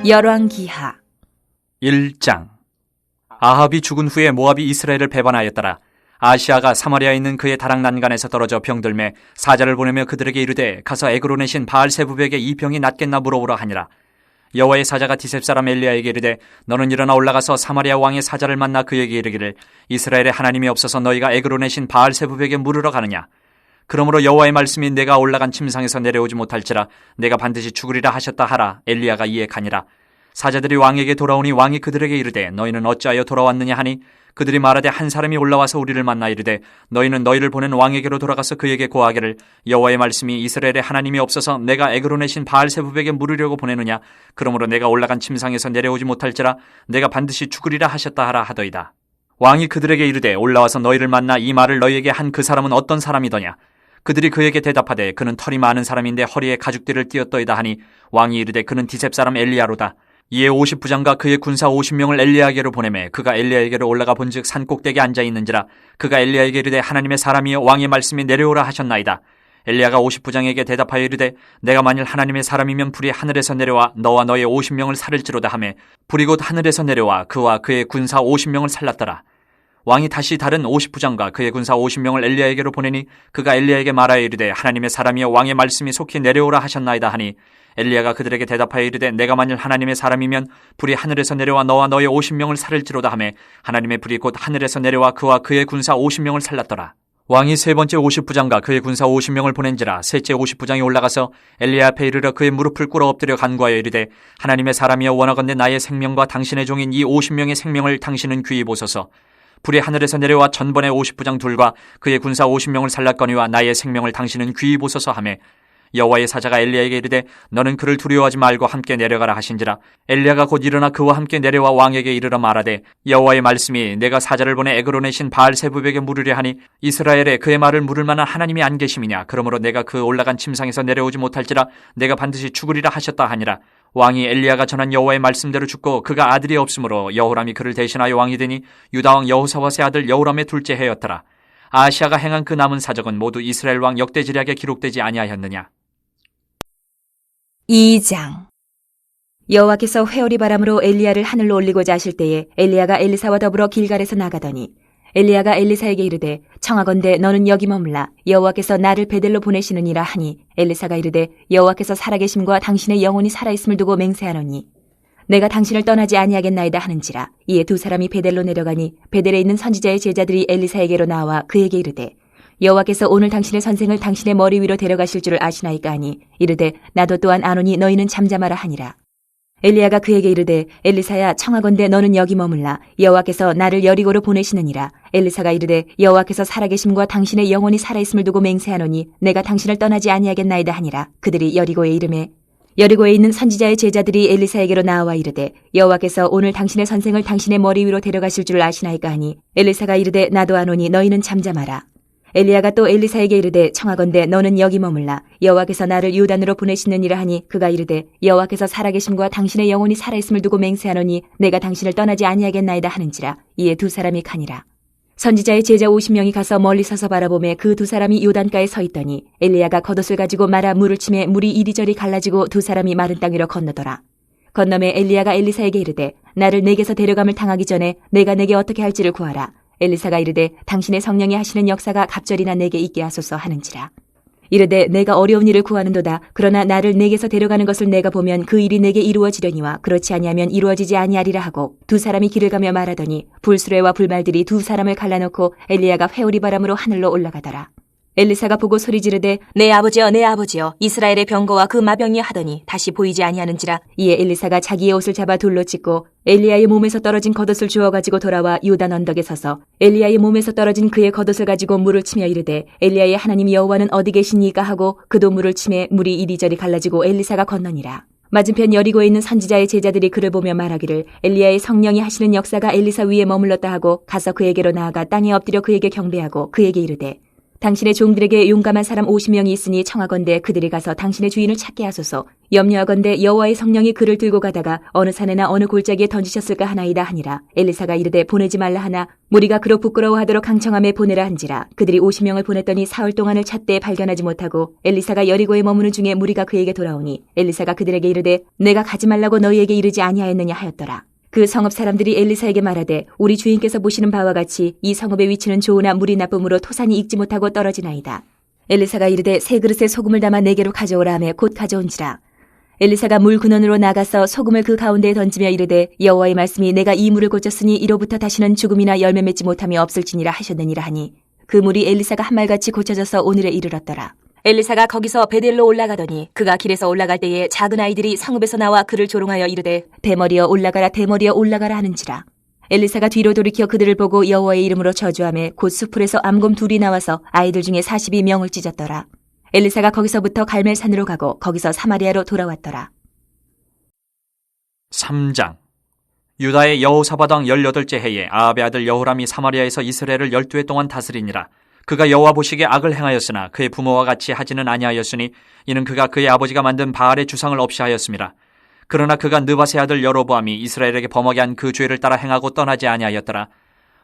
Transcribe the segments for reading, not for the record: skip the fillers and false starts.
열왕기하 1장. 아합이 죽은 후에 모압이 이스라엘을 배반하였더라. 아시아가 사마리아에 있는 그의 다락 난간에서 떨어져 병들매 사자를 보내며 그들에게 이르되 가서 에그론에 신 바알세부백에 이 병이 낫겠나 물어보라 하니라. 여호와의 사자가 디셉 사람 엘리야에게 이르되 너는 일어나 올라가서 사마리아 왕의 사자를 만나 그에게 이르기를 이스라엘에 하나님이 없어서 너희가 에그론에 신 바알세부백에 물으러 가느냐. 그러므로 여호와의 말씀이 내가 올라간 침상에서 내려오지 못할지라 내가 반드시 죽으리라 하셨다 하라. 엘리야가 이에 가니라. 사자들이 왕에게 돌아오니 왕이 그들에게 이르되 너희는 어찌하여 돌아왔느냐 하니 그들이 말하되 한 사람이 올라와서 우리를 만나 이르되 너희는 너희를 보낸 왕에게로 돌아가서 그에게 고하기를 여호와의 말씀이 이스라엘에 하나님이 없어서 내가 에그론에 신 바알세부백에 물으려고 보내느냐. 그러므로 내가 올라간 침상에서 내려오지 못할지라 내가 반드시 죽으리라 하셨다 하라 하더이다. 왕이 그들에게 이르되 올라와서 너희를 만나 이 말을 너희에게 한 그 사람은 어떤 사람이더냐. 그들이 그에게 대답하되 그는 털이 많은 사람인데 허리에 가죽띠를 띠었더이다 하니 왕이 이르되 그는 디셉 사람 엘리야로다. 이에 50부장과 그의 군사 50명을 엘리야에게로 보내매 그가 엘리야에게로 올라가 본즉 산 꼭대기에 앉아 있는지라. 그가 엘리야에게 이르되 하나님의 사람이여 왕의 말씀이 내려오라 하셨나이다. 엘리야가 50부장에게 대답하여 이르되 내가 만일 하나님의 사람이면 불이 하늘에서 내려와 너와 너의 50명을 살을지로다 하매 불이 곧 하늘에서 내려와 그와 그의 군사 50명을 살랐더라. 왕이 다시 다른 50부장과 그의 군사 50명을 엘리야에게로 보내니 그가 엘리야에게 말하여 이르되 하나님의 사람이여 왕의 말씀이 속히 내려오라 하셨나이다 하니 엘리야가 그들에게 대답하여 이르되 내가 만일 하나님의 사람이면 불이 하늘에서 내려와 너와 너의 50명을 살을지로다 하매 하나님의 불이 곧 하늘에서 내려와 그와 그의 군사 50명을 살랐더라. 왕이 세 번째 50부장과 그의 군사 50명을 보낸지라 셋째 50부장이 올라가서 엘리야 앞에 이르러 그의 무릎을 꿇어 엎드려 간구하여 이르되 하나님의 사람이여 원하건대 나의 생명과 당신의 종인 이 50명의 생명을 당신은 귀히 보소서. 불이 하늘에서 내려와 전번의 50부장 둘과 그의 군사 50명을 살랐거니와 나의 생명을 당신은 귀히 보소서 하매 여호와의 사자가 엘리야에게 이르되 너는 그를 두려워하지 말고 함께 내려가라 하신지라. 엘리야가 곧 일어나 그와 함께 내려와 왕에게 이르러 말하되 여호와의 말씀이 내가 사자를 보내 에그론에 신 바알세부백에 물으려 하니 이스라엘에 그의 말을 물을 만한 하나님이 안 계심이냐. 그러므로 내가 그 올라간 침상에서 내려오지 못할지라 내가 반드시 죽으리라 하셨다 하니라. 왕이 엘리야가 전한 여호와의 말씀대로 죽고 그가 아들이 없으므로 여호람이 그를 대신하여 왕이 되니 유다왕 여호사밧의 아들 여호람의 둘째 해였더라. 아시아가 행한 그 남은 사적은 모두 이스라엘 왕 역대지략에 기록되지 아니하였느냐. 2장. 여호와께서 회오리 바람으로 엘리야를 하늘로 올리고자 하실 때에 엘리야가 엘리사와 더불어 길갈에서 나가더니 엘리야가 엘리사에게 이르되 청하건대 너는 여기 머물라. 여호와께서 나를 베델로 보내시느니라 하니 엘리사가 이르되 여호와께서 살아계심과 당신의 영혼이 살아있음을 두고 맹세하노니 내가 당신을 떠나지 아니하겠나이다 하는지라. 이에 두 사람이 베델로 내려가니 베델에 있는 선지자의 제자들이 엘리사에게로 나와 그에게 이르되 여호와께서 오늘 당신의 선생을 당신의 머리 위로 데려가실 줄을 아시나이까 하니 이르되 나도 또한 아노니 너희는 잠잠하라 하니라. 엘리야가 그에게 이르되 엘리사야 청하건대 너는 여기 머물라. 여호와께서 나를 여리고로 보내시느니라. 엘리사가 이르되 여호와께서 살아계심과 당신의 영혼이 살아있음을 두고 맹세하노니 내가 당신을 떠나지 아니하겠나이다 하니라. 그들이 여리고에 이르매 여리고에 있는 선지자의 제자들이 엘리사에게로 나와 이르되 여호와께서 오늘 당신의 선생을 당신의 머리 위로 데려가실 줄을 아시나이까 하니 엘리사가 이르되 나도 아노니 너희는 잠잠하라. 엘리야가 또 엘리사에게 이르되 청하건대 너는 여기 머물라. 여호와께서 나를 요단으로 보내시느니라 하니 그가 이르되 여호와께서 살아계심과 당신의 영혼이 살아있음을 두고 맹세하노니 내가 당신을 떠나지 아니하겠나이다 하는지라. 이에 두 사람이 가니라. 선지자의 제자 50명이 가서 멀리 서서 바라보매 그 두 사람이 요단가에 서 있더니 엘리야가 겉옷을 가지고 말아 물을 치매 물이 이리저리 갈라지고 두 사람이 마른 땅 위로 건너더라. 건너매 엘리야가 엘리사에게 이르되 나를 내게서 데려감을 당하기 전에 내가 내게 어떻게 할지를 구하라. 엘리사가 이르되 당신의 성령이 하시는 역사가 갑절이나 내게 있게 하소서 하는지라. 이르되 내가 어려운 일을 구하는도다. 그러나 나를 내게서 데려가는 것을 내가 보면 그 일이 내게 이루어지려니와 그렇지 아니하면 이루어지지 아니하리라 하고 두 사람이 길을 가며 말하더니 불수레와 불말들이 두 사람을 갈라놓고 엘리야가 회오리 바람으로 하늘로 올라가더라. 엘리사가 보고 소리 지르되 내 아버지여 내 아버지여 이스라엘의 병거와 그 마병이 하더니 다시 보이지 아니하는지라. 이에 엘리사가 자기의 옷을 잡아 돌로 찢고 엘리야의 몸에서 떨어진 겉옷을 주워가지고 돌아와 요단 언덕에 서서 엘리야의 몸에서 떨어진 그의 겉옷을 가지고 물을 치며 이르되 엘리야의 하나님 여호와는 어디 계시니까 하고 그도 물을 치매 물이 이리저리 갈라지고 엘리사가 건너니라. 맞은편 여리고에 있는 선지자의 제자들이 그를 보며 말하기를 엘리야의 성령이 하시는 역사가 엘리사 위에 머물렀다 하고 가서 그에게로 나아가 땅에 엎드려 그에게 경배하고 그에게 이르되 당신의 종들에게 용감한 사람 50명이 있으니 청하건대 그들이 가서 당신의 주인을 찾게 하소서. 염려하건대 여호와의 성령이 그를 들고 가다가 어느 산에나 어느 골짜기에 던지셨을까 하나이다 하니라. 엘리사가 이르되 보내지 말라 하나 무리가 그로 부끄러워하도록 강청함에 보내라 한지라. 그들이 50명을 보냈더니 사흘 동안을 찾되 발견하지 못하고 엘리사가 여리고에 머무는 중에 무리가 그에게 돌아오니 엘리사가 그들에게 이르되 내가 가지 말라고 너희에게 이르지 아니하였느냐 하였더라. 그 성읍 사람들이 엘리사에게 말하되 우리 주인께서 보시는 바와 같이 이 성읍의 위치는 좋으나 물이 나쁨으로 토산이 익지 못하고 떨어지나이다. 엘리사가 이르되 세 그릇에 소금을 담아 내게로 가져오라 하며 곧 가져온지라. 엘리사가 물 근원으로 나가서 소금을 그 가운데에 던지며 이르되 여호와의 말씀이 내가 이 물을 고쳤으니 이로부터 다시는 죽음이나 열매 맺지 못함이 없을지니라 하셨느니라 하니 그 물이 엘리사가 한 말같이 고쳐져서 오늘에 이르렀더라. 엘리사가 거기서 베델로 올라가더니 그가 길에서 올라갈 때에 작은 아이들이 성읍에서 나와 그를 조롱하여 이르되 대머리여 올라가라 대머리여 올라가라 하는지라. 엘리사가 뒤로 돌이켜 그들을 보고 여호와의 이름으로 저주하며 곧 수풀에서 암곰 둘이 나와서 아이들 중에 42명을 찢었더라. 엘리사가 거기서부터 갈멜산으로 가고 거기서 사마리아로 돌아왔더라. 3장. 유다의 여호사밧 왕 18째 해에 아합의 아들 여호람이 사마리아에서 이스라엘을 12해 동안 다스리니라. 그가 여호와 보시기에 악을 행하였으나 그의 부모와 같이 하지는 아니하였으니 이는 그가 그의 아버지가 만든 바알의 주상을 없이 하였습니다. 그러나 그가 느밧의 아들 여로보암이 이스라엘에게 범하게 한 그 죄를 따라 행하고 떠나지 아니하였더라.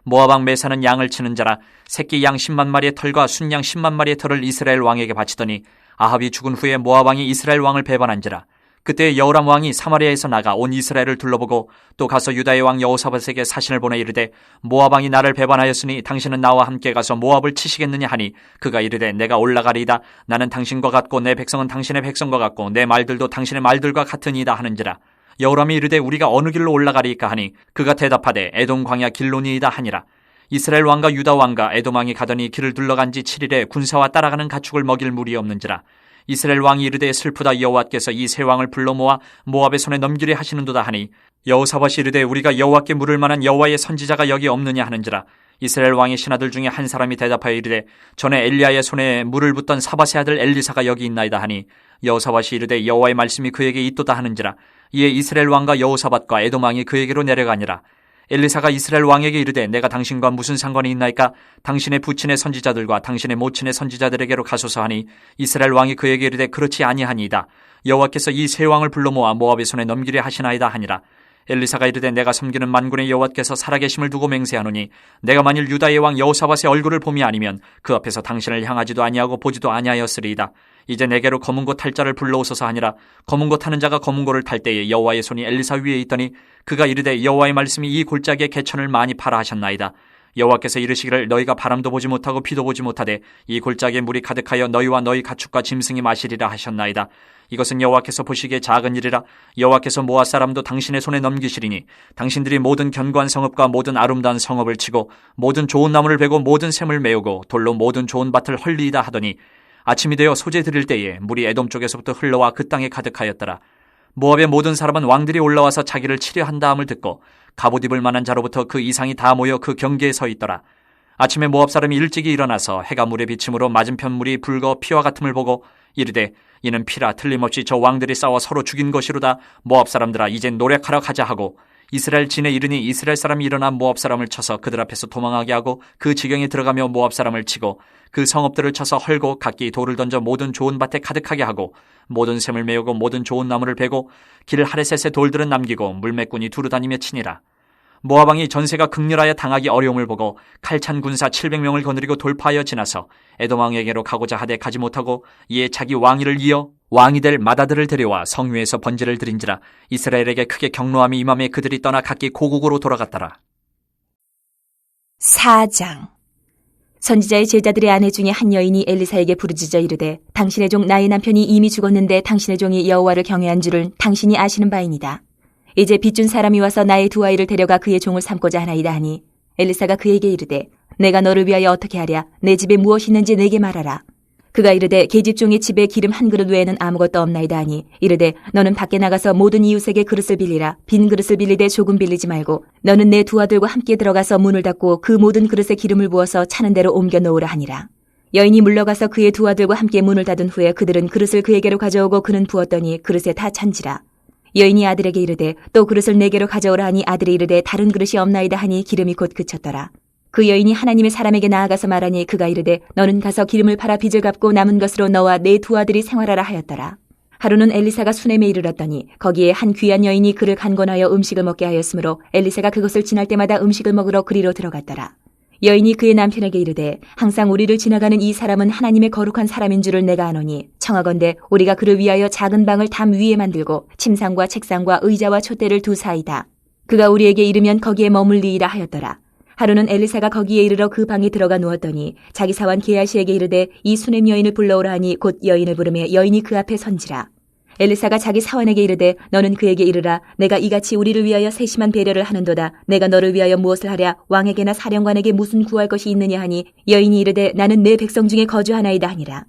모압 왕 메사는 양을 치는 자라 새끼 양 10만 마리의 털과 순양 10만 마리의 털을 이스라엘 왕에게 바치더니 아합이 죽은 후에 모압 왕이 이스라엘 왕을 배반한지라. 그때 여호람 왕이 사마리아에서 나가 온 이스라엘을 둘러보고 또 가서 유다의 왕 여호사밧에게 사신을 보내 이르되 모압 왕이 나를 배반하였으니 당신은 나와 함께 가서 모압을 치시겠느냐 하니 그가 이르되 내가 올라가리이다. 나는 당신과 같고 내 백성은 당신의 백성과 같고 내 말들도 당신의 말들과 같으니이다 하는지라. 여호람이 이르되 우리가 어느 길로 올라가리이까 하니 그가 대답하되 에돔 광야 길로니이다 하니라. 이스라엘 왕과 유다 왕과 에돔 왕이 가더니 길을 둘러간 지 7일에 군사와 따라가는 가축을 먹일 물이 없는지라. 이스라엘 왕이 이르되 슬프다 여호와께서 이 세 왕을 불러 모아 모압의 손에 넘기려 하시는도다 하니 여호사밧이 이르되 우리가 여호와께 물을 만한 여호와의 선지자가 여기 없느냐 하는지라. 이스라엘 왕의 신하들 중에 한 사람이 대답하여 이르되 전에 엘리야의 손에 물을 붓던 사밧의 아들 엘리사가 여기 있나이다 하니 여호사밧이 이르되 여호와의 말씀이 그에게 있도다 하는지라. 이에 이스라엘 왕과 여호사밧과 에돔 왕이 그에게로 내려가니라. 엘리사가 이스라엘 왕에게 이르되 내가 당신과 무슨 상관이 있나이까? 당신의 부친의 선지자들과 당신의 모친의 선지자들에게로 가소서 하니 이스라엘 왕이 그에게 이르되 그렇지 아니하니이다. 여호와께서 이 세 왕을 불러 모아 모압의 손에 넘기려 하시나이다 하니라. 엘리사가 이르되 내가 섬기는 만군의 여호와께서 살아계심을 두고 맹세하노니 내가 만일 유다의 왕 여호사밧의 얼굴을 봄이 아니면 그 앞에서 당신을 향하지도 아니하고 보지도 아니하였으리이다. 이제 내게로 검은고 탈 자를 불러오소서 하니라. 검은고 타는 자가 검은고를 탈 때에 여호와의 손이 엘리사 위에 있더니 그가 이르되 여호와의 말씀이 이 골짜기에 개천을 많이 파라 하셨나이다. 여호와께서 이르시기를 너희가 바람도 보지 못하고 비도 보지 못하되 이 골짜기에 물이 가득하여 너희와 너희 가축과 짐승이 마시리라 하셨나이다. 이것은 여호와께서 보시기에 작은 일이라. 여호와께서 모압 사람도 당신의 손에 넘기시리니 당신들이 모든 견고한 성읍과 모든 아름다운 성읍을 치고 모든 좋은 나무를 베고 모든 샘을 메우고 돌로 모든 좋은 밭을 헐리이다 하더니 아침이 되어 소재 드릴 때에 물이 에돔 쪽에서부터 흘러와 그 땅에 가득하였더라. 모압의 모든 사람은 왕들이 올라와서 자기를 치려 한다함을 듣고 갑옷 입을 만한 자로부터 그 이상이 다 모여 그 경계에 서 있더라. 아침에 모압 사람이 일찍이 일어나서 해가 물에 비침으로 맞은편 물이 붉어 피와 같음을 보고 이르되 이는 피라 틀림없이 저 왕들이 싸워 서로 죽인 것이로다. 모압 사람들아 이제 노력하러 가자 하고 이스라엘 진에 이르니 이스라엘 사람이 일어나 모압 사람을 쳐서 그들 앞에서 도망하게 하고 그 지경에 들어가며 모압 사람을 치고 그 성읍들을 쳐서 헐고 각기 돌을 던져 모든 좋은 밭에 가득하게 하고 모든 샘을 메우고 모든 좋은 나무를 베고 길 하레셋의 돌들은 남기고 물매꾼이 두루 다니며 치니라. 모압 왕이 전세가 극렬하여 당하기 어려움을 보고 칼찬 군사 700명을 거느리고 돌파하여 지나서 에돔 왕에게로 가고자 하되 가지 못하고 이에 자기 왕위를 이어 왕이 될 맏아들을 데려와 성위에서 번제를 드린지라. 이스라엘에게 크게 경노함이 임함에 그들이 떠나 각기 고국으로 돌아갔더라. 4장. 선지자의 제자들의 아내 중에 한 여인이 엘리사에게 부르짖어 이르되 당신의 종 나의 남편이 이미 죽었는데 당신의 종이 여호와를 경외한 줄을 당신이 아시는 바이니이다. 이제 빚준 사람이 와서 나의 두 아이를 데려가 그의 종을 삼고자 하나이다 하니 엘리사가 그에게 이르되 내가 너를 위하여 어떻게 하랴? 내 집에 무엇이 있는지 내게 말하라. 그가 이르되 계집종의 집에 기름 한 그릇 외에는 아무것도 없나이다 하니 이르되 너는 밖에 나가서 모든 이웃에게 그릇을 빌리라. 빈 그릇을 빌리되 조금 빌리지 말고 너는 내 두 아들과 함께 들어가서 문을 닫고 그 모든 그릇에 기름을 부어서 차는 대로 옮겨 놓으라 하니라. 여인이 물러가서 그의 두 아들과 함께 문을 닫은 후에 그들은 그릇을 그에게로 가져오고 그는 부었더니 그릇에 다 찬지라. 여인이 아들에게 이르되 또 그릇을 내게로 가져오라 하니 아들이 이르되 다른 그릇이 없나이다 하니 기름이 곧 그쳤더라. 그 여인이 하나님의 사람에게 나아가서 말하니 그가 이르되 너는 가서 기름을 팔아 빚을 갚고 남은 것으로 너와 내 두 아들이 생활하라 하였더라. 하루는 엘리사가 수넴에 이르렀더니 거기에 한 귀한 여인이 그를 간권하여 음식을 먹게 하였으므로 엘리사가 그것을 지날 때마다 음식을 먹으러 그리로 들어갔더라. 여인이 그의 남편에게 이르되 항상 우리를 지나가는 이 사람은 하나님의 거룩한 사람인 줄을 내가 아노니 청하건대 우리가 그를 위하여 작은 방을 담 위에 만들고 침상과 책상과 의자와 촛대를 두사이다. 그가 우리에게 이르면 거기에 머물리이라 하였더라. 하루는 엘리사가 거기에 이르러 그 방에 들어가 누웠더니 자기 사환 게하시에게 이르되 이 수넴 여인을 불러오라 하니 곧 여인을 부르매 여인이 그 앞에 선지라. 엘리사가 자기 사환에게 이르되 너는 그에게 이르라 내가 이같이 우리를 위하여 세심한 배려를 하는도다. 내가 너를 위하여 무엇을 하랴 왕에게나 사령관에게 무슨 구할 것이 있느냐 하니 여인이 이르되 나는 내 백성 중에 거주하나이다 하니라.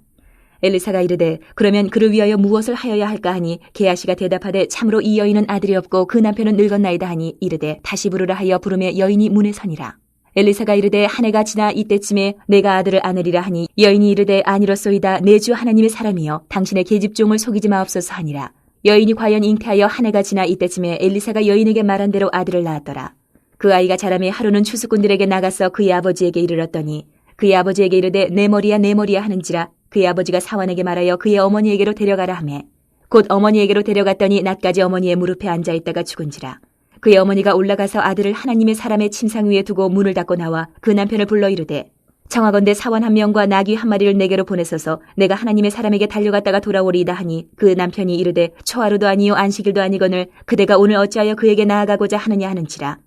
엘리사가 이르되 그러면 그를 위하여 무엇을 하여야 할까 하니 게하시가 대답하되 참으로 이 여인은 아들이 없고 그 남편은 늙었나이다 하니 이르되 다시 부르라 하여 부르매 여인이 문에 서니라. 엘리사가 이르되 한 해가 지나 이때쯤에 내가 아들을 안으리라 하니 여인이 이르되 아니로소이다. 내 주 하나님의 사람이여 당신의 계집종을 속이지 마옵소서 하니라. 여인이 과연 잉태하여 한 해가 지나 이때쯤에 엘리사가 여인에게 말한 대로 아들을 낳았더라. 그 아이가 자라매 하루는 추수꾼들에게 나가서 그의 아버지에게 이르렀더니 그의 아버지에게 이르되 내 머리야 내 머리야 하는지라. 그의 아버지가 사환에게 말하여 그의 어머니에게로 데려가라 하매 곧 어머니에게로 데려갔더니 낮까지 어머니의 무릎에 앉아있다가 죽은지라. 그의 어머니가 올라가서 아들을 하나님의 사람의 침상 위에 두고 문을 닫고 나와 그 남편을 불러 이르되 청하건대 사원 한 명과 나귀 한 마리를 내게로 보내소서 내가 하나님의 사람에게 달려갔다가 돌아오리이다 하니 그 남편이 이르되 초하루도 아니요 안식일도 아니거늘 그대가 오늘 어찌하여 그에게 나아가고자 하느냐 하는지라.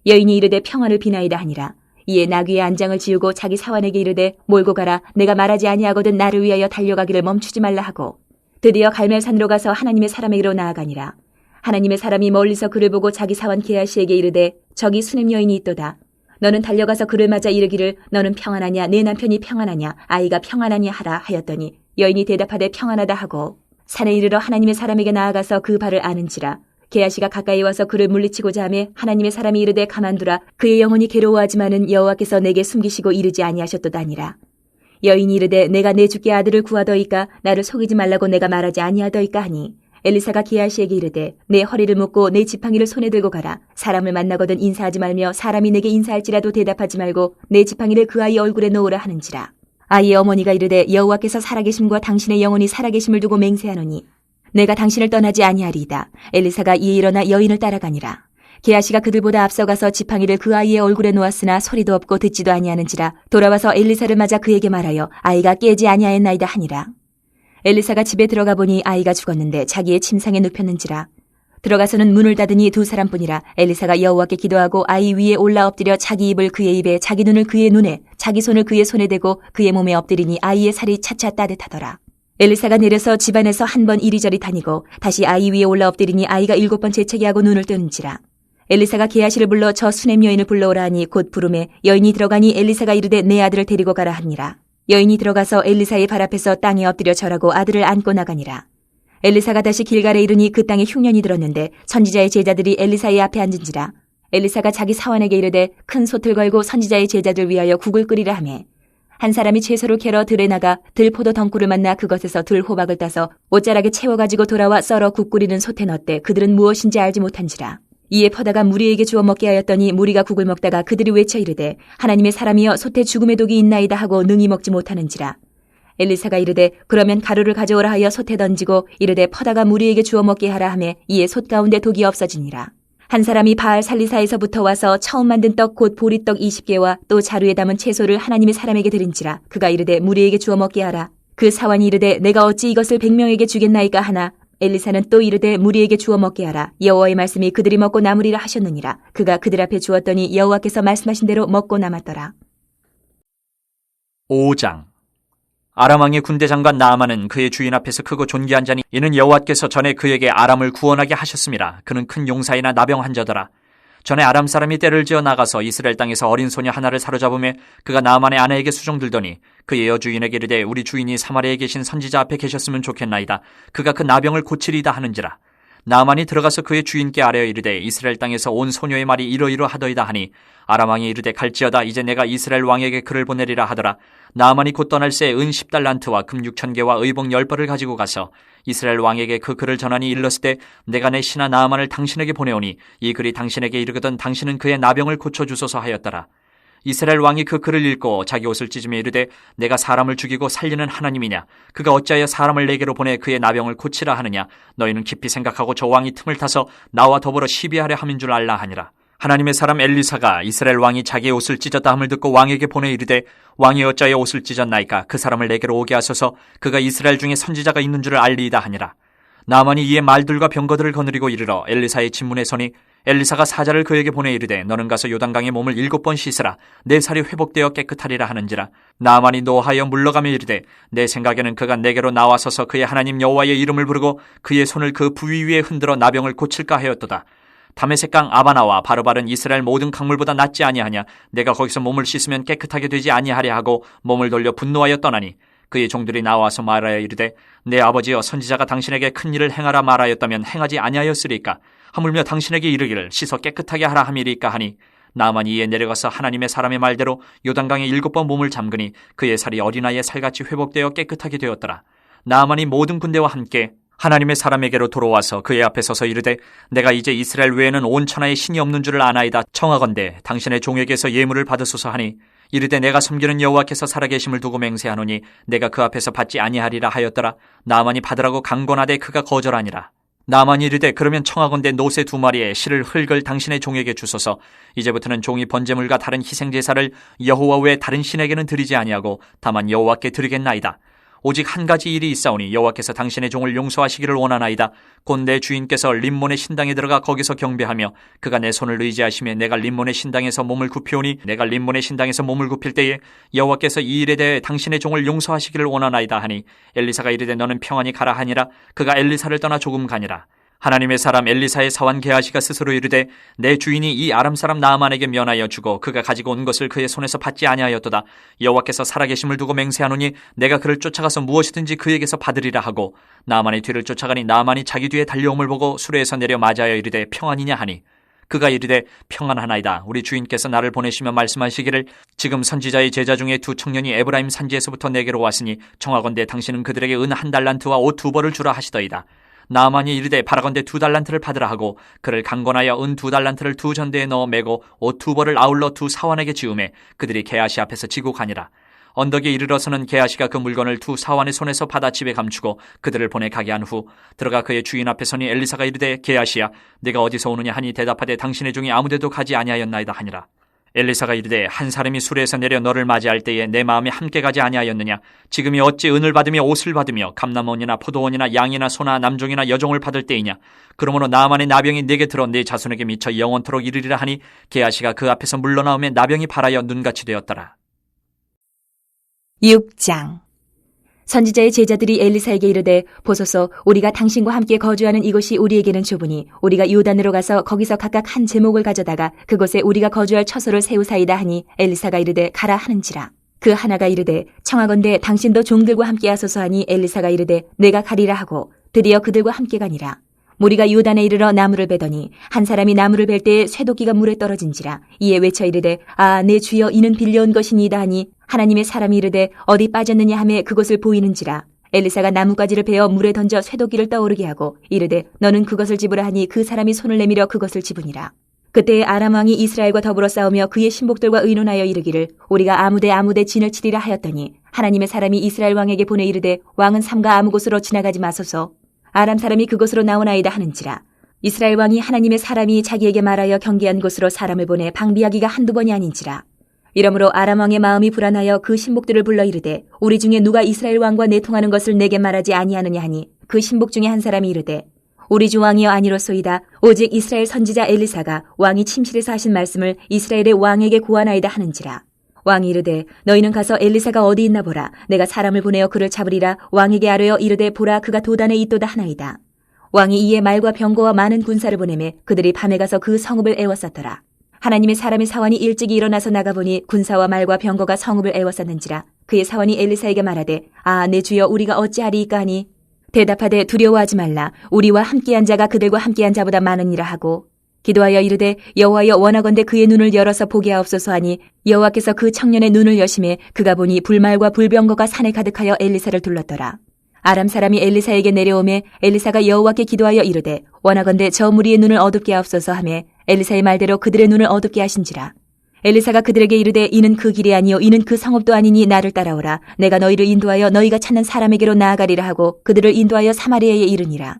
여인이 이르되 평안을 비나이다 하니라. 이에 나귀의 안장을 지우고 자기 사환에게 이르되 몰고 가라. 내가 말하지 아니하거든 나를 위하여 달려가기를 멈추지 말라 하고 드디어 갈멜산으로 가서 하나님의 사람에게로 나아가니라. 하나님의 사람이 멀리서 그를 보고 자기 사환 게하시에게 이르되 저기 수넴 여인이 있도다. 너는 달려가서 그를 맞아 이르기를 너는 평안하냐 내 남편이 평안하냐 아이가 평안하냐 하라 하였더니 여인이 대답하되 평안하다 하고 산에 이르러 하나님의 사람에게 나아가서 그 발을 아는지라. 게하시가 가까이 와서 그를 물리치고자 하매 하나님의 사람이 이르되 가만두라. 그의 영혼이 괴로워하지만은 여호와께서 내게 숨기시고 이르지 아니하셨도다 하니라. 여인이 이르되 내가 내 주께 아들을 구하더이까 나를 속이지 말라고 내가 말하지 아니하더이까 하니 엘리사가 게하시에게 이르되 내 허리를 묶고 내 지팡이를 손에 들고 가라. 사람을 만나거든 인사하지 말며 사람이 내게 인사할지라도 대답하지 말고 내 지팡이를 그 아이 얼굴에 놓으라 하는지라. 아이의 어머니가 이르되 여호와께서 살아계심과 당신의 영혼이 살아계심을 두고 맹세하노니 내가 당신을 떠나지 아니하리이다. 엘리사가 이에 일어나 여인을 따라가니라. 게하시가 그들보다 앞서가서 지팡이를 그 아이의 얼굴에 놓았으나 소리도 없고 듣지도 아니하는지라. 돌아와서 엘리사를 맞아 그에게 말하여 아이가 깨지 아니하였나이다 하니라. 엘리사가 집에 들어가 보니 아이가 죽었는데 자기의 침상에 눕혔는지라. 들어가서는 문을 닫으니 두 사람뿐이라. 엘리사가 여호와께 기도하고 아이 위에 올라 엎드려 자기 입을 그의 입에 자기 눈을 그의 눈에 자기 손을 그의 손에 대고 그의 몸에 엎드리니 아이의 살이 차차 따뜻하더라. 엘리사가 내려서 집안에서 한 번 이리저리 다니고 다시 아이 위에 올라 엎드리니 아이가 7번 재채기하고 눈을 뜨는지라. 엘리사가 게하시를 불러 저 수넴 여인을 불러오라 하니 곧 부르매 여인이 들어가니 엘리사가 이르되 내 아들을 데리고 가라 하니라. 여인이 들어가서 엘리사의 발 앞에서 땅에 엎드려 절하고 아들을 안고 나가니라. 엘리사가 다시 길갈에 이르니 그 땅에 흉년이 들었는데 선지자의 제자들이 엘리사의 앞에 앉은지라. 엘리사가 자기 사환에게 이르되 큰 솥을 걸고 선지자의 제자들 위하여 국을 끓이라 하매 한 사람이 채소를 캐러 들에 나가 들포도 덩굴을 만나 그것에서 들호박을 따서 옷자락에 채워가지고 돌아와 썰어 국 끓이는 솥에 넣되 그들은 무엇인지 알지 못한지라. 이에 퍼다가 무리에게 주어 먹게 하였더니 무리가 국을 먹다가 그들이 외쳐 이르되 하나님의 사람이여 솥에 죽음의 독이 있나이다 하고 능히 먹지 못하는지라. 엘리사가 이르되 그러면 가루를 가져오라 하여 솥에 던지고 이르되 퍼다가 무리에게 주어 먹게 하라 하매 이에 솥 가운데 독이 없어지니라. 한 사람이 바알 살리사에서부터 와서 처음 만든 떡 곧 보리떡 20개와 또 자루에 담은 채소를 하나님의 사람에게 드린지라. 그가 이르되 무리에게 주어 먹게 하라. 그 사환이 이르되 내가 어찌 이것을 100명에게 주겠나이까 하나 엘리사는 또 이르되 무리에게 주어 먹게 하라. 여호와의 말씀이 그들이 먹고 남으리라 하셨느니라. 그가 그들 앞에 주었더니 여호와께서 말씀하신 대로 먹고 남았더라. 5장. 아람 왕의 군대 장관 나아만은 그의 주인 앞에서 크고 존귀한 자니 이는 여호와께서 전에 그에게 아람을 구원하게 하셨음이라. 그는 큰 용사이나 나병 환자더라. 전에 아람 사람이 떼를 지어 나가서 이스라엘 땅에서 어린 소녀 하나를 사로잡으며 그가 나아만의 아내에게 수종들더니 그의 여주인에게 이르되 우리 주인이 사마리아에 계신 선지자 앞에 계셨으면 좋겠나이다. 그가 그 나병을 고치리다 하는지라. 나아만이 들어가서 그의 주인께 아뢰어 이르되 이스라엘 땅에서 온 소녀의 말이 이러이러하더이다 하니 아람 왕이 이르되 갈지어다. 이제 내가 이스라엘 왕에게 그를 보내리라 하더라. 나아만이 곧 떠날 새 은 10달란트와 금 6,000개와 의복 10벌을 가지고 가서 이스라엘 왕에게 그 글을 전하니 일렀을 때 내가 내 신하 나아만을 당신에게 보내오니 이 글이 당신에게 이르거든 당신은 그의 나병을 고쳐주소서 하였더라. 이스라엘 왕이 그 글을 읽고 자기 옷을 찢으며 이르되 내가 사람을 죽이고 살리는 하나님이냐? 그가 어찌하여 사람을 내게로 보내 그의 나병을 고치라 하느냐? 너희는 깊이 생각하고 저 왕이 틈을 타서 나와 더불어 시비하려 함인 줄 알라 하니라. 하나님의 사람 엘리사가 이스라엘 왕이 자기의 옷을 찢었다 함을 듣고 왕에게 보내 이르되 왕이 어찌하여 옷을 찢었나이까? 그 사람을 내게로 오게 하소서. 그가 이스라엘 중에 선지자가 있는 줄을 알리이다 하니라. 나만이 이에 말들과 병거들을 거느리고 이르러 엘리사의 진문에 서니 엘리사가 사자를 그에게 보내 이르되 너는 가서 요단강에 몸을 7번 씻으라. 내 살이 회복되어 깨끗하리라 하는지라. 나만이 노하여 물러가며 이르되 내 생각에는 그가 내게로 나와서서 그의 하나님 여호와의 이름을 부르고 그의 손을 그 부위 위에 흔들어 나병을 고칠까 하였도다. 다메섹강 아바나와 바르바른 이스라엘 모든 강물보다 낫지 아니하냐? 내가 거기서 몸을 씻으면 깨끗하게 되지 아니하랴 하고 몸을 돌려 분노하여 떠나니 그의 종들이 나와서 말하여 이르되 내 아버지여 선지자가 당신에게 큰 일을 행하라 말하였다면 행하지 아니하였으리까? 하물며 당신에게 이르기를 씻어 깨끗하게 하라 함이리까 하니 나만이 이에 내려가서 하나님의 사람의 말대로 요단강에 7번 몸을 잠그니 그의 살이 어린아이의 살같이 회복되어 깨끗하게 되었더라. 나만이 모든 군대와 함께 하나님의 사람에게로 돌아와서 그의 앞에 서서 이르되 내가 이제 이스라엘 외에는 온 천하에 신이 없는 줄을 아나이다. 청하건대 당신의 종에게서 예물을 받으소서 하니 이르되 내가 섬기는 여호와께서 살아계심을 두고 맹세하노니 내가 그 앞에서 받지 아니하리라 하였더라. 나만이 받으라고 강권하되 그가 거절하니라. 나만이 이르되 그러면 청하건대 노새 2마리에 실을 흙을 당신의 종에게 주소서. 이제부터는 종이 번제물과 다른 희생제사를 여호와 외에 다른 신에게는 드리지 아니하고 다만 여호와께 드리겠나이다. 오직 한 가지 일이 있사오니 여호와께서 당신의 종을 용서하시기를 원하나이다. 곧 내 주인께서 림몬의 신당에 들어가 거기서 경배하며 그가 내 손을 의지하시며 내가 림몬의 신당에서 몸을 굽히오니 내가 림몬의 신당에서 몸을 굽힐 때에 여호와께서 이 일에 대해 당신의 종을 용서하시기를 원하나이다 하니 엘리사가 이르되 너는 평안히 가라 하니라. 그가 엘리사를 떠나 조금 가니라. 하나님의 사람 엘리사의 사환 게하시가 스스로 이르되 내 주인이 이 아람 사람 나아만에게 면하여 주고 그가 가지고 온 것을 그의 손에서 받지 아니하였도다. 여호와께서 살아계심을 두고 맹세하노니 내가 그를 쫓아가서 무엇이든지 그에게서 받으리라 하고 나아만의 뒤를 쫓아가니 나아만이 자기 뒤에 달려옴을 보고 수레에서 내려 맞아여 이르되 평안이냐 하니 그가 이르되 평안하나이다. 우리 주인께서 나를 보내시며 말씀하시기를 지금 선지자의 제자 중에 2 청년이 에브라임 산지에서부터 내게로 왔으니 청하건대 당신은 그들에게 은 1달란트와 옷 2벌을 주라 하시더이다. 나아만이 이르되 바라건대 2달란트를 받으라 하고 그를 강권하여 은 2달란트를 2전대에 넣어 매고 옷 2벌을 아울러 2 사환에게 지우매 그들이 게하시 앞에서 지고 가니라. 언덕에 이르러서는 게하시가 그 물건을 2 사환의 손에서 받아 집에 감추고 그들을 보내 가게 한 후 들어가 그의 주인 앞에 서니 엘리사가 이르되 게하시야 내가 어디서 오느냐 하니 대답하되 당신의 종이 아무데도 가지 아니하였나이다 하니라. 엘리사가 이르되 한 사람이 수레에서 내려 너를 맞이할 때에 내 마음에 함께 가지 아니하였느냐? 지금이 어찌 은을 받으며 옷을 받으며 감남원이나 포도원이나 양이나 소나 남종이나 여종을 받을 때이냐? 그러므로 나아만의 나병이 내게 들어 내 자손에게 미쳐 영원토록 이르리라 하니 게하시가 그 앞에서 물러나오며 나병이 발하여 눈같이 되었더라. 6장. 선지자의 제자들이 엘리사에게 이르되 보소서 우리가 당신과 함께 거주하는 이곳이 우리에게는 좁으니 우리가 요단으로 가서 거기서 각각 한 제목을 가져다가 그곳에 우리가 거주할 처소를 세우사이다 하니 엘리사가 이르되 가라 하는지라. 그 하나가 이르되 청하건대 당신도 종들과 함께 하소서 하니 엘리사가 이르되 내가 가리라 하고 드디어 그들과 함께 가니라. 무리가 요단에 이르러 나무를 베더니 한 사람이 나무를 벨 때에 쇠도끼가 물에 떨어진지라. 이에 외쳐 이르되 아 내 주여 이는 빌려온 것이니이다 하니 하나님의 사람이 이르되 어디 빠졌느냐 하매 그곳을 보이는지라. 엘리사가 나뭇가지를 베어 물에 던져 쇠도끼를 떠오르게 하고 이르되 너는 그것을 집으라 하니 그 사람이 손을 내밀어 그것을 집으니라. 그때에 아람 왕이 이스라엘과 더불어 싸우며 그의 신복들과 의논하여 이르기를 우리가 아무데 진을 치리라 하였더니 하나님의 사람이 이스라엘 왕에게 보내 이르되 왕은 삼가 아무 곳으로 지나가지 마소서. 아람 사람이 그곳으로 나오나이다 하는지라. 이스라엘 왕이 하나님의 사람이 자기에게 말하여 경계한 곳으로 사람을 보내 방비하기가 한두 번이 아닌지라. 이러므로 아람 왕의 마음이 불안하여 그 신복들을 불러 이르되 우리 중에 누가 이스라엘 왕과 내통하는 것을 내게 말하지 아니하느냐 하니 그 신복 중에 한 사람이 이르되 우리 주 왕이여 아니로소이다. 오직 이스라엘 선지자 엘리사가 왕이 침실에서 하신 말씀을 이스라엘의 왕에게 고하나이다 하는지라. 왕이 이르되 너희는 가서 엘리사가 어디 있나 보라. 내가 사람을 보내어 그를 잡으리라. 왕에게 아뢰어 이르되 보라 그가 도단에 있도다 하나이다. 왕이 이에 말과 병거와 많은 군사를 보내매 그들이 밤에 가서 그 성읍을 에워쌌더라. 하나님의 사람의 사환이 일찍이 일어나서 나가보니 군사와 말과 병거가 성읍을 에워쌌는지라. 그의 사환이 엘리사에게 말하되 아 내 주여 우리가 어찌하리이까 하니 대답하되 두려워하지 말라. 우리와 함께한 자가 그들과 함께한 자보다 많으니라 하고 기도하여 이르되 여호와여 원하건대 그의 눈을 열어서 보게 하옵소서 하니 여호와께서 그 청년의 눈을 여심해 그가 보니 불말과 불병거가 산에 가득하여 엘리사를 둘렀더라. 아람 사람이 엘리사에게 내려오매 엘리사가 여호와께 기도하여 이르되 원하건대 저 무리의 눈을 어둡게 하옵소서 하매 엘리사의 말대로 그들의 눈을 어둡게 하신지라. 엘리사가 그들에게 이르되 이는 그 길이 아니요 이는 그 성읍도 아니니 나를 따라오라. 내가 너희를 인도하여 너희가 찾는 사람에게로 나아가리라 하고 그들을 인도하여 사마리아에 이르니라.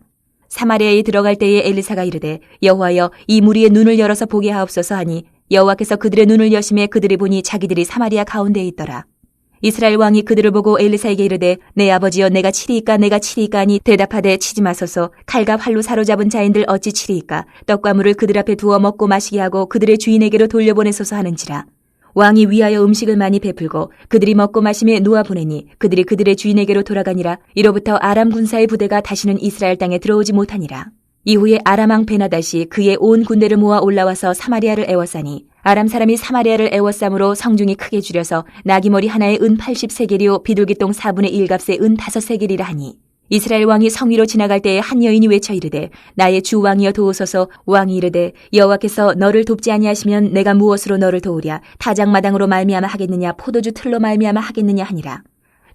사마리아에 들어갈 때에 엘리사가 이르되 여호와여 이 무리의 눈을 열어서 보게 하옵소서 하니 여호와께서 그들의 눈을 여심해 그들이 보니 자기들이 사마리아 가운데에 있더라. 이스라엘 왕이 그들을 보고 엘리사에게 이르되 내 아버지여 내가 치리이까 하니 대답하되 치지 마소서. 칼과 활로 사로잡은 자인들 어찌 치리이까. 떡과 물을 그들 앞에 두어 먹고 마시게 하고 그들의 주인에게로 돌려보내소서 하는지라. 왕이 위하여 음식을 많이 베풀고 그들이 먹고 마심에 놓아 보내니 그들이 그들의 주인에게로 돌아가니라. 이로부터 아람 군사의 부대가 다시는 이스라엘 땅에 들어오지 못하니라. 이후에 아람 왕 베나닷이 그의 온 군대를 모아 올라와서 사마리아를 애워싸니 아람 사람이 사마리아를 애워싸므로 성중이 크게 줄여서 나귀머리 하나에 은 80세겔이요 비둘기똥 4분의 1값에 은 5세겔이라 하니 이스라엘 왕이 성 위로 지나갈 때에 한 여인이 외쳐 이르되 나의 주 왕이여 도우소서. 왕이 이르되 여호와께서 너를 돕지 아니하시면 내가 무엇으로 너를 도우랴. 타작마당으로 말미암아 하겠느냐 포도주 틀로 말미암아 하겠느냐 하니라.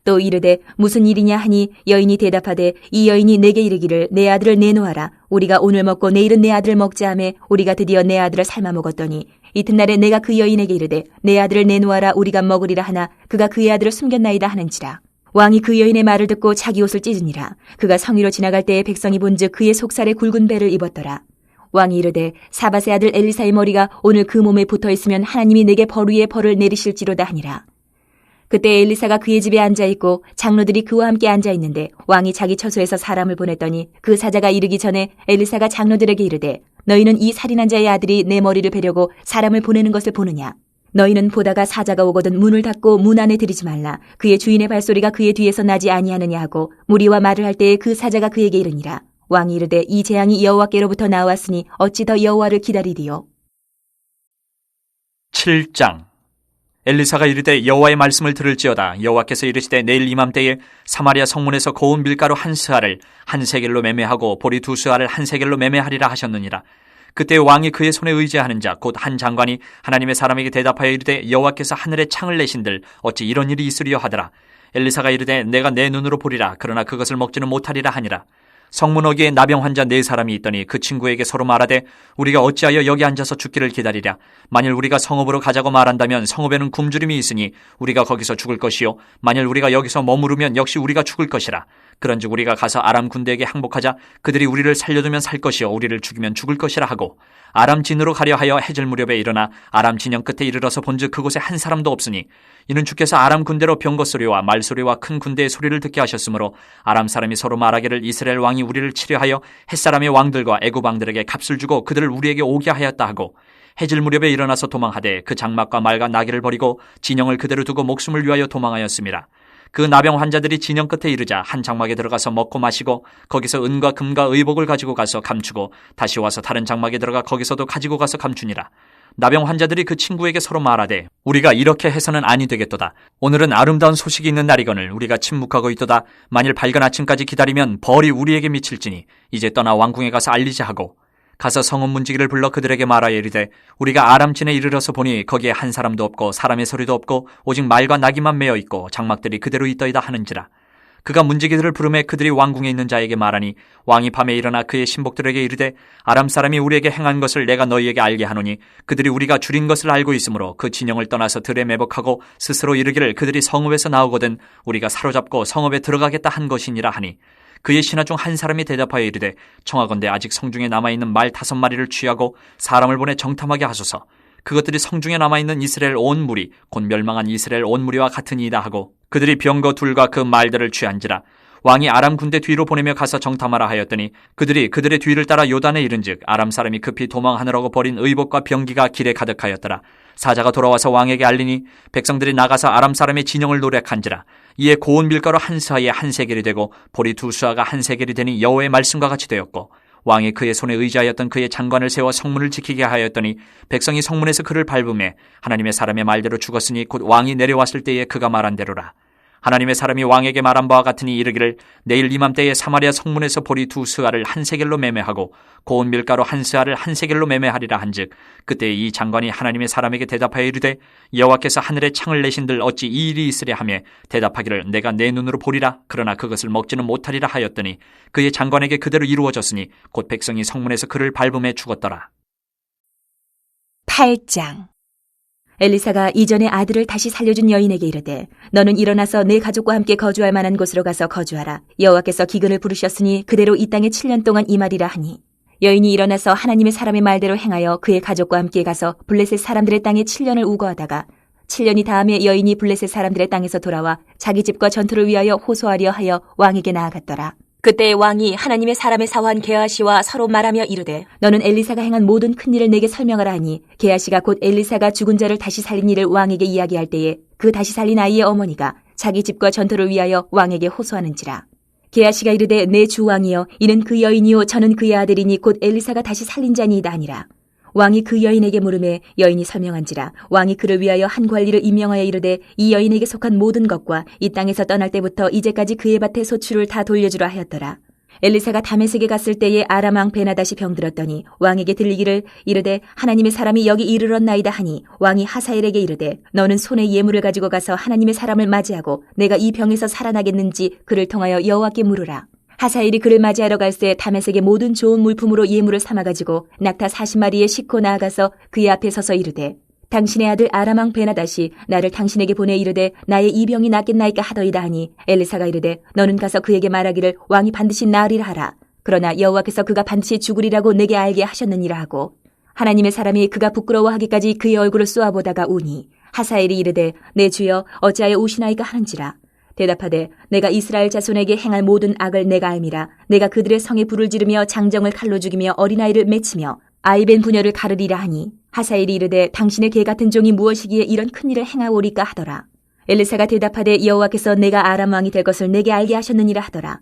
또 이르되 무슨 일이냐 하니 여인이 대답하되 이 여인이 내게 이르기를 내 아들을 내놓아라. 우리가 오늘 먹고 내일은 내 아들을 먹자 하매 우리가 드디어 내 아들을 삶아 먹었더니 이튿날에 내가 그 여인에게 이르되 내 아들을 내놓아라 우리가 먹으리라 하나 그가 그의 아들을 숨겼나이다 하는지라. 왕이 그 여인의 말을 듣고 자기 옷을 찢으니라. 그가 성위로 지나갈 때에 백성이 본즉 그의 속살에 굵은 배를 입었더라. 왕이 이르되 사밧의 아들 엘리사의 머리가 오늘 그 몸에 붙어있으면 하나님이 내게 벌 위에 벌을 내리실지로다 하니라. 그때 엘리사가 그의 집에 앉아있고 장로들이 그와 함께 앉아있는데 왕이 자기 처소에서 사람을 보냈더니 그 사자가 이르기 전에 엘리사가 장로들에게 이르되 너희는 이 살인한 자의 아들이 내 머리를 베려고 사람을 보내는 것을 보느냐. 너희는 보다가 사자가 오거든 문을 닫고 문 안에 들이지 말라. 그의 주인의 발소리가 그의 뒤에서 나지 아니하느냐 하고 무리와 말을 할 때에 그 사자가 그에게 이르니라. 왕이 이르되 이 재앙이 여호와께로부터 나왔으니 어찌 더 여호와를 기다리리요. 7장. 엘리사가 이르되 여호와의 말씀을 들을지어다. 여호와께서 이르시되 내일 이맘때에 사마리아 성문에서 고운 밀가루 한 스아를 한 세겔로 매매하고 보리 두 스아를 한 세겔로 매매하리라 하셨느니라. 그때 왕이 그의 손에 의지하는 자 곧 한 장관이 하나님의 사람에게 대답하여 이르되 여호와께서 하늘에 창을 내신들 어찌 이런 일이 있으리요 하더라. 엘리사가 이르되 내가 내 눈으로 보리라. 그러나 그것을 먹지는 못하리라 하니라. 성문 어귀에 나병 환자 4사람이 있더니 그 친구에게 서로 말하되 우리가 어찌하여 여기 앉아서 죽기를 기다리랴. 만일 우리가 성읍으로 가자고 말한다면 성읍에는 굶주림이 있으니 우리가 거기서 죽을 것이요 만일 우리가 여기서 머무르면 역시 우리가 죽을 것이라. 그런즉 우리가 가서 아람 군대에게 항복하자. 그들이 우리를 살려두면 살 것이요 우리를 죽이면 죽을 것이라 하고 아람 진으로 가려 하여 해질 무렵에 일어나 아람 진영 끝에 이르러서 본즉 그곳에 한 사람도 없으니 이는 주께서 아람 군대로 병거 소리와 말소리와 큰 군대의 소리를 듣게 하셨으므로 아람 사람이 서로 말하기를 이스라엘 왕이 우리를 치려하여 햇사람의 왕들과 애굽 왕들에게 값을 주고 그들을 우리에게 오게 하였다 하고 해질 무렵에 일어나서 도망하되 그 장막과 말과 나귀를 버리고 진영을 그대로 두고 목숨을 위하여 도망하였습니다. 그 나병 환자들이 진영 끝에 이르자 한 장막에 들어가서 먹고 마시고 거기서 은과 금과 의복을 가지고 가서 감추고 다시 와서 다른 장막에 들어가 거기서도 가지고 가서 감추니라. 나병 환자들이 그 친구에게 서로 말하되 우리가 이렇게 해서는 아니 되겠도다. 오늘은 아름다운 소식이 있는 날이거늘 우리가 침묵하고 있도다. 만일 밝은 아침까지 기다리면 벌이 우리에게 미칠지니 이제 떠나 왕궁에 가서 알리자 하고 가서 성읍 문지기를 불러 그들에게 말하여 이르되 우리가 아람진에 이르러서 보니 거기에 한 사람도 없고 사람의 소리도 없고 오직 말과 나귀만 매어 있고 장막들이 그대로 있더이다 하는지라. 그가 문지기들을 부르매 그들이 왕궁에 있는 자에게 말하니 왕이 밤에 일어나 그의 신복들에게 이르되 아람 사람이 우리에게 행한 것을 내가 너희에게 알게 하노니 그들이 우리가 줄인 것을 알고 있으므로 그 진영을 떠나서 들에 매복하고 스스로 이르기를 그들이 성읍에서 나오거든 우리가 사로잡고 성읍에 들어가겠다 한 것이니라 하니 그의 신하 중 한 사람이 대답하여 이르되 청하건대 아직 성중에 남아있는 말 5마리를 취하고 사람을 보내 정탐하게 하소서. 그것들이 성중에 남아있는 이스라엘 온 무리 곧 멸망한 이스라엘 온 무리와 같으니이다 하고 그들이 병거 둘과 그 말들을 취한지라. 왕이 아람 군대 뒤로 보내며 가서 정탐하라 하였더니 그들이 그들의 뒤를 따라 요단에 이른즉 아람 사람이 급히 도망하느라고 버린 의복과 병기가 길에 가득하였더라. 사자가 돌아와서 왕에게 알리니 백성들이 나가서 아람 사람의 진영을 노략한지라. 이에 고운 밀가루 한 스아에 한 세겔이 되고 보리 2스아가 한 세겔이 되니 여호와의 말씀과 같이 되었고 왕이 그의 손에 의지하였던 그의 장관을 세워 성문을 지키게 하였더니 백성이 성문에서 그를 밟음에 하나님의 사람의 말대로 죽었으니 곧 왕이 내려왔을 때에 그가 말한 대로라. 하나님의 사람이 왕에게 말한 바와 같으니 이르기를 내일 이맘때에 사마리아 성문에서 보리 2스아를 한 세겔로 매매하고 고운 밀가루 한 스아를 한 세겔로 매매하리라 한즉 그때 이 장관이 하나님의 사람에게 대답하여 이르되 여호와께서 하늘에 창을 내신들 어찌 이 일이 있으랴 하며 대답하기를 내가 내 눈으로 보리라 그러나 그것을 먹지는 못하리라 하였더니 그의 장관에게 그대로 이루어졌으니 곧 백성이 성문에서 그를 밟음에 죽었더라. 8장. 엘리사가 이전에 아들을 다시 살려준 여인에게 이르되 너는 일어나서 내 가족과 함께 거주할 만한 곳으로 가서 거주하라. 여호와께서 기근을 부르셨으니 그대로 이 땅에 7년 동안 임하리라 하니 여인이 일어나서 하나님의 사람의 말대로 행하여 그의 가족과 함께 가서 블레셋 사람들의 땅에 7년을 우거하다가 7년이 다음에 여인이 블레셋 사람들의 땅에서 돌아와 자기 집과 전투를 위하여 호소하려 하여 왕에게 나아갔더라. 그때 왕이 하나님의 사람의 사환 게하시와 서로 말하며 이르되 너는 엘리사가 행한 모든 큰 일을 내게 설명하라 하니 게하시가 곧 엘리사가 죽은 자를 다시 살린 일을 왕에게 이야기할 때에 그 다시 살린 아이의 어머니가 자기 집과 전투를 위하여 왕에게 호소하는지라. 게하시가 이르되 내 주 왕이여 이는 그 여인이요 저는 그의 아들이니 곧 엘리사가 다시 살린 자니이다 하니라. 왕이 그 여인에게 물으매 여인이 설명한지라. 왕이 그를 위하여 한 관리를 임명하여 이르되 이 여인에게 속한 모든 것과 이 땅에서 떠날 때부터 이제까지 그의 밭의 소출을 다 돌려주라 하였더라. 엘리사가 다메섹에 갔을 때에 아람 왕 베나다시 병들었더니 왕에게 들리기를 이르되 하나님의 사람이 여기 이르렀나이다 하니 왕이 하사엘에게 이르되 너는 손에 예물을 가지고 가서 하나님의 사람을 맞이하고 내가 이 병에서 살아나겠는지 그를 통하여 여호와께 물으라. 하사엘이 그를 맞이하러 갈새 다메섹의 모든 좋은 물품으로 예물을 삼아가지고 낙타 40마리에 싣고 나아가서 그의 앞에 서서 이르되 당신의 아들 아람 왕 베나다시 나를 당신에게 보내 이르되 나의 이 병이 낫겠나이까 하더이다 하니 엘리사가 이르되 너는 가서 그에게 말하기를 왕이 반드시 나으리라 하라. 그러나 여호와께서 그가 반드시 죽으리라고 내게 알게 하셨느니라 하고 하나님의 사람이 그가 부끄러워하기까지 그의 얼굴을 쏘아보다가 우니 하사엘이 이르되 내 주여 어찌하여 우시나이까 하는지라. 대답하되 내가 이스라엘 자손에게 행할 모든 악을 내가 알미라. 내가 그들의 성에 불을 지르며 장정을 칼로 죽이며 어린아이를 맺히며 아이벤 부녀를 가르리라 하니 하사엘이 이르되 당신의 개 같은 종이 무엇이기에 이런 큰일을 행하오리까 하더라. 엘리사가 대답하되 여호와께서 내가 아람 왕이 될 것을 내게 알게 하셨느니라 하더라.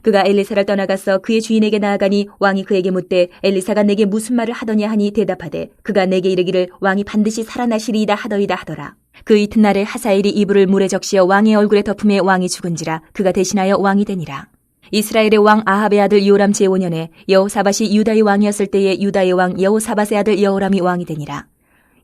그가 엘리사를 떠나가서 그의 주인에게 나아가니 왕이 그에게 묻되 엘리사가 내게 무슨 말을 하더냐 하니 대답하되 그가 내게 이르기를 왕이 반드시 살아나시리이다 하더이다 하더라. 그 이튿날에 하사엘이 이불을 물에 적시어 왕의 얼굴에 덮음에 왕이 죽은지라 그가 대신하여 왕이 되니라. 이스라엘의 왕 아합의 아들 요람 제5년에 여호사밧이 유다의 왕이었을 때에 유다의 왕 여호사밧의 아들 여호람이 왕이 되니라.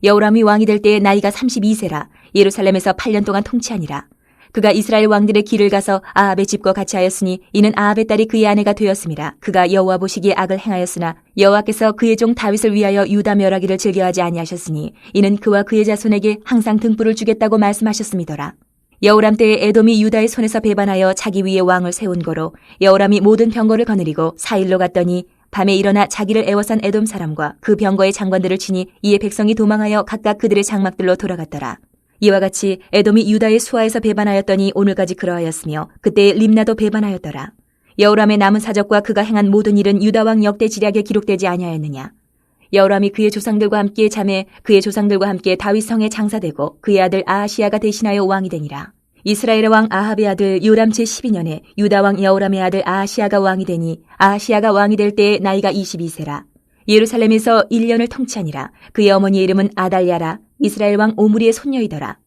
여호람이 왕이 될 때에 나이가 32세라 예루살렘에서 8년 동안 통치하니라. 그가 이스라엘 왕들의 길을 가서 아합의 집과 같이 하였으니 이는 아합의 딸이 그의 아내가 되었음이라. 그가 여호와 보시기에 악을 행하였으나 여호와께서 그의 종 다윗을 위하여 유다 멸하기를 즐겨하지 아니하셨으니 이는 그와 그의 자손에게 항상 등불을 주겠다고 말씀하셨음이더라. 여호람 때에 에돔이 유다의 손에서 배반하여 자기 위에 왕을 세운 거로 여호람이 모든 병거를 거느리고 사일로 갔더니 밤에 일어나 자기를 애워싼 에돔 사람과 그 병거의 장관들을 치니 이에 백성이 도망하여 각각 그들의 장막들로 돌아갔더라. 이와 같이 에돔이 유다의 수하에서 배반하였더니 오늘까지 그러하였으며 그때에 림나도 배반하였더라. 여호람의 남은 사적과 그가 행한 모든 일은 유다왕 역대 지략에 기록되지 아니하였느냐. 여호람이 그의 조상들과 함께 잠에 그의 조상들과 함께 다윗 성에 장사되고 그의 아들 아하시야가 대신하여 왕이 되니라. 이스라엘의 왕 아합의 아들 요람 제12년에 유다왕 여호람의 아들 아하시야가 왕이 되니 아하시야가 왕이 될 때에 나이가 22세라. 예루살렘에서 1년을 통치하니라. 그의 어머니의 이름은 아달랴라. 이스라엘 왕 오므리의 손녀이더라.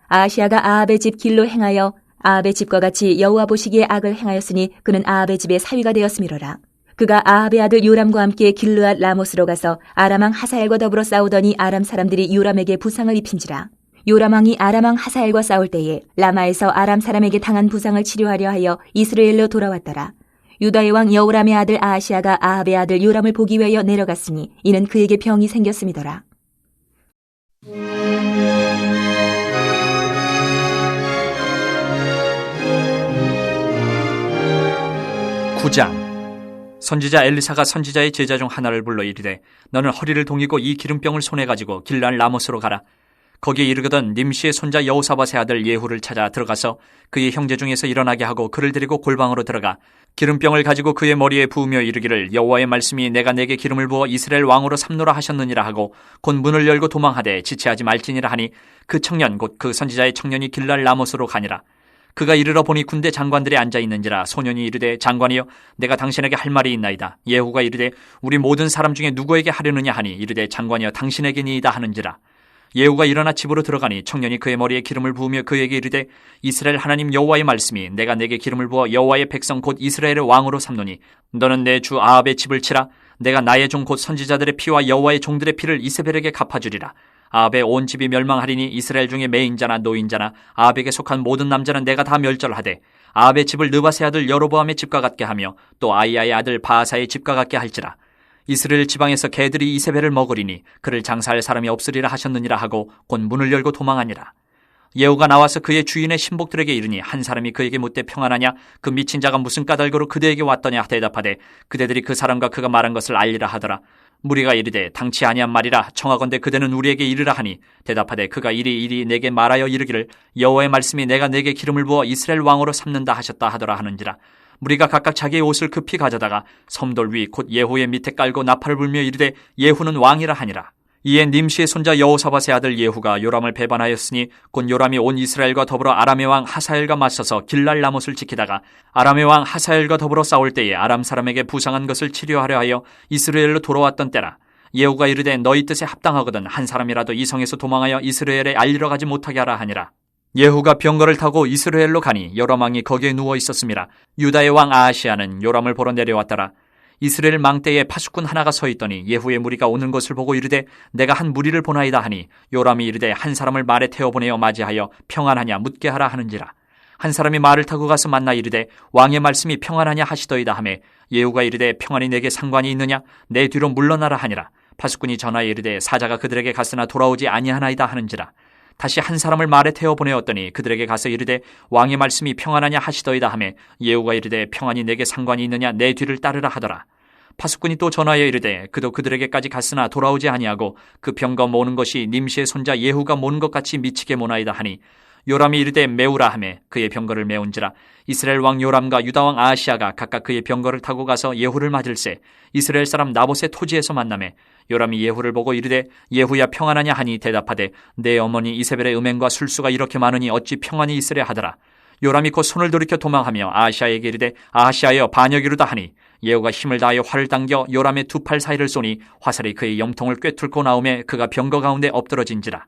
아하시야가 아합의 집 길로 행하여 아합의 집과 같이 여호와 보시기에 악을 행하였으니 그는 아합의 집의 사위가 되었음이로라. 그가 아합의 아들 요람과 함께 길르앗 라못으로 가서 아람 왕 하사엘과 더불어 싸우더니 아람 사람들이 요람에게 부상을 입힌지라. 요람 왕이 아람 왕 하사엘과 싸울 때에 라마에서 아람 사람에게 당한 부상을 치료하려 하여 이스라엘로 돌아왔더라. 유다의 왕 여호람의 아들 아하시야가 아합의 아들 요람을 보기 위하여 내려갔으니 이는 그에게 병이 생겼음이더라. 9장. 선지자 엘리사가 선지자의 제자 중 하나를 불러 이르되 너는 허리를 동이고 이 기름병을 손에 가지고 길르앗 라못으로 가라. 거기에 이르거든 님시의 손자 여호사밧의 아들 예후를 찾아 들어가서 그의 형제 중에서 일어나게 하고 그를 데리고 골방으로 들어가 기름병을 가지고 그의 머리에 부으며 이르기를 여호와의 말씀이 내가 내게 기름을 부어 이스라엘 왕으로 삼노라 하셨느니라 하고 곧 문을 열고 도망하되 지체하지 말지니라 하니 그 청년 곧 그 선지자의 청년이 길르앗 라못으로 가니라. 그가 이르러 보니 군대 장관들이 앉아 있는지라 소년이 이르되 장관이여 내가 당신에게 할 말이 있나이다. 예후가 이르되 우리 모든 사람 중에 누구에게 하려느냐 하니 이르되 장관이여 당신에게니이다 하는지라. 예후가 일어나 집으로 들어가니 청년이 그의 머리에 기름을 부으며 그에게 이르되 이스라엘 하나님 여호와의 말씀이 내가 내게 기름을 부어 여호와의 백성 곧 이스라엘의 왕으로 삼노니 너는 내 주 아합의 집을 치라. 내가 나의 종 곧 선지자들의 피와 여호와의 종들의 피를 이세벨에게 갚아주리라. 아합의 온 집이 멸망하리니 이스라엘 중에 매인자나 노인자나 아합에게 속한 모든 남자는 내가 다 멸절하되 아합의 집을 느바세 아들 여로보암의 집과 같게 하며 또 아이야의 아들 바하사의 집과 같게 할지라. 이스라엘 지방에서 개들이 이세벨을 먹으리니 그를 장사할 사람이 없으리라 하셨느니라 하고 곧 문을 열고 도망하니라. 예후가 나와서 그의 주인의 신복들에게 이르니 한 사람이 그에게 묻되 평안하냐? 그 미친 자가 무슨 까닭으로 그대에게 왔더냐? 대답하되 그대들이 그 사람과 그가 말한 것을 알리라 하더라. 무리가 이르되 당치 아니한 말이라. 청하건대 그대는 우리에게 이르라 하니 대답하되 그가 이리 내게 말하여 이르기를 여호와의 말씀이 내가 내게 기름을 부어 이스라엘 왕으로 삼는다 하셨다 하더라 하는지라. 무리가 각각 자기의 옷을 급히 가져다가 섬돌 위 곧 예후의 밑에 깔고 나팔을 불며 이르되 예후는 왕이라 하니라. 이에 님시의 손자 여호사밧의 아들 예후가 요람을 배반하였으니 곧 요람이 온 이스라엘과 더불어 아람의 왕 하사엘과 맞서서 길랄 라못을 지키다가 아람의 왕 하사엘과 더불어 싸울 때에 아람 사람에게 부상한 것을 치료하려 하여 이스라엘로 돌아왔던 때라. 예후가 이르되 너희 뜻에 합당하거든 한 사람이라도 이 성에서 도망하여 이스라엘에 알리러 가지 못하게 하라 하니라. 예후가 병거를 타고 이스라엘로 가니 요람 왕이 거기에 누워 있었음이라. 유다의 왕 아하시야는 요람을 보러 내려왔더라. 이스라엘 망대에 파수꾼 하나가 서 있더니 예후의 무리가 오는 것을 보고 이르되 내가 한 무리를 보나이다 하니 요람이 이르되 한 사람을 말에 태워보내어 맞이하여 평안하냐 묻게 하라 하는지라. 한 사람이 말을 타고 가서 만나 이르되 왕의 말씀이 평안하냐 하시더이다 하매 예후가 이르되 평안이 내게 상관이 있느냐? 내 뒤로 물러나라 하니라. 파수꾼이 전하에 이르되 사자가 그들에게 갔으나 돌아오지 아니하나이다 하는지라. 다시 한 사람을 말에 태워 보내었더니 그들에게 가서 이르되 왕의 말씀이 평안하냐 하시더이다 하매 예후가 이르되 평안이 내게 상관이 있느냐? 내 뒤를 따르라 하더라. 파수꾼이 또 전하여 이르되 그도 그들에게까지 갔으나 돌아오지 아니하고 그 병거 모는 것이 님시의 손자 예후가 모는 것 같이 미치게 모나이다 하니 요람이 이르되 메우라 하매 그의 병거를 메운지라. 이스라엘 왕 요람과 유다 왕 아하시야가 각각 그의 병거를 타고 가서 예후를 맞을세 이스라엘 사람 나봇의 토지에서 만나매 요람이 예후를 보고 이르되 예후야 평안하냐 하니 대답하되 내 어머니 이세벨의 음행과 술수가 이렇게 많으니 어찌 평안이 있으랴 하더라. 요람이 곧 손을 돌이켜 도망하며 아하시야에게 이르되 아하시야여 반역이로다 하니 예후가 힘을 다하여 활을 당겨 요람의 두 팔 사이를 쏘니 화살이 그의 염통을 꿰뚫고 나오매 그가 병거 가운데 엎드러진지라.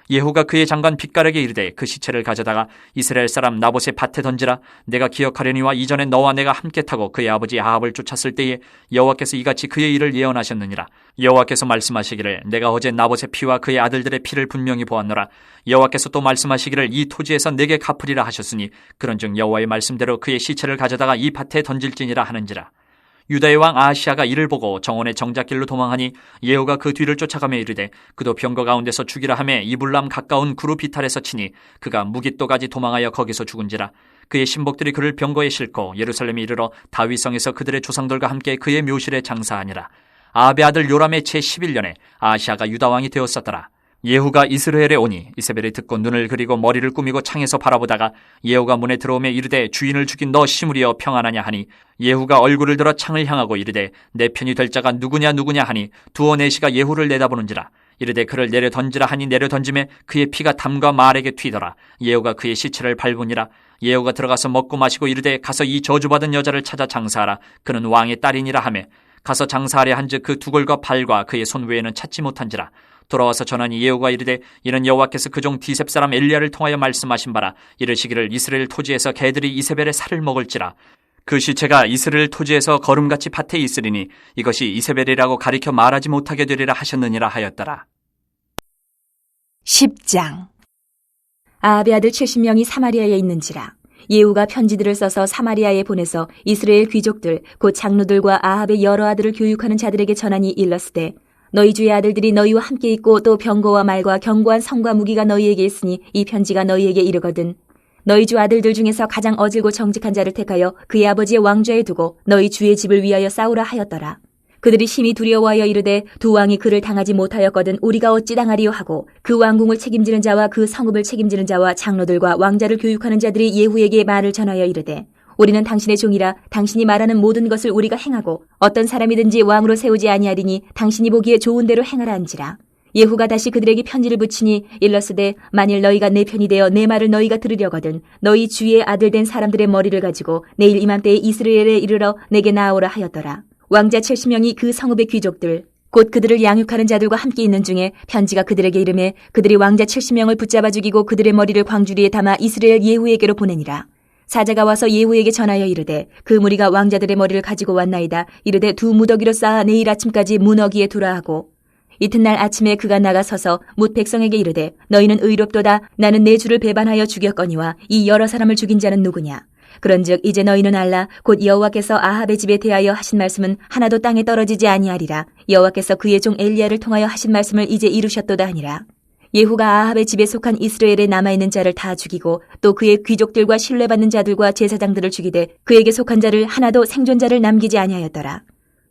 예후가 그의 장관 빗가락에 이르되 그 시체를 가져다가 이스라엘 사람 나봇의 밭에 던지라. 내가 기억하려니와 이전에 너와 내가 함께 타고 그의 아버지 아합을 쫓았을 때에 여호와께서 이같이 그의 일을 예언하셨느니라. 여호와께서 말씀하시기를 내가 어제 나봇의 피와 그의 아들들의 피를 분명히 보았노라. 여호와께서 또 말씀하시기를 이 토지에서 내게 갚으리라 하셨으니 그런즉 여호와의 말씀대로 그의 시체를 가져다가 이 밭에 던질지니라 하는지라. 유다의 왕 아하시야가 이를 보고 정원의 정작길로 도망하니 예후가 그 뒤를 쫓아가며 이르되 그도 병거 가운데서 죽이라 하매 이불람 가까운 구루 비탈에서 치니 그가 무깃도까지 도망하여 거기서 죽은지라. 그의 신복들이 그를 병거에 싣고 예루살렘에 이르러 다윗성에서 그들의 조상들과 함께 그의 묘실에 장사하니라. 아합의 아들 요람의 제11년에 아하시야가 유다 왕이 되었었더라. 예후가 이스라엘에 오니 이세벨이 듣고 눈을 그리고 머리를 꾸미고 창에서 바라보다가 예후가 문에 들어오며 이르되 주인을 죽인 너 시므리여 평안하냐 하니 예후가 얼굴을 들어 창을 향하고 이르되 내 편이 될 자가 누구냐 하니 두어 네시가 예후를 내다보는지라. 이르되 그를 내려 던지라 하니 내려 던짐에 그의 피가 담과 말에게 튀더라. 예후가 그의 시체를 밟으니라. 예후가 들어가서 먹고 마시고 이르되 가서 이 저주받은 여자를 찾아 장사하라. 그는 왕의 딸이니라 하매 가서 장사하려 한즉 그 두골과 발과 그의 손 외에는 찾지 못한지라. 돌아와서 전하니 예후가 이르되 이는 여호와께서 그종 디셉 사람 엘리야를 통하여 말씀하신 바라. 이르시기를 이스라엘 토지에서 개들이 이세벨의 살을 먹을지라. 그 시체가 이스라엘 토지에서 거름같이 밭에 있으리니 이것이 이세벨이라고 가리켜 말하지 못하게 되리라 하셨느니라 하였더라. 10장. 아합의 아들 70명이 사마리아에 있는지라. 예후가 편지들을 써서 사마리아에 보내서 이스라엘 귀족들 곧 장로들과 아합의 여러 아들을 교육하는 자들에게 전하니 일렀으되 너희 주의 아들들이 너희와 함께 있고 또 병거와 말과 견고한 성과 무기가 너희에게 있으니 이 편지가 너희에게 이르거든 너희 주 아들들 중에서 가장 어질고 정직한 자를 택하여 그의 아버지의 왕좌에 두고 너희 주의 집을 위하여 싸우라 하였더라. 그들이 심히 두려워하여 이르되 두 왕이 그를 당하지 못하였거든 우리가 어찌 당하리요 하고 그 왕궁을 책임지는 자와 그 성읍을 책임지는 자와 장로들과 왕자를 교육하는 자들이 예후에게 말을 전하여 이르되 우리는 당신의 종이라 당신이 말하는 모든 것을 우리가 행하고 어떤 사람이든지 왕으로 세우지 아니하리니 당신이 보기에 좋은 대로 행하라 한지라. 예후가 다시 그들에게 편지를 붙이니 일렀으되 만일 너희가 내 편이 되어 내 말을 너희가 들으려거든 너희 주의 아들 된 사람들의 머리를 가지고 내일 이맘때에 이스라엘에 이르러 내게 나아오라 하였더라. 왕자 70명이 그 성읍의 귀족들 곧 그들을 양육하는 자들과 함께 있는 중에 편지가 그들에게 이르매 그들이 왕자 70명을 붙잡아 죽이고 그들의 머리를 광주리에 담아 이스라엘 예후에게로 보내니라. 사자가 와서 예후에게 전하여 이르되 그 무리가 왕자들의 머리를 가지고 왔나이다. 이르되 두 무더기로 쌓아 내일 아침까지 문어기에 두라 하고 이튿날 아침에 그가 나가서서 뭇 백성에게 이르되 너희는 의롭도다. 나는 내 주를 배반하여 죽였거니와 이 여러 사람을 죽인 자는 누구냐. 그런즉 이제 너희는 알라 곧 여호와께서 아합의 집에 대하여 하신 말씀은 하나도 땅에 떨어지지 아니하리라. 여호와께서 그의 종 엘리야를 통하여 하신 말씀을 이제 이루셨도다 하니라. 예후가 아합의 집에 속한 이스라엘에 남아있는 자를 다 죽이고 또 그의 귀족들과 신뢰받는 자들과 제사장들을 죽이되 그에게 속한 자를 하나도 생존자를 남기지 아니하였더라.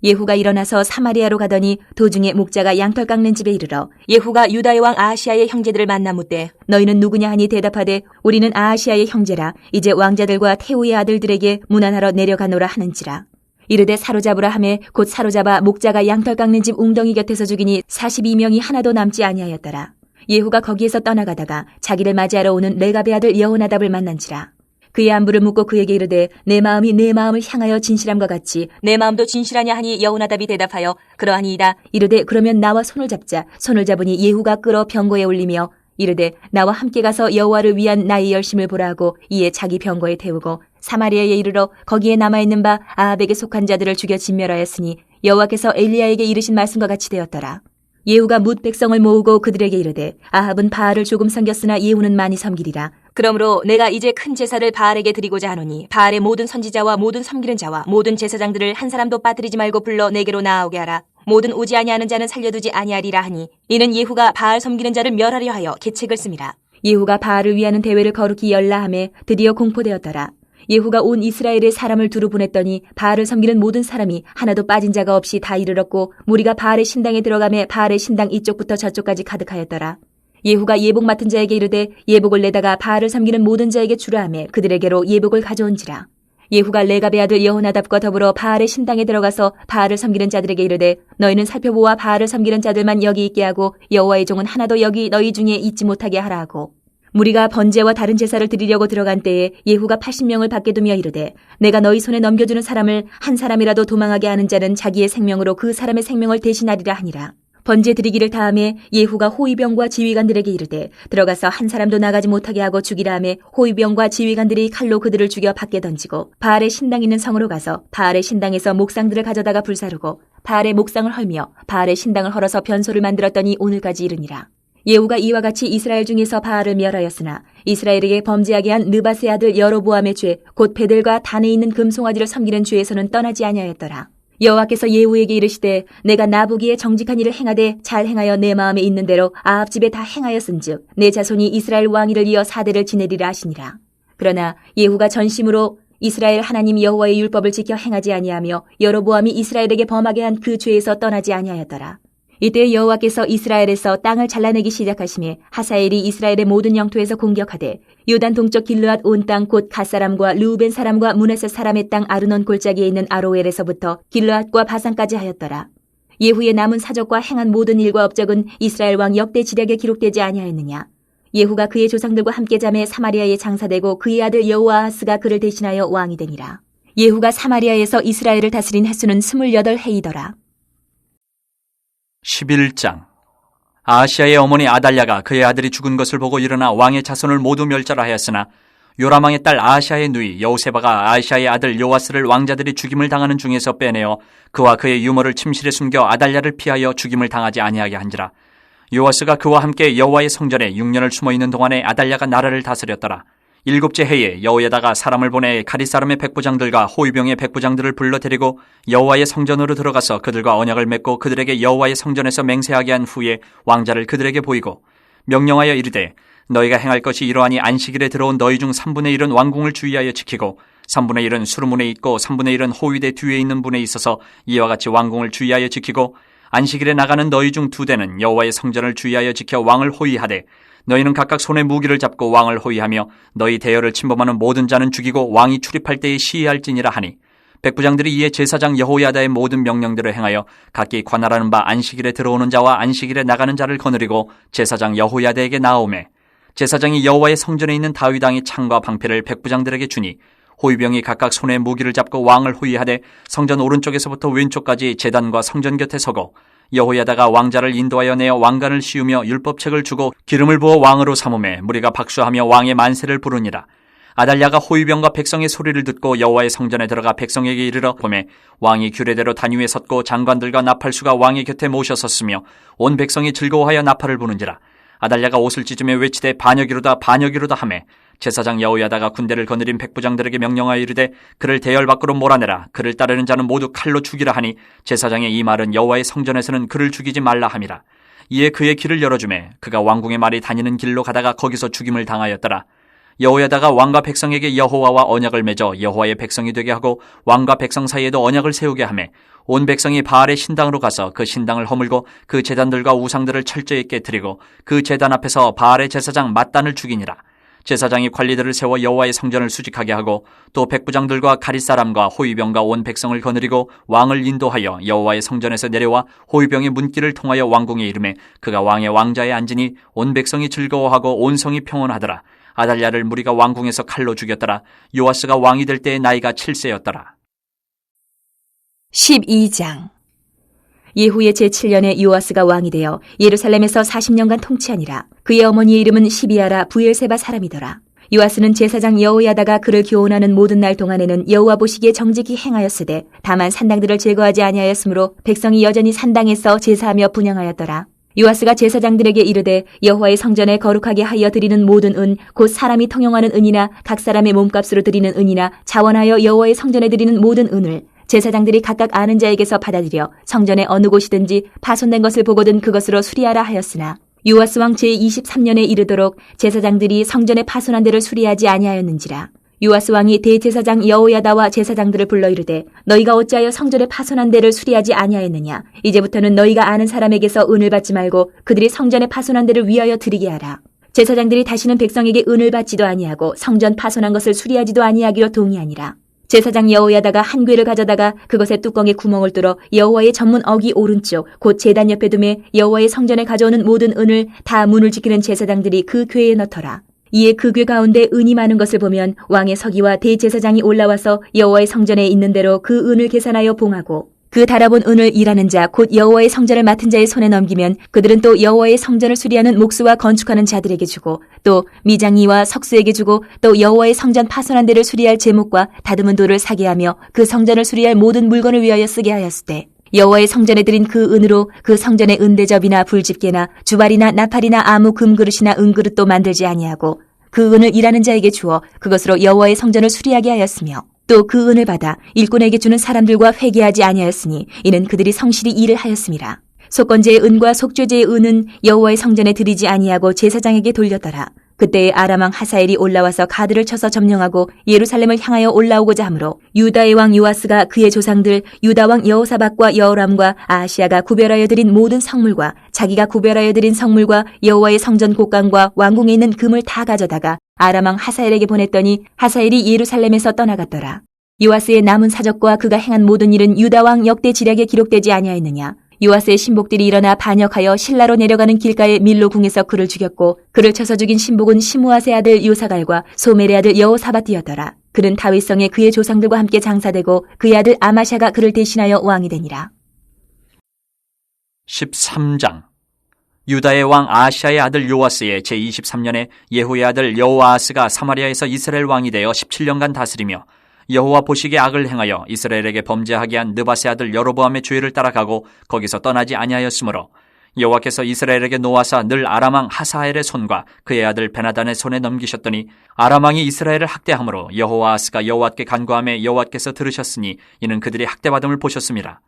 예후가 일어나서 사마리아로 가더니 도중에 목자가 양털 깎는 집에 이르러 예후가 유다의 왕 아하시아의 형제들을 만나 묻되 너희는 누구냐 하니 대답하되 우리는 아하시아의 형제라. 이제 왕자들과 태우의 아들들에게 문안하러 내려가노라 하는지라. 이르되 사로잡으라 하매 곧 사로잡아 목자가 양털 깎는 집 웅덩이 곁에서 죽이니 42명이 하나도 남지 아니하였더라. 예후가 거기에서 떠나가다가 자기를 맞이하러 오는 레갑의 아들 여호나답을 만난지라. 그의 안부를 묻고 그에게 이르되 내 마음이 내 마음을 향하여 진실함과 같이 내 마음도 진실하냐 하니 여호나답이 대답하여 그러하니이다. 이르되 그러면 나와 손을 잡자. 손을 잡으니 예후가 끌어 병거에 올리며 이르되 나와 함께 가서 여호와를 위한 나의 열심을 보라 하고 이에 자기 병거에 태우고 사마리아에 이르러 거기에 남아있는 바 아합에게 속한 자들을 죽여 진멸하였으니 여호와께서 엘리야에게 이르신 말씀과 같이 되었더라. 예후가 뭇 백성을 모으고 그들에게 이르되 아합은 바알을 조금 섬겼으나 예후는 많이 섬기리라. 그러므로 내가 이제 큰 제사를 바알에게 드리고자 하노니 바알의 모든 선지자와 모든 섬기는 자와 모든 제사장들을 한 사람도 빠뜨리지 말고 불러 내게로 나아오게 하라. 모든 오지 아니하는 자는 살려두지 아니하리라 하니 이는 예후가 바알 섬기는 자를 멸하려 하여 계책을 씁니다. 예후가 바알을 위하는 대회를 거룩히 열라 하매 드디어 공포되었더라. 예후가 온 이스라엘의 사람을 두루 보냈더니 바알을 섬기는 모든 사람이 하나도 빠진 자가 없이 다 이르렀고 무리가 바알의 신당에 들어가매 바알의 신당 이쪽부터 저쪽까지 가득하였더라. 예후가 예복 맡은 자에게 이르되 예복을 내다가 바알을 섬기는 모든 자에게 주라 하매 그들에게로 예복을 가져온지라. 예후가 레갑의 아들 여호나답과 더불어 바알의 신당에 들어가서 바알을 섬기는 자들에게 이르되 너희는 살펴보아 바알을 섬기는 자들만 여기 있게 하고 여호와의 종은 하나도 여기 너희 중에 있지 못하게 하라 하고 무리가 번제와 다른 제사를 드리려고 들어간 때에 예후가 80명을 밖에 두며 이르되 내가 너희 손에 넘겨주는 사람을 한 사람이라도 도망하게 하는 자는 자기의 생명으로 그 사람의 생명을 대신하리라 하니라. 번제 드리기를 다음에 예후가 호위병과 지휘관들에게 이르되 들어가서 한 사람도 나가지 못하게 하고 죽이라 하매 호위병과 지휘관들이 칼로 그들을 죽여 밖에 던지고 바알의 신당 있는 성으로 가서 바알의 신당에서 목상들을 가져다가 불사르고 바알의 목상을 헐며 바알의 신당을 헐어서 변소를 만들었더니 오늘까지 이르니라. 예후가 이와 같이 이스라엘 중에서 바알을 멸하였으나 이스라엘에게 범죄하게 한 느밧의 아들 여로보암의 죄 곧 베델과 단에 있는 금송아지를 섬기는 죄에서는 떠나지 아니하였더라. 여호와께서 예후에게 이르시되 내가 나보기에 정직한 일을 행하되 잘 행하여 내 마음에 있는 대로 아합 집에 다 행하였은즉 내 자손이 이스라엘 왕위를 이어 4대를 지내리라 하시니라. 그러나 예후가 전심으로 이스라엘 하나님 여호와의 율법을 지켜 행하지 아니하며 여로보암이 이스라엘에게 범하게 한 그 죄에서 떠나지 아니하였더라. 이때 여호와께서 이스라엘에서 땅을 잘라내기 시작하시매 하사엘이 이스라엘의 모든 영토에서 공격하되 요단 동쪽 길르앗 온 땅 곧 갓사람과 르우벤 사람과 므낫세 사람의 땅 아르논 골짜기에 있는 아로엘에서부터 길르앗과 바산까지 하였더라. 예후의 남은 사적과 행한 모든 일과 업적은 이스라엘 왕 역대 지략에 기록되지 아니하였느냐. 예후가 그의 조상들과 함께 잠에 사마리아에 장사되고 그의 아들 여호아하스가 그를 대신하여 왕이 되니라. 예후가 사마리아에서 이스라엘을 다스린 횟수는 28해이더라. 11장. 아하시아의 어머니 아달랴가 그의 아들이 죽은 것을 보고 일어나 왕의 자손을 모두 멸절하였으나 요람왕의 딸 아하시아의 누이 여우세바가 아하시아의 아들 요아스를 왕자들이 죽임을 당하는 중에서 빼내어 그와 그의 유모를 침실에 숨겨 아달랴를 피하여 죽임을 당하지 아니하게 한지라. 요아스가 그와 함께 여호와의 성전에 6년을 숨어있는 동안에 아달랴가 나라를 다스렸더라. 7째 해에 여호야다가 사람을 보내 가릿사람의 백부장들과 호위병의 백부장들을 불러 데리고 여호와의 성전으로 들어가서 그들과 언약을 맺고 그들에게 여호와의 성전에서 맹세하게 한 후에 왕자를 그들에게 보이고 명령하여 이르되 너희가 행할 것이 이러하니 안식일에 들어온 너희 중 3분의 1은 왕궁을 주의하여 지키고 3분의 1은 수르문에 있고 3분의 1은 호위대 뒤에 있는 분에 있어서 이와 같이 왕궁을 주의하여 지키고 안식일에 나가는 너희 중 2대는 여호와의 성전을 주의하여 지켜 왕을 호위하되 너희는 각각 손에 무기를 잡고 왕을 호위하며 너희 대열을 침범하는 모든 자는 죽이고 왕이 출입할 때에 시위할지니라 하니 백부장들이 이에 제사장 여호야다의 모든 명령대로 행하여 각기 관할하는 바 안식일에 들어오는 자와 안식일에 나가는 자를 거느리고 제사장 여호야다에게 나아오매 제사장이 여호와의 성전에 있는 다윗 왕의 창과 방패를 백부장들에게 주니 호위병이 각각 손에 무기를 잡고 왕을 호위하되 성전 오른쪽에서부터 왼쪽까지 제단과 성전 곁에 서고 여호야다가 왕자를 인도하여 내어 왕관을 씌우며 율법책을 주고 기름을 부어 왕으로 삼음에 무리가 박수하며 왕의 만세를 부르니라. 아달랴가 호위병과 백성의 소리를 듣고 여호와의 성전에 들어가 백성에게 이르러 보매 왕이 규례대로 단 위에 섰고 장관들과 나팔수가 왕의 곁에 모셔섰으며 온 백성이 즐거워하여 나팔을 부는지라. 아달랴가 옷을 찢으며 외치되 반역이로다 반역이로다 하매 제사장 여호야다가 군대를 거느린 백부장들에게 명령하여 이르되 그를 대열 밖으로 몰아내라. 그를 따르는 자는 모두 칼로 죽이라 하니 제사장의 이 말은 여호와의 성전에서는 그를 죽이지 말라 함이라. 이에 그의 길을 열어주매 그가 왕궁의 말이 다니는 길로 가다가 거기서 죽임을 당하였더라. 여호야다가 왕과 백성에게 여호와와 언약을 맺어 여호와의 백성이 되게 하고 왕과 백성 사이에도 언약을 세우게 하매 온 백성이 바알의 신당으로 가서 그 신당을 허물고 그 제단들과 우상들을 철저히 깨뜨리고 그 제단 앞에서 바알의 제사장 맏단을 죽이니라. 제사장이 관리들을 세워 여호와의 성전을 수직하게 하고 또 백부장들과 가릿사람과 호위병과 온 백성을 거느리고 왕을 인도하여 여호와의 성전에서 내려와 호위병의 문길을 통하여 왕궁에 이르매 그가 왕의 왕자에 앉으니 온 백성이 즐거워하고 온 성이 평온하더라. 아달랴를 무리가 왕궁에서 칼로 죽였더라. 요아스가 왕이 될 때의 나이가 7세였더라. 12장. 예후의 제7년에 요아스가 왕이 되어 예루살렘에서 40년간 통치하니라. 그의 어머니의 이름은 시비아라 부엘세바 사람이더라. 요아스는 제사장 여호야다가 그를 교훈하는 모든 날 동안에는 여호와 보시기에 정직히 행하였으되 다만 산당들을 제거하지 아니하였으므로 백성이 여전히 산당에서 제사하며 분향하였더라. 요아스가 제사장들에게 이르되 여호와의 성전에 거룩하게 하여 드리는 모든 은 곧 사람이 통용하는 은이나 각 사람의 몸값으로 드리는 은이나 자원하여 여호와의 성전에 드리는 모든 은을 제사장들이 각각 아는 자에게서 받아들여 성전의 어느 곳이든지 파손된 것을 보거든 그것으로 수리하라 하였으나 요아스 왕 제23년에 이르도록 제사장들이 성전의 파손한 데를 수리하지 아니하였는지라. 요아스 왕이 대제사장 여호야다와 제사장들을 불러 이르되 너희가 어찌하여 성전의 파손한 데를 수리하지 아니하였느냐. 이제부터는 너희가 아는 사람에게서 은을 받지 말고 그들이 성전의 파손한 데를 위하여 드리게 하라. 제사장들이 다시는 백성에게 은을 받지도 아니하고 성전 파손한 것을 수리하지도 아니하기로 동의하니라. 제사장 여호야다가 한 궤를 가져다가 그것의 뚜껑에 구멍을 뚫어 여호와의 전문 어기 오른쪽 곧 제단 옆에 두매 여호와의 성전에 가져오는 모든 은을 다 문을 지키는 제사장들이 그 궤에 넣더라. 이에 그 궤 가운데 은이 많은 것을 보면 왕의 서기와 대제사장이 올라와서 여호와의 성전에 있는 대로 그 은을 계산하여 봉하고 그 달아본 은을 일하는 자 곧 여호와의 성전을 맡은 자의 손에 넘기면 그들은 또 여호와의 성전을 수리하는 목수와 건축하는 자들에게 주고 또 미장이와 석수에게 주고 또 여호와의 성전 파손한 데를 수리할 제목과 다듬은 돌을 사게 하며 그 성전을 수리할 모든 물건을 위하여 쓰게 하였으되 여호와의 성전에 드린 그 은으로 그 성전의 은대접이나 불집게나 주발이나 나팔이나 아무 금그릇이나 은그릇도 만들지 아니하고 그 은을 일하는 자에게 주어 그것으로 여호와의 성전을 수리하게 하였으며 또 그 은을 받아 일꾼에게 주는 사람들과 회개하지 아니하였으니 이는 그들이 성실히 일을 하였음이라. 속건제의 은과 속죄제의 은은 여호와의 성전에 드리지 아니하고 제사장에게 돌렸더라. 그때에 아람 왕 하사엘이 올라와서 가드를 쳐서 점령하고 예루살렘을 향하여 올라오고자 하므로 유다의 왕 요아스가 그의 조상들 유다 왕 여호사밧과 여호람과 아하시아가 구별하여 드린 모든 성물과 자기가 구별하여 드린 성물과 여호와의 성전 곡간과 왕궁에 있는 금을 다 가져다가 아람 왕 하사엘에게 보냈더니 하사엘이 예루살렘에서 떠나갔더라. 요아스의 남은 사적과 그가 행한 모든 일은 유다 왕 역대 지략에 기록되지 아니하였느냐. 요아스의 신복들이 일어나 반역하여 실라로 내려가는 길가의 밀로 궁에서 그를 죽였고 그를 쳐서 죽인 신복은 시므아스의 아들 요사갈과 소멜의 아들 여호사밧이었더라. 그는 다윗성에 그의 조상들과 함께 장사되고 그의 아들 아마샤가 그를 대신하여 왕이 되니라. 13장. 유다의 왕 아하시아의 아들 요아스의 제23년에 예후의 아들 여호아하스가 사마리아에서 이스라엘 왕이 되어 17년간 다스리며 여호와 보시기에 악을 행하여 이스라엘에게 범죄하게 한 느밧의 아들 여로보암의 죄를 따라가고 거기서 떠나지 아니하였으므로 여호와께서 이스라엘에게 노하사 늘 아람 왕 하사엘의 손과 그의 아들 베나단의 손에 넘기셨더니 아람 왕이 이스라엘을 학대함으로 여호아하스가 여호와께 간구하며 여호와께서 들으셨으니 이는 그들이 학대받음을 보셨습니다.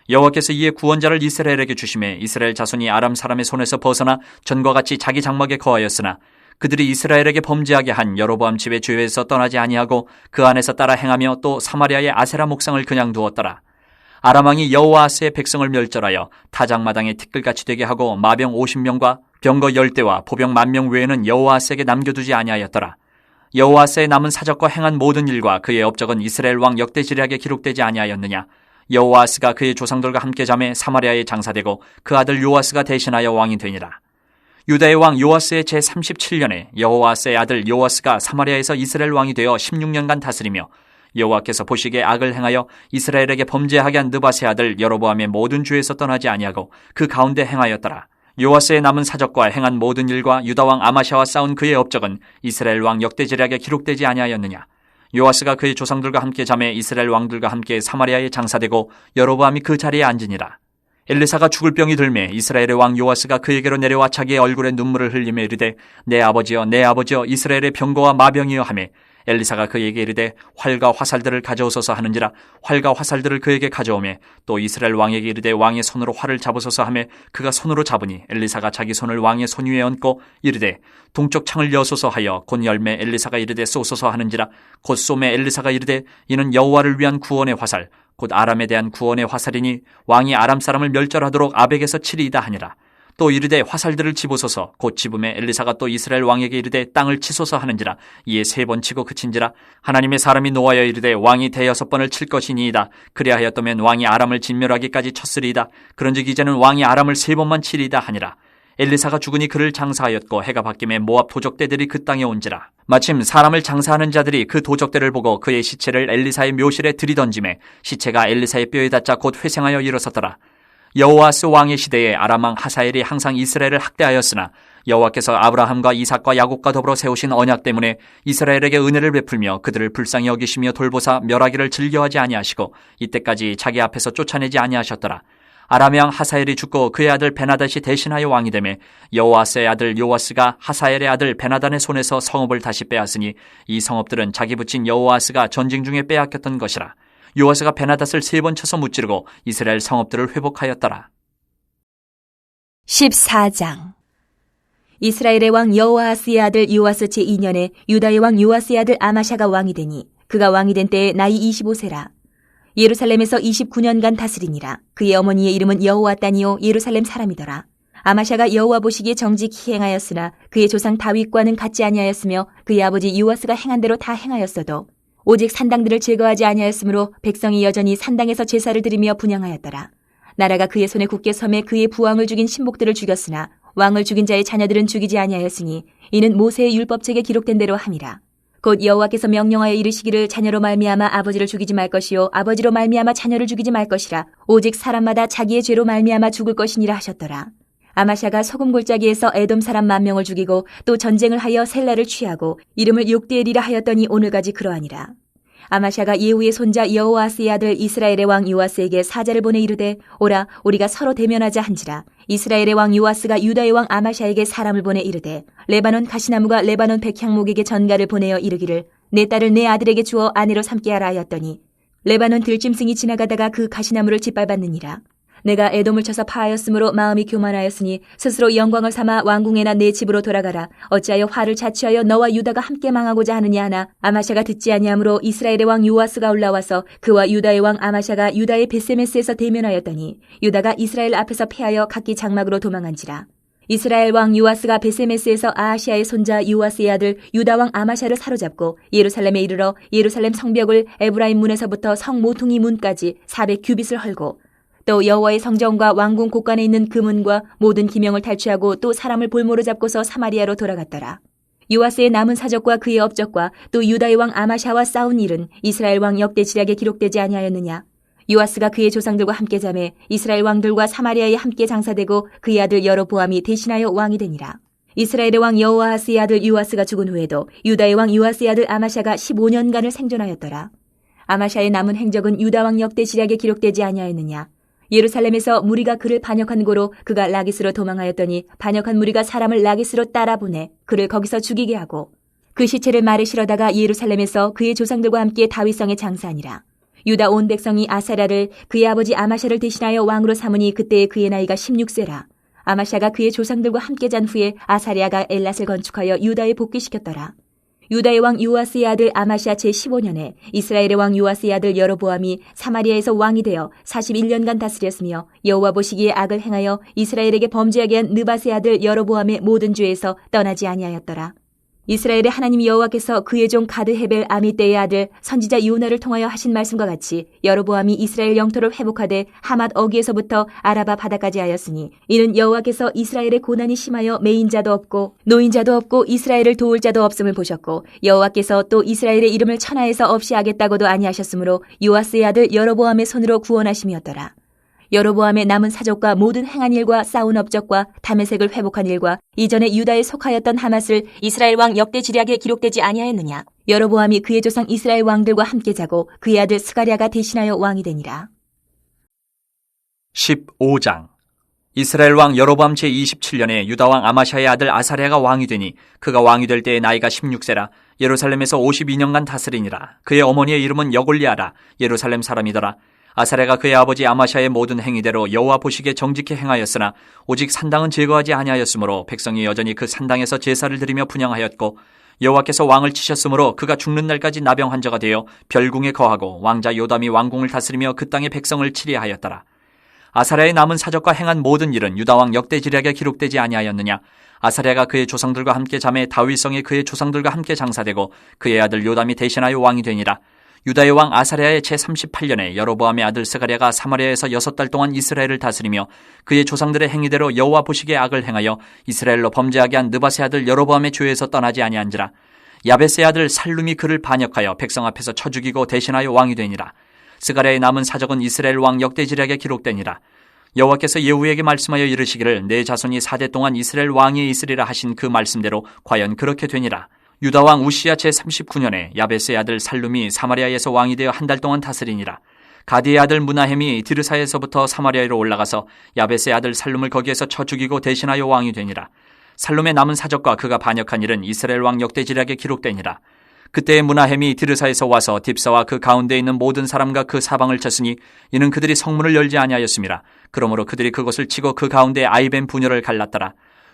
여호와께서 이에 구원자를 이스라엘에게 주심에 이스라엘 자손이 아람 사람의 손에서 벗어나 전과 같이 자기 장막에 거하였으나 그들이 이스라엘에게 범죄하게 한 여로보암 집의 죄에서 떠나지 아니하고 그 안에서 따라 행하며 또 사마리아의 아세라 목상을 그냥 두었더라. 아람 왕이 여호아스의 백성을 멸절하여 타작마당에 티끌같이 되게 하고 마병 50명과 병거 10대와 포병 10,000명 외에는 여호아스에게 남겨두지 아니하였더라. 여호아스의 남은 사적과 행한 모든 일과 그의 업적은 이스라엘 왕 역대 지략에 기록되지 아니하였느냐. 여호아스가 그의 조상들과 함께 잠에 사마리아에 장사되고 그 아들 요아스가 대신하여 왕이 되니라. 유다의 왕 요아스의 제37년에 여호아스의 아들 요아스가 사마리아에서 이스라엘 왕이 되어 16년간 다스리며 여호와께서 보시기에 악을 행하여 이스라엘에게 범죄하게 한 느밧의 아들 여로보암의 모든 죄에서 떠나지 아니하고 그 가운데 행하였더라. 요아스의 남은 사적과 행한 모든 일과 유다 왕 아마샤와 싸운 그의 업적은 이스라엘 왕 역대 지략에 기록되지 아니하였느냐. 요아스가 그의 조상들과 함께 잠에 이스라엘 왕들과 함께 사마리아에 장사되고 여로보암이 그 자리에 앉으니라. 엘리사가 죽을 병이 들매 이스라엘의 왕 요아스가 그에게로 내려와 자기의 얼굴에 눈물을 흘리며 이르되 내 아버지여 내 아버지여 이스라엘의 병거와 마병이여 하매 엘리사가 그에게 이르되 활과 화살들을 가져오소서 하는지라 활과 화살들을 그에게 가져오매 또 이스라엘 왕에게 이르되 왕의 손으로 활을 잡으소서 하매 그가 손으로 잡으니 엘리사가 자기 손을 왕의 손 위에 얹고 이르되 동쪽 창을 여소서 하여 곧 열매 엘리사가 이르되 쏘소서 하는지라 곧 쏘매 엘리사가 이르되 이는 여호와를 위한 구원의 화살 곧 아람에 대한 구원의 화살이니 왕이 아람 사람을 멸절하도록 아벡에서 치리이다 하니라. 또 이르되 화살들을 집으소서 곧 집음에 엘리사가 또 이스라엘 왕에게 이르되 땅을 치소서 하는지라 이에 3번 치고 그친지라. 하나님의 사람이 노하여 이르되 왕이 6번을 칠 것이니이다. 그리하였더면 왕이 아람을 진멸하기까지 쳤으리이다. 그런즉 이제는 왕이 아람을 3번만 치리이다 하니라. 엘리사가 죽으니 그를 장사하였고 해가 바뀌매 모압 도적대들이 그 땅에 온지라. 마침 사람을 장사하는 자들이 그 도적대를 보고 그의 시체를 엘리사의 묘실에 들이던지매 시체가 엘리사의 뼈에 닿자 곧 회생하여 일어섰더라. 여호아스 왕의 시대에 아람 왕 하사엘이 항상 이스라엘을 학대하였으나 여호와께서 아브라함과 이삭과 야곱과 더불어 세우신 언약 때문에 이스라엘에게 은혜를 베풀며 그들을 불쌍히 여기시며 돌보사 멸하기를 즐겨하지 아니하시고 이때까지 자기 앞에서 쫓아내지 아니하셨더라. 아람의 왕 하사엘이 죽고 그의 아들 베나닷이 대신하여 왕이 되매 여호아스의 아들 요아스가 하사엘의 아들 베나단의 손에서 성읍을 다시 빼앗으니 이 성읍들은 자기 붙인 여호아스가 전쟁 중에 빼앗겼던 것이라. 요아스가 베나닷을 3번 쳐서 무찌르고 이스라엘 성읍들을 회복하였더라. 14장. 이스라엘의 왕 여호아스의 아들 요아스 제2년에 유다의 왕 요아스의 아들 아마샤가 왕이 되니 그가 왕이 된 때에 나이 25세라. 예루살렘에서 29년간 다스리니라. 그의 어머니의 이름은 여호와따니요 예루살렘 사람이더라. 아마샤가 여호와 보시기에 정직히 행하였으나 그의 조상 다윗과는 같지 아니하였으며 그의 아버지 요아스가 행한 대로 다 행하였어도 오직 산당들을 제거하지 아니하였으므로 백성이 여전히 산당에서 제사를 드리며 분향하였더라. 나라가 그의 손에 굳게 섬에 그의 부왕을 죽인 신복들을 죽였으나 왕을 죽인 자의 자녀들은 죽이지 아니하였으니 이는 모세의 율법책에 기록된 대로 함이라. 곧 여호와께서 명령하여 이르시기를 자녀로 말미암아 아버지를 죽이지 말 것이요 아버지로 말미암아 자녀를 죽이지 말 것이라. 오직 사람마다 자기의 죄로 말미암아 죽을 것이니라 하셨더라. 아마샤가 소금 골짜기에서 에돔 사람 10,000명을 죽이고 또 전쟁을 하여 셀라를 취하고 이름을 욕대엘이라 하였더니 오늘까지 그러하니라. 아마샤가 예후의 손자 여호아스의 아들 이스라엘의 왕 요아스에게 사자를 보내 이르되 오라 우리가 서로 대면하자 한지라. 이스라엘의 왕 요아스가 유다의 왕 아마샤에게 사람을 보내 이르되 레바논 가시나무가 레바논 백향목에게 전가를 보내어 이르기를 내 딸을 내 아들에게 주어 아내로 삼게 하라 하였더니 레바논 들짐승이 지나가다가 그 가시나무를 짓밟았느니라. 내가 에돔을 쳐서 파하였으므로 마음이 교만하였으니 스스로 영광을 삼아 왕궁에나 내 집으로 돌아가라. 어찌하여 화를 자취하여 너와 유다가 함께 망하고자 하느냐 하나 아마샤가 듣지 아니하므로 이스라엘의 왕 요아스가 올라와서 그와 유다의 왕 아마샤가 유다의 베세메스에서 대면하였더니 유다가 이스라엘 앞에서 패하여 각기 장막으로 도망한지라. 이스라엘 왕 요아스가 베세메스에서 아하시아의 손자 요아스의 아들 유다 왕 아마샤를 사로잡고 예루살렘에 이르러 예루살렘 성벽을 에브라임 문에서부터 성 모퉁이 문까지 400규빗을 헐고 또 여호와의 성전과 왕궁 곳간에 있는 그 문과 모든 기명을 탈취하고 또 사람을 볼모로 잡고서 사마리아로 돌아갔더라. 요아스의 남은 사적과 그의 업적과 또 유다의 왕 아마샤와 싸운 일은 이스라엘 왕 역대 지략에 기록되지 아니하였느냐. 요아스가 그의 조상들과 함께 잠에 이스라엘 왕들과 사마리아에 함께 장사되고 그의 아들 여로보암이 대신하여 왕이 되니라. 이스라엘의 왕 여호아스의 아들 요아스가 죽은 후에도 유다의 왕 요아스의 아들 아마샤가 15년간을 생존하였더라. 아마샤의 남은 행적은 유다 왕 역대 지략에 기록되지 아니하였느냐. 예루살렘에서 무리가 그를 반역한 고로 그가 라기스로 도망하였더니 반역한 무리가 사람을 라기스로 따라보내 그를 거기서 죽이게 하고 그 시체를 말에 실어다가 예루살렘에서 그의 조상들과 함께 다윗성에 장사하니라. 유다 온 백성이 아사랴를 그의 아버지 아마샤를 대신하여 왕으로 삼으니 그때의 그의 나이가 16세라. 아마샤가 그의 조상들과 함께 잔 후에 아사랴가 엘랏을 건축하여 유다에 복귀시켰더라. 유다의 왕 요아스의 아들 아마샤 제15년에 이스라엘의 왕 요아스의 아들 여로보암이 사마리아에서 왕이 되어 41년간 다스렸으며 여호와 보시기에 악을 행하여 이스라엘에게 범죄하게 한 느밧의 아들 여로보암의 모든 죄에서 떠나지 아니하였더라. 이스라엘의 하나님 여호와께서 그의 종 가드헤벨 아미떼의 아들 선지자 요나를 통하여 하신 말씀과 같이 여로보암이 이스라엘 영토를 회복하되 하맛 어귀에서부터 아라바 바다까지 하였으니 이는 여호와께서 이스라엘의 고난이 심하여 매인자도 없고 노인자도 없고 이스라엘을 도울 자도 없음을 보셨고 여호와께서 또 이스라엘의 이름을 천하에서 없이 하겠다고도 아니하셨으므로 요아스의 아들 여로보암의 손으로 구원하심이었더라. 여로보암의 남은 사적과 모든 행한 일과 싸운 업적과 다메섹을 회복한 일과 이전에 유다에 속하였던 하맛을 이스라엘 왕 역대 지략에 기록되지 아니하였느냐. 여로보암이 그의 조상 이스라엘 왕들과 함께 자고 그의 아들 스가랴가 대신하여 왕이 되니라. 15장. 이스라엘 왕 여로보암 제27년에 유다 왕 아마샤의 아들 아사랴가 왕이 되니 그가 왕이 될 때의 나이가 16세라. 예루살렘에서 52년간 다스리니라. 그의 어머니의 이름은 여골리아라. 예루살렘 사람이더라. 아사랴가 그의 아버지 아마샤의 모든 행위대로 여호와 보시기에 정직히 행하였으나 오직 산당은 제거하지 아니하였으므로 백성이 여전히 그 산당에서 제사를 드리며 분향하였고, 여호와께서 왕을 치셨으므로 그가 죽는 날까지 나병 환자가 되어 별궁에 거하고 왕자 요담이 왕궁을 다스리며 그 땅의 백성을 치리하였더라. 아사랴의 남은 사적과 행한 모든 일은 유다왕 역대지략에 기록되지 아니하였느냐? 아사랴가 그의 조상들과 함께 잠에 다윗성에 그의 조상들과 함께 장사되고 그의 아들 요담이 대신하여 왕이 되니라. 유다의 왕 아사랴의 제38년에 여로보암의 아들 스가랴가 사마리아에서 6달 동안 이스라엘을 다스리며 그의 조상들의 행위대로 여호와 보시기에 악을 행하여 이스라엘로 범죄하게 한 느밧의 아들 여로보암의 죄에서 떠나지 아니한지라. 야베스의 아들 살룸이 그를 반역하여 백성 앞에서 쳐 죽이고 대신하여 왕이 되니라. 스가랴의 남은 사적은 이스라엘 왕 역대지략에 기록되니라. 여호와께서 예후에게 말씀하여 이르시기를 내 자손이 4대 동안 이스라엘 왕이 있으리라 하신 그 말씀대로 과연 그렇게 되니라. 유다 왕 우시야 제39년에 야베스의 아들 살룸이 사마리아에서 왕이 되어 1달 동안 다스리니라. 가디의 아들 무나헴이 디르사에서부터 사마리아로 올라가서 야베스의 아들 살룸을 거기에서 쳐 죽이고 대신하여 왕이 되니라. 살룸의 남은 사적과 그가 반역한 일은 이스라엘 왕 역대지략에 기록되니라. 그때 무나헴이 디르사에서 와서 딥사와 그 가운데 있는 모든 사람과 그 사방을 쳤으니 이는 그들이 성문을 열지 아니하였음이라. 그러므로 그들이 그것을 치고 그 가운데 아이벤 부녀를 갈랐더라.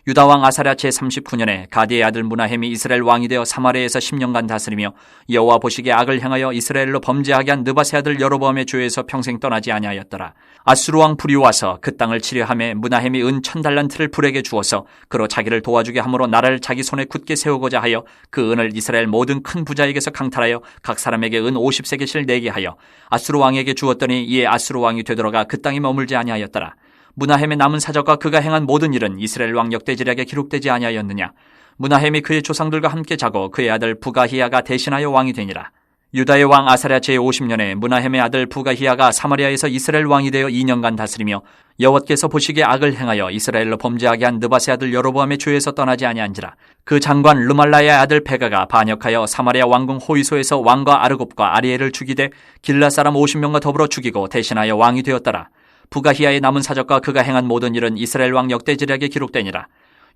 유다 왕 아사랴 제39년에 가디의 아들 무나헴이 이스라엘 왕이 되어 사마리아에서 10년간 다스리며 여호와 보시기에 악을 행하여 이스라엘로 범죄하게 한 느밧의 아들 여로보암의 죄에서 평생 떠나지 아니하였더라. 아수르 왕 불이 와서 그 땅을 치려하매 무나헴이 은 1000달란트를 불에게 주어서 그로 자기를 도와주게 함으로 나라를 자기 손에 굳게 세우고자 하여 그 은을 이스라엘 모든 큰 부자에게서 강탈하여 각 사람에게 은 50세겔씩 내게 하여 아수르 왕에게 주었더니 이에 아수르 왕이 되돌아가 그 땅에 머물지 아니하였더라. 무나헴의 남은 사적과 그가 행한 모든 일은 이스라엘 왕 역대지략에 기록되지 아니하였느냐? 무나헴이 그의 조상들과 함께 자고 그의 아들 부가히야가 대신하여 왕이 되니라. 유다의 왕 아사랴 제50년에 무나헴의 아들 부가히야가 사마리아에서 이스라엘 왕이 되어 2년간 다스리며 여호와께서 보시기에 악을 행하여 이스라엘로 범죄하게 한 느밧의 아들 여로보암의 죄에서 떠나지 아니한지라. 그 장관 르말라야의 아들 베가가 반역하여 사마리아 왕궁 호이소에서 왕과 아르곱과 아리엘을 죽이되 길앗 사람 50명과 더불어 죽이고 대신하여 왕이 되었더라. 부가히야의 남은 사적과 그가 행한 모든 일은 이스라엘 왕 역대지략에 기록되니라.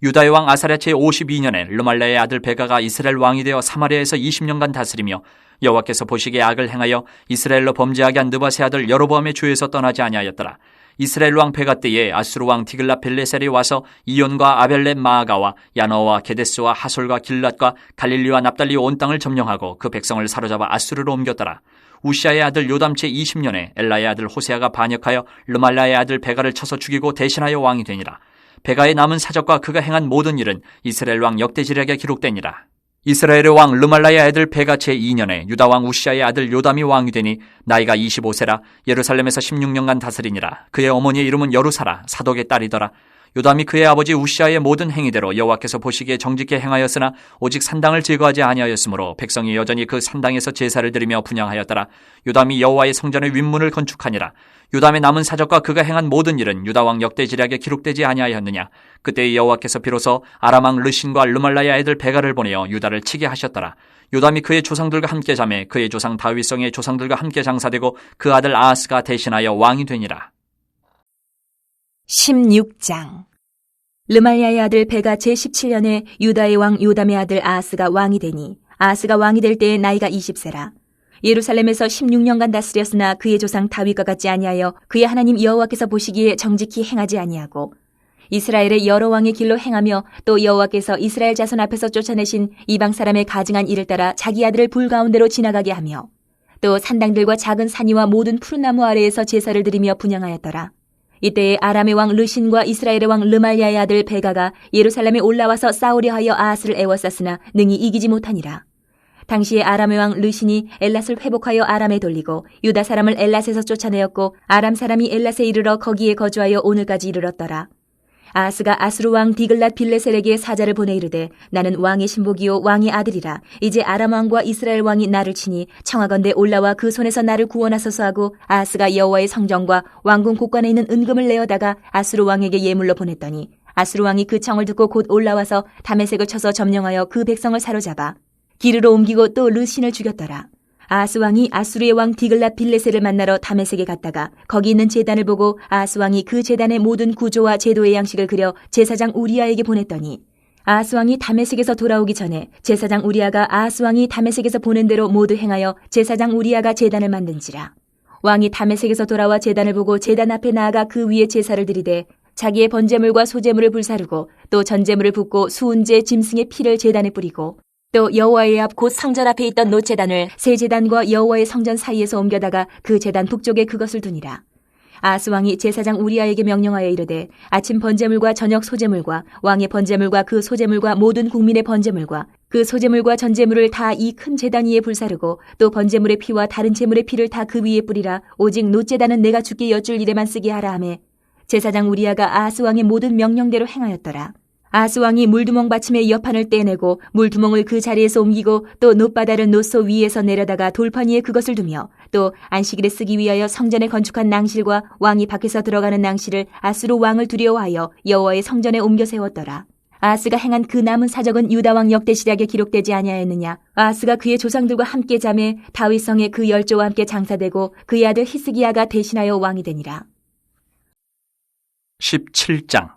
유다의 왕 아사랴 제52년에 르말라의 아들 베가가 이스라엘 왕이 되어 사마리아에서 20년간 다스리며 여호와께서 보시기에 악을 행하여 이스라엘로 범죄하게 한 느밧의 아들 여로보암의 죄에서 떠나지 아니하였더라. 이스라엘 왕 베가 때에 아수르 왕 디글랏 빌레셀이 와서 이온과 아벨렛 마아가와 야너와 게데스와 하솔과 길랏과 갈릴리와 납달리 온 땅을 점령하고 그 백성을 사로잡아 아수르로 옮겼더라. 우시아의 아들 요담 제20년에 엘라의 아들 호세아가 반역하여 르말라의 아들 베가를 쳐서 죽이고 대신하여 왕이 되니라. 베가의 남은 사적과 그가 행한 모든 일은 이스라엘 왕 역대지략에 기록되니라. 이스라엘의 왕 르말라의 아들 베가 제2년에 유다 왕 우시아의 아들 요담이 왕이 되니 나이가 25세라. 예루살렘에서 16년간 다스리니라. 그의 어머니의 이름은 여루사라. 사독의 딸이더라. 요담이 그의 아버지 우시아의 모든 행위대로 여호와께서 보시기에 정직히 행하였으나 오직 산당을 제거하지 아니하였으므로 백성이 여전히 그 산당에서 제사를 드리며 분향하였더라. 요담이 여호와의 성전의 윗문을 건축하니라. 요담의 남은 사적과 그가 행한 모든 일은 유다 왕 역대지략에 기록되지 아니하였느냐? 그때 여호와께서 비로소 아람 왕 르신과 르말라의 아들 베가를 보내어 유다를 치게 하셨더라. 요담이 그의 조상들과 함께 잠에 그의 조상 다윗성의 조상들과 함께 장사되고 그 아들 아하스가 대신하여 왕이 되니라. 16장. 르말야의 아들 베가 제17년에 유다의 왕 요담의 아들 아하스가 왕이 되니 아하스가 왕이 될 때의 나이가 20세라. 예루살렘에서 16년간 다스렸으나 그의 조상 다윗과 같지 아니하여 그의 하나님 여호와께서 보시기에 정직히 행하지 아니하고 이스라엘의 여러 왕의 길로 행하며 또 여호와께서 이스라엘 자손 앞에서 쫓아내신 이방 사람의 가증한 일을 따라 자기 아들을 불 가운데로 지나가게 하며 또 산당들과 작은 산이와 모든 푸른 나무 아래에서 제사를 드리며 분향하였더라. 이때에 아람의 왕 르신과 이스라엘의 왕 르말야의 아들 베가가 예루살렘에 올라와서 싸우려 하여 아하스를 애워쌌으나 능히 이기지 못하니라. 당시에 아람의 왕 르신이 엘랏을 회복하여 아람에 돌리고 유다 사람을 엘랏에서 쫓아내었고 아람 사람이 엘랏에 이르러 거기에 거주하여 오늘까지 이르렀더라. 아하스가 아수르 왕 디글랏 빌레셀에게 사자를 보내 이르되 나는 왕의 신복이요 왕의 아들이라. 이제 아람 왕과 이스라엘 왕이 나를 치니 청하건대 올라와 그 손에서 나를 구원하소서 하고 아하스가 여호와의 성전과 왕궁 곳간에 있는 은금을 내어다가 아수르 왕에게 예물로 보냈더니 아수르 왕이 그 청을 듣고 곧 올라와서 다메섹을 쳐서 점령하여 그 백성을 사로잡아 기르로 옮기고 또 르신을 죽였더라. 아하스 왕이 아수르의 왕 디글랏 빌레셋을 만나러 다메섹에 갔다가 거기 있는 제단을 보고 아하스 왕이 그 제단의 모든 구조와 제도의 양식을 그려 제사장 우리아에게 보냈더니 아하스 왕이 다메섹에서 돌아오기 전에 제사장 우리아가 아하스 왕이 다메섹에서 보낸 대로 모두 행하여 제사장 우리아가 제단을 만든지라. 왕이 다메섹에서 돌아와 제단을 보고 제단 앞에 나아가 그 위에 제사를 드리되 자기의 번제물과 소제물을 불사르고 또 전제물을 붓고 수은제 짐승의 피를 제단에 뿌리고 또 여호와의 앞 곧 성전 앞에 있던 노제단을 새 제단과 여호와의 성전 사이에서 옮겨다가 그 제단 북쪽에 그것을 두니라. 아하스 왕이 제사장 우리아에게 명령하여 이르되 아침 번제물과 저녁 소제물과 왕의 번제물과 그 소제물과 모든 국민의 번제물과 그 소제물과 전제물을 다 이 큰 제단 위에 불사르고 또 번제물의 피와 다른 제물의 피를 다 그 위에 뿌리라. 오직 노제단은 내가 주께 여쭐 일에만 쓰게 하라 하매 제사장 우리아가 아하스 왕의 모든 명령대로 행하였더라. 아하스 왕이 물두멍 받침의 여판을 떼내고 물두멍을 그 자리에서 옮기고 또 놋바다를 놋소 위에서 내려다가 돌판 위에 그것을 두며 또 안식일에 쓰기 위하여 성전에 건축한 낭실과 왕이 밖에서 들어가는 낭실을 아수르 왕을 두려워하여 여호와의 성전에 옮겨 세웠더라. 아하스가 행한 그 남은 사적은 유다왕 역대시략에 기록되지 아니하였느냐. 아하스가 그의 조상들과 함께 잠에 다윗성에 그 열조와 함께 장사되고 그의 아들 히스기야가 대신하여 왕이 되니라. 17장.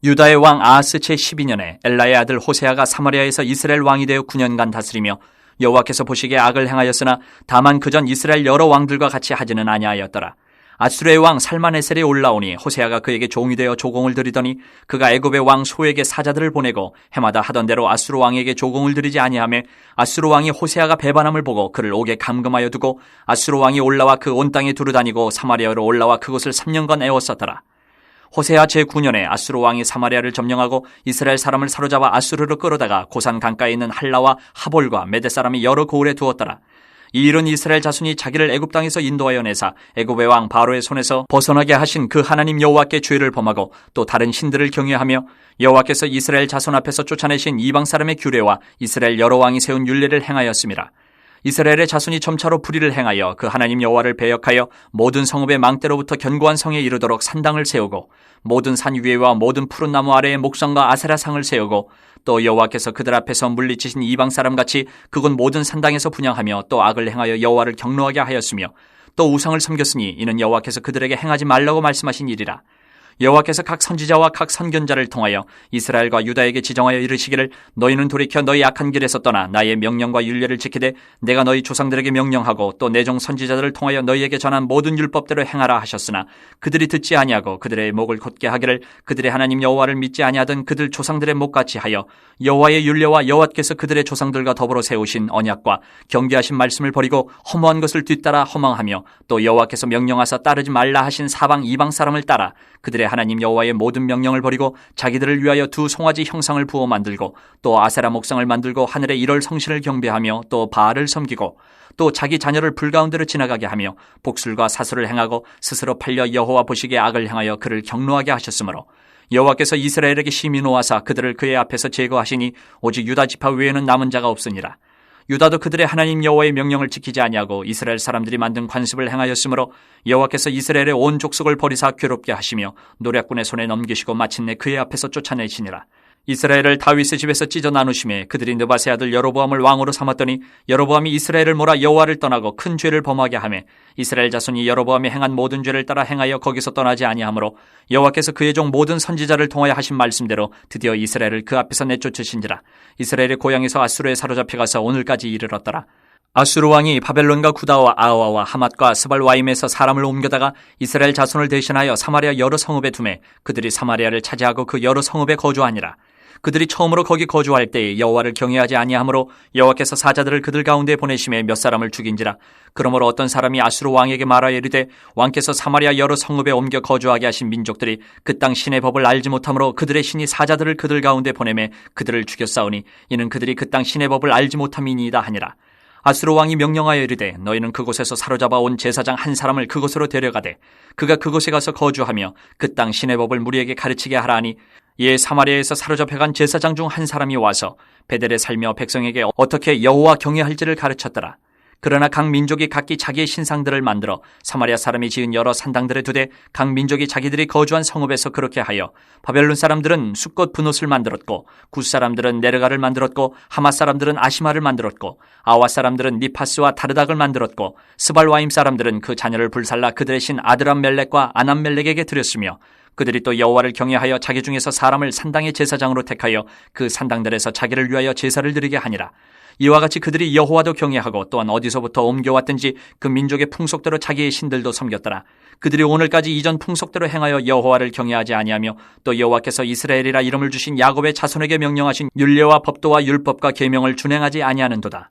유다의 왕 아하스 제12년에 엘라의 아들 호세아가 사마리아에서 이스라엘 왕이 되어 9년간 다스리며 여호와께서 보시기에 악을 행하였으나 다만 그전 이스라엘 여러 왕들과 같이 하지는 아니하였더라. 아수르의 왕 살마네셀이 올라오니 호세아가 그에게 종이 되어 조공을 드리더니 그가 애굽의 왕 소에게 사자들을 보내고 해마다 하던 대로 아수르 왕에게 조공을 드리지 아니하며 아수르 왕이 호세아가 배반함을 보고 그를 옥에 감금하여 두고 아수르 왕이 올라와 그 온 땅에 두루다니고 사마리아로 올라와 그곳을 3년간 애웠었더라. 호세아 제9년에 아수르 왕이 사마리아를 점령하고 이스라엘 사람을 사로잡아 아수르로 끌어다가 고산 강가에 있는 할라와 하볼과 메대 사람이 여러 고을에 두었더라. 이 일은 이스라엘 자손이 자기를 애굽 땅에서 인도하여 내사 애굽의 왕 바로의 손에서 벗어나게 하신 그 하나님 여호와께 죄를 범하고 또 다른 신들을 경외하며 여호와께서 이스라엘 자손 앞에서 쫓아내신 이방 사람의 규례와 이스라엘 여러 왕이 세운 율례를 행하였음이라. 이스라엘의 자손이 점차로 불의를 행하여 그 하나님 여호와를 배역하여 모든 성읍의 망대로부터 견고한 성에 이르도록 산당을 세우고 모든 산 위에와 모든 푸른 나무 아래에 목성과 아세라상을 세우고 또 여호와께서 그들 앞에서 물리치신 이방 사람같이 그곳 모든 산당에서 분향하며 또 악을 행하여 여호와를 경노하게 하였으며 또 우상을 섬겼으니 이는 여호와께서 그들에게 행하지 말라고 말씀하신 일이라. 여호와께서 각 선지자와 각 선견자를 통하여 이스라엘과 유다에게 지정하여 이르시기를 너희는 돌이켜 너희 악한 길에서 떠나 나의 명령과 율례를 지키되 내가 너희 조상들에게 명령하고 또 내 종 선지자들을 통하여 너희에게 전한 모든 율법대로 행하라 하셨으나 그들이 듣지 아니하고 그들의 목을 곧게 하기를 그들의 하나님 여호와를 믿지 아니하던 그들 조상들의 목같이 하여 여호와의 율례와 여호와께서 그들의 조상들과 더불어 세우신 언약과 경계하신 말씀을 버리고 허무한 것을 뒤따라 허망하며 또 여호와께서 명령하사 따르지 말라 하신 사방 이방 사람을 따라 그들의 하나님 여호와의 모든 명령을 버리고 자기들을 위하여 두 송아지 형상을 부어 만들고 또 아세라 목상을 만들고 하늘의 일월 성신을 경배하며 또 바알을 섬기고 또 자기 자녀를 불가운데로 지나가게 하며 복술과 사술을 행하고 스스로 팔려 여호와 보시기에 악을 행하여 그를 경노하게 하셨으므로 여호와께서 이스라엘에게 심히 노하사 그들을 그의 앞에서 제거하시니 오직 유다 지파 외에는 남은 자가 없으니라. 유다도 그들의 하나님 여호와의 명령을 지키지 아니하고 이스라엘 사람들이 만든 관습을 행하였으므로 여호와께서 이스라엘의 온 족속을 버리사 괴롭게 하시며 노략군의 손에 넘기시고 마침내 그의 앞에서 쫓아내시니라. 이스라엘을 다윗의 집에서 찢어 나누심에 그들이 느바세 아들 여로보암을 왕으로 삼았더니 여로보암이 이스라엘을 몰아 여호와를 떠나고 큰 죄를 범하게 하며 이스라엘 자손이 여로보암이 행한 모든 죄를 따라 행하여 거기서 떠나지 아니하므로 여호와께서 그의 종 모든 선지자를 통하여 하신 말씀대로 드디어 이스라엘을 그 앞에서 내쫓으신지라. 이스라엘의 고향에서 아수르에 사로잡혀 가서 오늘까지 이르렀더라. 아수르 왕이 바벨론과 구다와 아와와 하맛과 스발와임에서 사람을 옮겨다가 이스라엘 자손을 대신하여 사마리아 여러 성읍에 두매 그들이 사마리아를 차지하고 그 여러 성읍에 거주하니라. 그들이 처음으로 거기 거주할 때에 여호와를 경외하지 아니하므로 여호와께서 사자들을 그들 가운데 보내심에 몇 사람을 죽인지라. 그러므로 어떤 사람이 아수르 왕에게 말하여 이르되 왕께서 사마리아 여러 성읍에 옮겨 거주하게 하신 민족들이 그 땅 신의 법을 알지 못하므로 그들의 신이 사자들을 그들 가운데 보내매 그들을 죽였사오니 이는 그들이 그 땅 신의 법을 알지 못함이니이다 하니라. 아수르 왕이 명령하여 이르되 너희는 그곳에서 사로잡아 온 제사장 한 사람을 그곳으로 데려가되 그가 그곳에 가서 거주하며 그 땅 신의 법을 무리에게 가르치게 하라 하니 이에 사마리아에서 사로잡혀간 제사장 중 한 사람이 와서 베델에 살며 백성에게 어떻게 여호와 경외할지를 가르쳤더라. 그러나 각 민족이 각기 자기의 신상들을 만들어 사마리아 사람이 지은 여러 산당들에 두되 각 민족이 자기들이 거주한 성읍에서 그렇게 하여 바벨론 사람들은 숫꽃 분옷을 만들었고 굿 사람들은 네르가를 만들었고 하맛 사람들은 아시마를 만들었고 아와 사람들은 니파스와 다르닥을 만들었고 스발와임 사람들은 그 자녀를 불살라 그들의 신 아드람멜렉과 아남멜렉에게 드렸으며 그들이 또 여호와를 경외하여 자기 중에서 사람을 산당의 제사장으로 택하여 그 산당들에서 자기를 위하여 제사를 드리게 하니라. 이와 같이 그들이 여호와도 경외하고 또한 어디서부터 옮겨왔든지 그 민족의 풍속대로 자기의 신들도 섬겼더라. 그들이 오늘까지 이전 풍속대로 행하여 여호와를 경외하지 아니하며 또 여호와께서 이스라엘이라 이름을 주신 야곱의 자손에게 명령하신 율례와 법도와 율법과 계명을 준행하지 아니하는도다.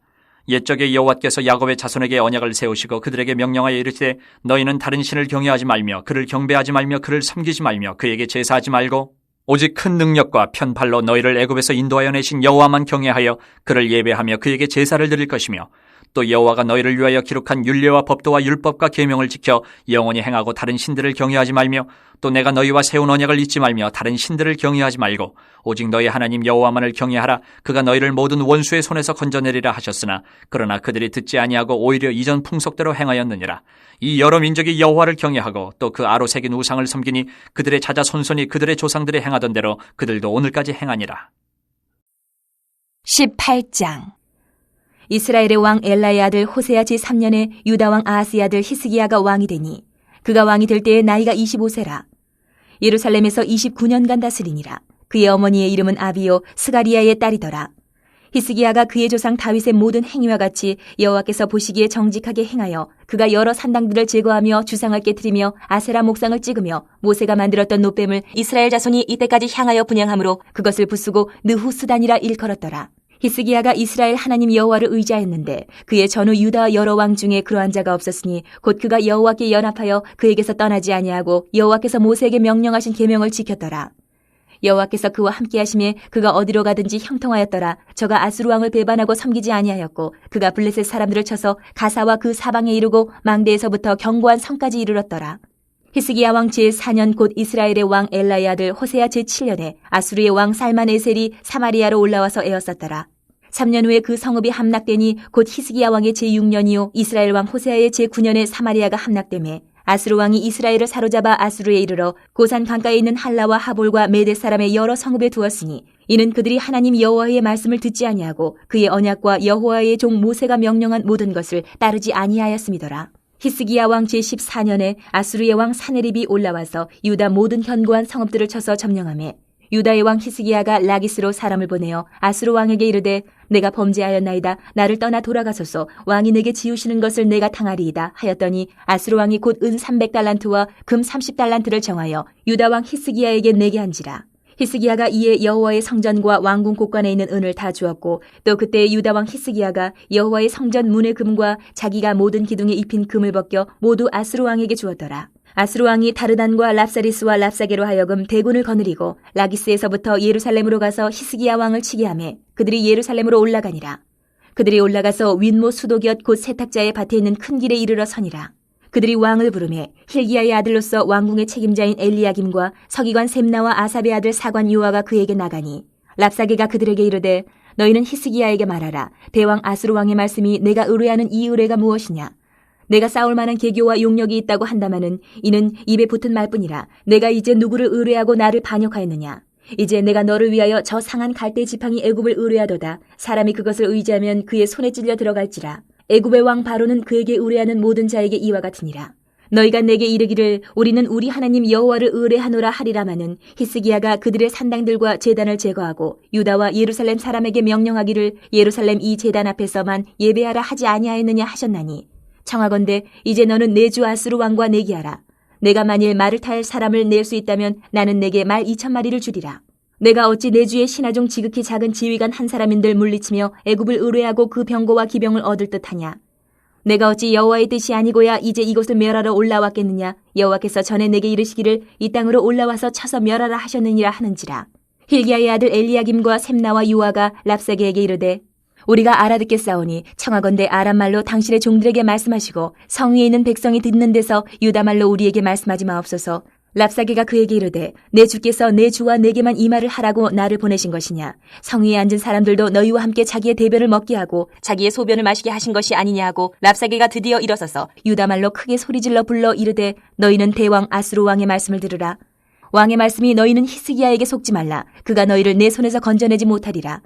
옛적에 여호와께서 야곱의 자손에게 언약을 세우시고 그들에게 명령하여 이르시되 너희는 다른 신을 경외하지 말며 그를 경배하지 말며 그를 섬기지 말며 그에게 제사하지 말고 오직 큰 능력과 편팔로 너희를 애굽에서 인도하여 내신 여호와만 경외하여 그를 예배하며 그에게 제사를 드릴 것이며 또 여호와가 너희를 위하여 기록한 율례와 법도와 율법과 계명을 지켜 영원히 행하고 다른 신들을 경외하지 말며 또 내가 너희와 세운 언약을 잊지 말며 다른 신들을 경외하지 말고 오직 너희 하나님 여호와만을 경외하라. 그가 너희를 모든 원수의 손에서 건져내리라 하셨으나 그러나 그들이 듣지 아니하고 오히려 이전 풍속대로 행하였느니라. 이 여러 민족이 여호와를 경외하고 또 그 아로 새긴 우상을 섬기니 그들의 자자손손이 그들의 조상들이 행하던 대로 그들도 오늘까지 행하니라. 18장. 이스라엘의 왕 엘라의 아들 호세아 제3년에 유다 왕 아하스의 아들 히스기야가 왕이 되니 그가 왕이 될 때의 나이가 25세라. 예루살렘에서 29년간 다스리니라. 그의 어머니의 이름은 아비요 스가리야의 딸이더라. 히스기야가 그의 조상 다윗의 모든 행위와 같이 여호와께서 보시기에 정직하게 행하여 그가 여러 산당들을 제거하며 주상을 깨뜨리며 아세라 목상을 찍으며 모세가 만들었던 놋뱀을 이스라엘 자손이 이때까지 향하여 분향함으로 그것을 부수고 느후스단이라 일컬었더라. 히스기야가 이스라엘 하나님 여호와를 의지하였는데 그의 전후 유다 여러 왕 중에 그러한 자가 없었으니 곧 그가 여호와께 연합하여 그에게서 떠나지 아니하고 여호와께서 모세에게 명령하신 계명을 지켰더라. 여호와께서 그와 함께하심에 그가 어디로 가든지 형통하였더라. 저가 아수르 왕을 배반하고 섬기지 아니하였고 그가 블레셋 사람들을 쳐서 가사와 그 사방에 이르고 망대에서부터 견고한 성까지 이르렀더라. 히스기야 왕 제4년 곧 이스라엘의 왕 엘라의 아들 호세아 제7년에 아수르의 왕 살만에셀이 사마리아로 올라와서 에웠었더라. 3년 후에 그 성읍이 함락되니 곧 히스기야 왕의 제6년이요 이스라엘 왕 호세아의 제9년에 사마리아가 함락되매 아수르 왕이 이스라엘을 사로잡아 아수르에 이르러 고산 강가에 있는 할라와 하볼과 메뎃 사람의 여러 성읍에 두었으니 이는 그들이 하나님 여호와의 말씀을 듣지 아니하고 그의 언약과 여호와의 종 모세가 명령한 모든 것을 따르지 아니하였음이더라. 히스기야 왕 제14년에 아수르의 왕 사네립이 올라와서 유다 모든 견고한 성읍들을 쳐서 점령하매 유다의 왕 히스기야가 라기스로 사람을 보내어 아수르 왕에게 이르되 내가 범죄하였나이다. 나를 떠나 돌아가소서. 왕이 내게 지우시는 것을 내가 당하리이다 하였더니 아수르 왕이 곧 은 300달란트와 금 30달란트를 정하여 유다 왕 히스기야에게 내게 한지라. 히스기야가 이에 여호와의 성전과 왕궁 곳간에 있는 은을 다 주었고 또 그때 유다 왕 히스기야가 여호와의 성전 문의 금과 자기가 모든 기둥에 입힌 금을 벗겨 모두 아수르 왕에게 주었더라. 아수르 왕이 다르단과 랍사리스와 랍사게로 하여금 대군을 거느리고 라기스에서부터 예루살렘으로 가서 히스기야 왕을 치게 하매 그들이 예루살렘으로 올라가니라. 그들이 올라가서 윗모 수도곁 곧 세탁자의 밭에 있는 큰 길에 이르러 서니라. 그들이 왕을 부르매 힐기야의 아들로서 왕궁의 책임자인 엘리야김과 서기관 셈나와 아삽의 아들 사관 요아가 그에게 나가니 랍사게가 그들에게 이르되 너희는 히스기야에게 말하라. 대왕 아수르 왕의 말씀이 내가 의뢰하는 이 의뢰가 무엇이냐. 내가 싸울 만한 계교와 용력이 있다고 한다마는 이는 입에 붙은 말뿐이라. 내가 이제 누구를 의뢰하고 나를 반역하였느냐. 이제 내가 너를 위하여 저 상한 갈대 지팡이 애굽을 의뢰하도다. 사람이 그것을 의지하면 그의 손에 찔려 들어갈지라. 애굽의 왕 바로는 그에게 의뢰하는 모든 자에게 이와 같으니라. 너희가 내게 이르기를 우리는 우리 하나님 여호와를 의뢰하노라 하리라마는 히스기야가 그들의 산당들과 제단을 제거하고 유다와 예루살렘 사람에게 명령하기를 예루살렘 이 제단 앞에서만 예배하라 하지 아니하였느냐 하셨나니 청하건대 이제 너는 내 주 아수르 왕과 내기하라. 내가 만일 말을 탈 사람을 낼 수 있다면 나는 내게 말 2,000마리를 주리라. 내가 어찌 내 주의 신하중 지극히 작은 지휘관 한 사람인들 물리치며 애굽을 의뢰하고 그 병거와 기병을 얻을 듯하냐. 내가 어찌 여호와의 뜻이 아니고야 이제 이곳을 멸하러 올라왔겠느냐. 여호와께서 전에 내게 이르시기를 이 땅으로 올라와서 쳐서 멸하라 하셨느니라 하는지라. 힐기야의 아들 엘리야김과 셈나와 요아가 랍사게에게 이르되 우리가 알아듣겠사오니 청하건대 아람말로 당신의 종들에게 말씀하시고 성 위에 있는 백성이 듣는 데서 유다말로 우리에게 말씀하지 마옵소서. 랍사게가 그에게 이르되 내 주께서 내 주와 내게만 이 말을 하라고 나를 보내신 것이냐? 성 위에 앉은 사람들도 너희와 함께 자기의 대변을 먹게 하고 자기의 소변을 마시게 하신 것이 아니냐 하고 랍사게가 드디어 일어서서 유다말로 크게 소리질러 불러 이르되 너희는 대왕 아수르 왕의 말씀을 들으라. 왕의 말씀이 너희는 히스기야에게 속지 말라. 그가 너희를 내 손에서 건져내지 못하리라.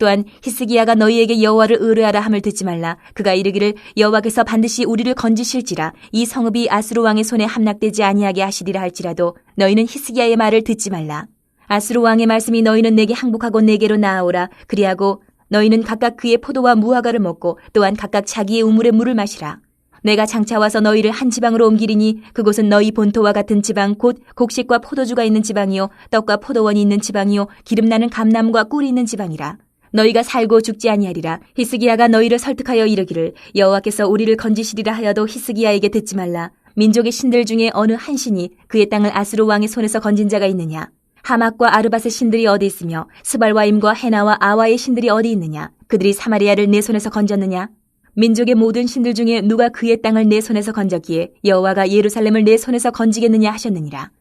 또한 히스기야가 너희에게 여호와를 의뢰하라 함을 듣지 말라. 그가 이르기를 여호와께서 반드시 우리를 건지실지라 이 성읍이 아수르 왕의 손에 함락되지 아니하게 하시리라 할지라도 너희는 히스기야의 말을 듣지 말라. 아수르 왕의 말씀이 너희는 내게 항복하고 내게로 나아오라. 그리하고 너희는 각각 그의 포도와 무화과를 먹고 또한 각각 자기의 우물의 물을 마시라. 내가 장차 와서 너희를 한 지방으로 옮기리니 그곳은 너희 본토와 같은 지방 곧 곡식과 포도주가 있는 지방이요 떡과 포도원이 있는 지방이요 기름나는 감나무와 꿀이 있는 지방이라. 너희가 살고 죽지 아니하리라. 히스기야가 너희를 설득하여 이르기를 여호와께서 우리를 건지시리라 하여도 히스기야에게 듣지 말라. 민족의 신들 중에 어느 한 신이 그의 땅을 아수르 왕의 손에서 건진 자가 있느냐? 하맛과 아르밧의 신들이 어디 있으며 스발와임과 헤나와 아와의 신들이 어디 있느냐? 그들이 사마리아를 내 손에서 건졌느냐? 민족의 모든 신들 중에 누가 그의 땅을 내 손에서 건졌기에 여호와가 예루살렘을 내 손에서 건지겠느냐 하셨느니라.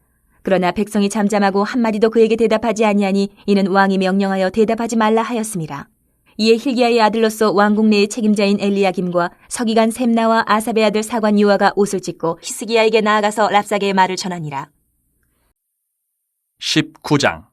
그러나 백성이 잠잠하고 한마디도 그에게 대답하지 아니하니 이는 왕이 명령하여 대답하지 말라 하였음이라. 이에 힐기야의 아들로서 왕궁 내의 책임자인 엘리야김과 서기관 셈나와 아삽의 아들 사관 요아가 옷을 찢고 히스기야에게 나아가서 랍사게의 말을 전하니라. 19장.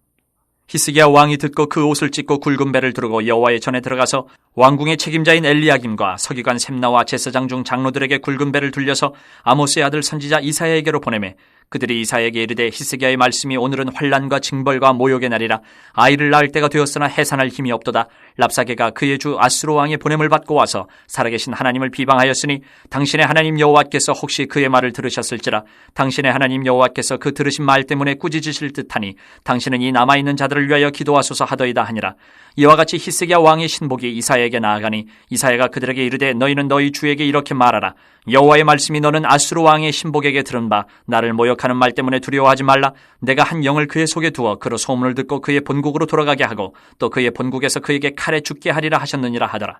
히스기야 왕이 듣고 그 옷을 찢고 굵은 배를 두르고 여호와의 전에 들어가서 왕궁의 책임자인 엘리야김과 서기관 셈나와 제사장 중 장로들에게 굵은 배를 둘려서 아모스의 아들 선지자 이사야에게로 보내매 그들이 이사야에게 이르되 히스기야의 말씀이 오늘은 환난과 징벌과 모욕의 날이라. 아이를 낳을 때가 되었으나 해산할 힘이 없도다. 랍사게가 그의 주 아수르 왕의 보냄을 받고 와서 살아계신 하나님을 비방하였으니 당신의 하나님 여호와께서 혹시 그의 말을 들으셨을지라. 당신의 하나님 여호와께서 그 들으신 말 때문에 꾸짖으실 듯하니 당신은 이 남아있는 자들을 위하여 기도하소서 하더이다 하니라. 이와 같이 히스기야 왕의 신복이 이사야에게 나아가니 이사야가 그들에게 이르되 너희는 너희 주에게 이렇게 말하라. 여호와의 말씀이 너는 아수르 왕의 신복에게 들은 바 나를 모욕하는 말 때문에 두려워하지 말라. 내가 한 영을 그의 속에 두어 그로 소문을 듣고 그의 본국으로 돌아가게 하고 또 그의 본국에서 그에게 칼에 죽게 하리라 하셨느니라 하더라.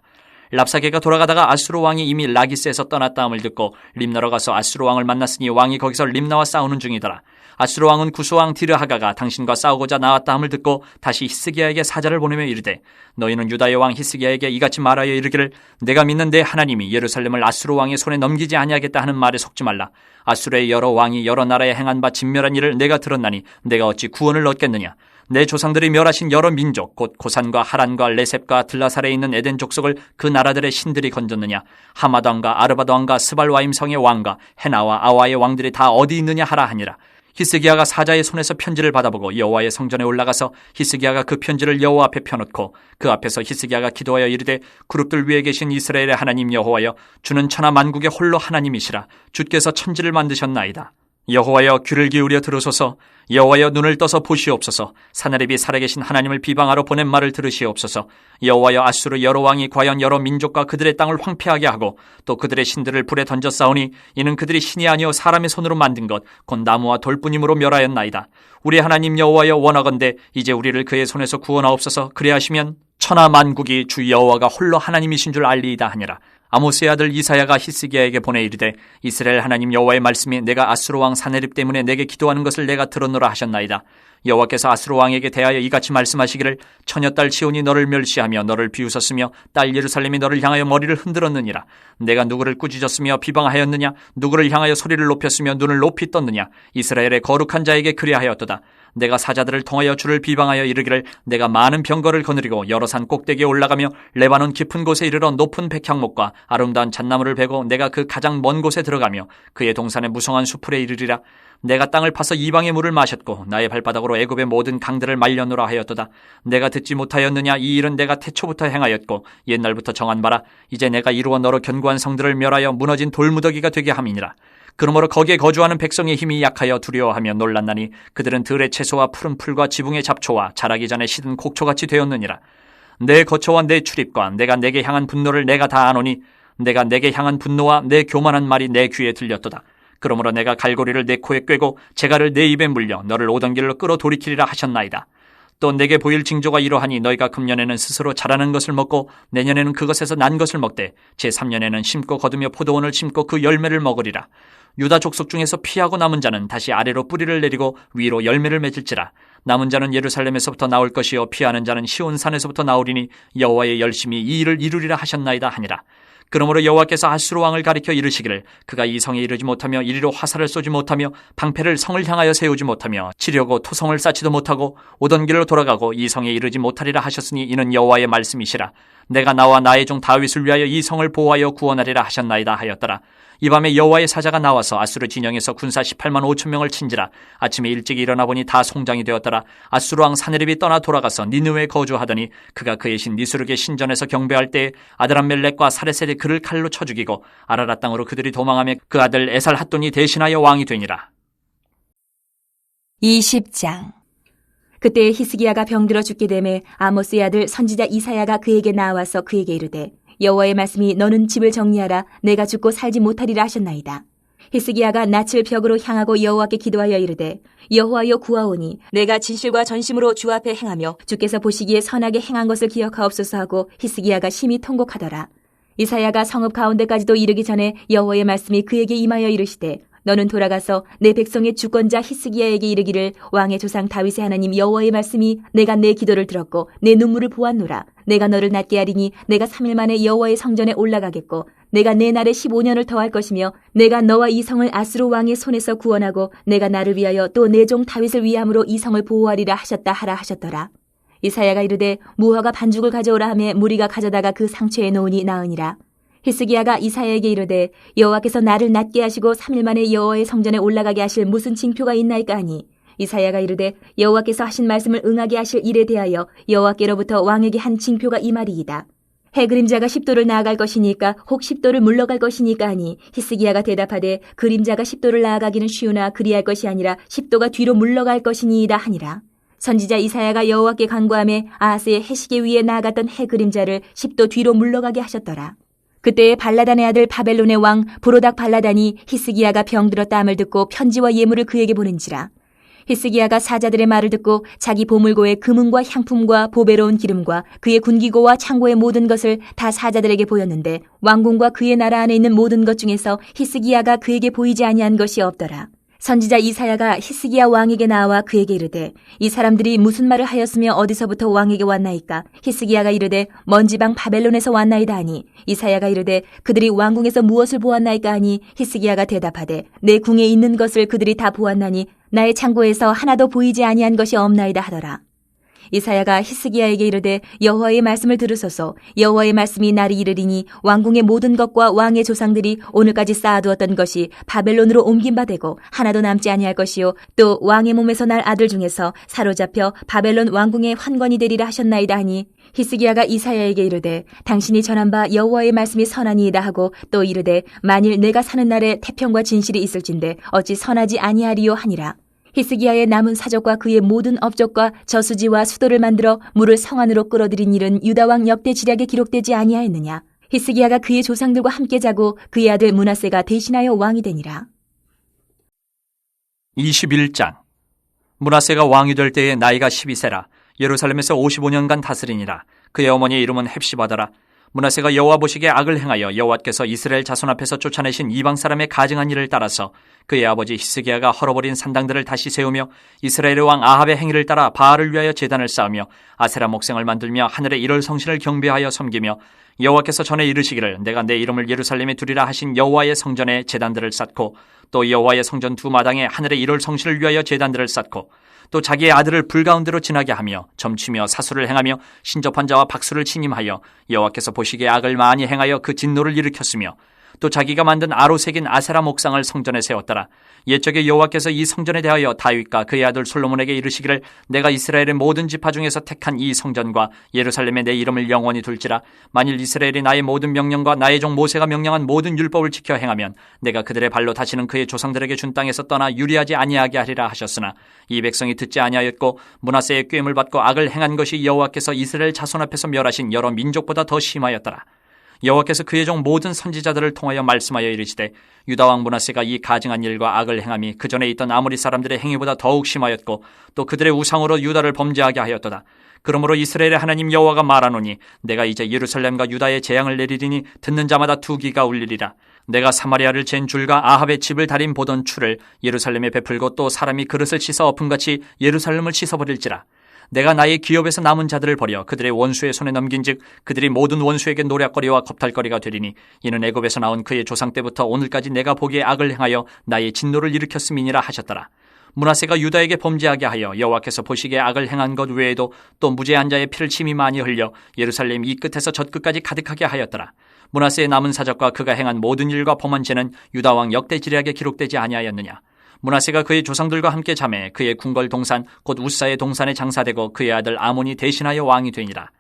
랍사게가 돌아가다가 아수르 왕이 이미 라기스에서 떠났다 함을 듣고 림나로 가서 아수르 왕을 만났으니 왕이 거기서 림나와 싸우는 중이더라. 아수르 왕은 구스왕 디르하가가 당신과 싸우고자 나왔다 함을 듣고 다시 히스기야에게 사자를 보내며 이르되 너희는 유다의 왕 히스기야에게 이같이 말하여 이르기를 내가 믿는 내 하나님이 예루살렘을 아수르 왕의 손에 넘기지 아니하겠다 하는 말에 속지 말라. 아수르의 여러 왕이 여러 나라에 행한 바 진멸한 일을 내가 들었나니 내가 어찌 구원을 얻겠느냐. 내 조상들이 멸하신 여러 민족 곧 고산과 하란과 레셉과 들라살에 있는 에덴 족속을 그 나라들의 신들이 건졌느냐. 하맛 왕과 아르밧 왕과 스발와임 성의 왕과 헤나와 아와의 왕들이 다 어디 있느냐 하라 하니라. 히스기야가 사자의 손에서 편지를 받아보고 여호와의 성전에 올라가서 히스기야가 그 편지를 여호와 앞에 펴놓고 그 앞에서 히스기야가 기도하여 이르되 그룹들 위에 계신 이스라엘의 하나님 여호와여 주는 천하 만국의 홀로 하나님이시라. 주께서 천지를 만드셨나이다. 여호와여 귀를 기울여 들으소서. 여호와여 눈을 떠서 보시옵소서. 사내립이 살아계신 하나님을 비방하러 보낸 말을 들으시옵소서. 여호와여 아수르 여러 왕이 과연 여러 민족과 그들의 땅을 황폐하게 하고 또 그들의 신들을 불에 던져 싸우니 이는 그들이 신이 아니요 사람의 손으로 만든 것 곧 나무와 돌뿐임으로 멸하였나이다. 우리 하나님 여호와여 원하건대 이제 우리를 그의 손에서 구원하옵소서. 그리하시면 천하 만국이 주 여호와가 홀로 하나님이신 줄 알리이다 하니라. 아모스의 아들 이사야가 히스기야에게 보내 이르되 이스라엘 하나님 여호와의 말씀이 내가 아수르 왕 사네립 때문에 내게 기도하는 것을 내가 들었노라 하셨나이다. 여호와께서 아수르 왕에게 대하여 이같이 말씀하시기를 처녀딸 시온이 너를 멸시하며 너를 비웃었으며 딸 예루살렘이 너를 향하여 머리를 흔들었느니라. 내가 누구를 꾸짖었으며 비방하였느냐. 누구를 향하여 소리를 높였으며 눈을 높이 떴느냐. 이스라엘의 거룩한 자에게 그리하였도다. 내가 사자들을 통하여 주를 비방하여 이르기를 내가 많은 병거를 거느리고 여러 산 꼭대기에 올라가며 레바논 깊은 곳에 이르러 높은 백향목과 아름다운 잣나무를 베고 내가 그 가장 먼 곳에 들어가며 그의 동산의 무성한 수풀에 이르리라. 내가 땅을 파서 이방의 물을 마셨고 나의 발바닥으로 애굽의 모든 강들을 말려놓으라 하였도다. 내가 듣지 못하였느냐. 이 일은 내가 태초부터 행하였고 옛날부터 정한 바라. 이제 내가 이루어 너로 견고한 성들을 멸하여 무너진 돌무더기가 되게 함이니라. 그러므로 거기에 거주하는 백성의 힘이 약하여 두려워하며 놀랐나니 그들은 들의 채소와 푸른 풀과 지붕의 잡초와 자라기 전에 시든 곡초같이 되었느니라. 내 거처와 내 출입과 내가 내게 향한 분노를 내가 다 아노니 내가 내게 향한 분노와 내 교만한 말이 내 귀에 들렸도다. 그러므로 내가 갈고리를 내 코에 꿰고 재갈을 내 입에 물려 너를 오던 길로 끌어 돌이키리라 하셨나이다. 또 내게 보일 징조가 이러하니 너희가 금년에는 스스로 자라는 것을 먹고 내년에는 그것에서 난 것을 먹되 제3년에는 심고 거두며 포도원을 심고 그 열매를 먹으리라. 유다 족속 중에서 피하고 남은 자는 다시 아래로 뿌리를 내리고 위로 열매를 맺을지라. 남은 자는 예루살렘에서부터 나올 것이요 피하는 자는 시온산에서부터 나오리니 여호와의 열심히 이 일을 이루리라 하셨나이다 하니라. 그러므로 여호와께서 아수르 왕을 가리켜 이르시기를 그가 이 성에 이르지 못하며 이리로 화살을 쏘지 못하며 방패를 성을 향하여 세우지 못하며 치려고 토성을 쌓지도 못하고 오던 길로 돌아가고 이 성에 이르지 못하리라 하셨으니 이는 여호와의 말씀이시라. 내가 나와 나의 종 다윗을 위하여 이 성을 보호하여 구원하리라 하셨나이다 하였더라. 이 밤에 여호와의 사자가 나와서 아수르 진영에서 군사 18만 5천 명을 친지라. 아침에 일찍 일어나 보니 다 송장이 되었더라. 아수르 왕 사네립이 떠나 돌아가서 니느웨에 거주하더니 그가 그의 신 니스룩의 신전에서 경배할 때에 아드람멜렉과 사레셋이 그를 칼로 쳐 죽이고 아라랏 땅으로 그들이 도망하며 그 아들 에살핫돈이 대신하여 왕이 되니라. 20장. 그때 히스기야가 병들어 죽게 되매 아모스의 아들 선지자 이사야가 그에게 나와서 그에게 이르되 여호와의 말씀이 너는 집을 정리하라. 내가 죽고 살지 못하리라 하셨나이다. 히스기야가 낯을 벽으로 향하고 여호와께 기도하여 이르되 여호와여 구하오니 내가 진실과 전심으로 주 앞에 행하며 주께서 보시기에 선하게 행한 것을 기억하옵소서 하고 히스기야가 심히 통곡하더라. 이사야가 성읍 가운데까지도 이르기 전에 여호와의 말씀이 그에게 임하여 이르시되 너는 돌아가서 내 백성의 주권자 히스기야에게 이르기를 왕의 조상 다윗의 하나님 여호와의 말씀이 내가 내 기도를 들었고 내 눈물을 보았노라. 내가 너를 낫게 하리니 내가 3일 만에 여호와의 성전에 올라가겠고 내가 내 날에 15년을 더할 것이며 내가 너와 이 성을 아수르 왕의 손에서 구원하고 내가 나를 위하여 또 내 종 다윗을 위함으로 이 성을 보호하리라 하셨다 하라 하셨더라. 이사야가 이르되 무화과 반죽을 가져오라 하매 무리가 가져다가 그 상처에 놓으니 나으니라. 히스기야가 이사야에게 이르되 여호와께서 나를 낫게 하시고 3일 만에 여호와의 성전에 올라가게 하실 무슨 징표가 있나이까 하니 이사야가 이르되 여호와께서 하신 말씀을 응하게 하실 일에 대하여 여호와께로부터 왕에게 한 징표가 이 말이이다. 해 그림자가 10도를 나아갈 것이니까 혹 10도를 물러갈 것이니까 하니 히스기야가 대답하되 그림자가 10도를 나아가기는 쉬우나 그리할 것이 아니라 10도가 뒤로 물러갈 것이니이다 하니라. 선지자 이사야가 여호와께 간구하며 아하스의 해시계 위에 나아갔던 해 그림자를 10도 뒤로 물러가게 하셨더라. 그때 발라단의 아들 바벨론의 왕 브로닥 발라단이 히스기야가 병들었다 함을 듣고 편지와 예물을 그에게 보낸지라. 히스기야가 사자들의 말을 듣고 자기 보물고의 금은과 향품과 보배로운 기름과 그의 군기고와 창고의 모든 것을 다 사자들에게 보였는데 왕궁과 그의 나라 안에 있는 모든 것 중에서 히스기야가 그에게 보이지 아니한 것이 없더라. 선지자 이사야가 히스기야 왕에게 나와 그에게 이르되 이 사람들이 무슨 말을 하였으며 어디서부터 왕에게 왔나이까? 히스기야가 이르되 먼 지방 바벨론에서 왔나이다 하니 이사야가 이르되 그들이 왕궁에서 무엇을 보았나이까 하니 히스기야가 대답하되 내 궁에 있는 것을 그들이 다 보았나니 나의 창고에서 하나도 보이지 아니한 것이 없나이다 하더라. 이사야가 히스기야에게 이르되 여호와의 말씀을 들으소서. 여호와의 말씀이 날이 이르리니 왕궁의 모든 것과 왕의 조상들이 오늘까지 쌓아두었던 것이 바벨론으로 옮긴 바 되고 하나도 남지 아니할 것이요 또 왕의 몸에서 날 아들 중에서 사로잡혀 바벨론 왕궁의 환관이 되리라 하셨나이다 하니 히스기야가 이사야에게 이르되 당신이 전한 바 여호와의 말씀이 선하니이다 하고 또 이르되 만일 내가 사는 날에 태평과 진실이 있을진데 어찌 선하지 아니하리요 하니라. 히스기야의 남은 사적과 그의 모든 업적과 저수지와 수도를 만들어 물을 성 안으로 끌어들인 일은 유다왕 역대 지략에 기록되지 아니하였느냐. 히스기야가 그의 조상들과 함께 자고 그의 아들 므낫세가 대신하여 왕이 되니라. 21장. 므낫세가 왕이 될 때에 나이가 12세라. 예루살렘에서 55년간 다스리니라. 그의 어머니의 이름은 헵시바더라. 므낫세가 여호와 보시기에 악을 행하여 여호와께서 이스라엘 자손 앞에서 쫓아내신 이방 사람의 가증한 일을 따라서 그의 아버지 히스기야가 헐어버린 산당들을 다시 세우며 이스라엘의 왕 아합의 행위를 따라 바알을 위하여 제단을 쌓으며 아세라 목생을 만들며 하늘의 일월 성신을 경배하여 섬기며 여호와께서 전에 이르시기를 내가 내 이름을 예루살렘에 두리라 하신 여호와의 성전에 제단들을 쌓고 또 여호와의 성전 두 마당에 하늘의 일월 성신을 위하여 제단들을 쌓고 또 자기의 아들을 불가운데로 지나게 하며 점치며 사수를 행하며 신접한 자와 박수를 침임하여 여호와께서 보시기에 악을 많이 행하여 그 진노를 일으켰으며 또 자기가 만든 아로색인 아세라 목상을 성전에 세웠더라. 옛적에 여호와께서 이 성전에 대하여 다윗과 그의 아들 솔로몬에게 이르시기를 내가 이스라엘의 모든 지파 중에서 택한 이 성전과 예루살렘에 내 이름을 영원히 둘지라. 만일 이스라엘이 나의 모든 명령과 나의 종 모세가 명령한 모든 율법을 지켜 행하면 내가 그들의 발로 다시는 그의 조상들에게 준 땅에서 떠나 유리하지 아니하게 하리라 하셨으나 이 백성이 듣지 아니하였고 므낫세의 꾀임을 받고 악을 행한 것이 여호와께서 이스라엘 자손 앞에서 멸하신 여러 민족보다 더 심하였더라. 여호와께서 그의 종 모든 선지자들을 통하여 말씀하여 이르시되 유다 왕 므낫세가 이 가증한 일과 악을 행함이 그 전에 있던 아모리 사람들의 행위보다 더욱 심하였고 또 그들의 우상으로 유다를 범죄하게 하였도다. 그러므로 이스라엘의 하나님 여호와가 말하노니 내가 이제 예루살렘과 유다에 재앙을 내리리니 듣는 자마다 투기가 울리리라. 내가 사마리아를 잰 줄과 아합의 집을 달인 보던 추를 예루살렘에 베풀고 또 사람이 그릇을 씻어 엎음같이 예루살렘을 씻어버릴지라. 내가 나의 기업에서 남은 자들을 버려 그들의 원수의 손에 넘긴즉 그들이 모든 원수에게 노략거리와 겁탈거리가 되리니 이는 애굽에서 나온 그의 조상 때부터 오늘까지 내가 보기에 악을 행하여 나의 진노를 일으켰음이니라 하셨더라. 므낫세가 유다에게 범죄하게 하여 여호와께서 보시기에 악을 행한 것 외에도 또 무죄한 자의 피를 심히 많이 흘려 예루살렘 이 끝에서 저 끝까지 가득하게 하였더라. 므낫세의 남은 사적과 그가 행한 모든 일과 범한 죄는 유다 왕 역대지략에 기록되지 아니하였느냐. 므낫세가 그의 조상들과 함께 잠에 그의 궁궐 동산 곧 우사의 동산에 장사되고 그의 아들 아몬이 대신하여 왕이 되니라.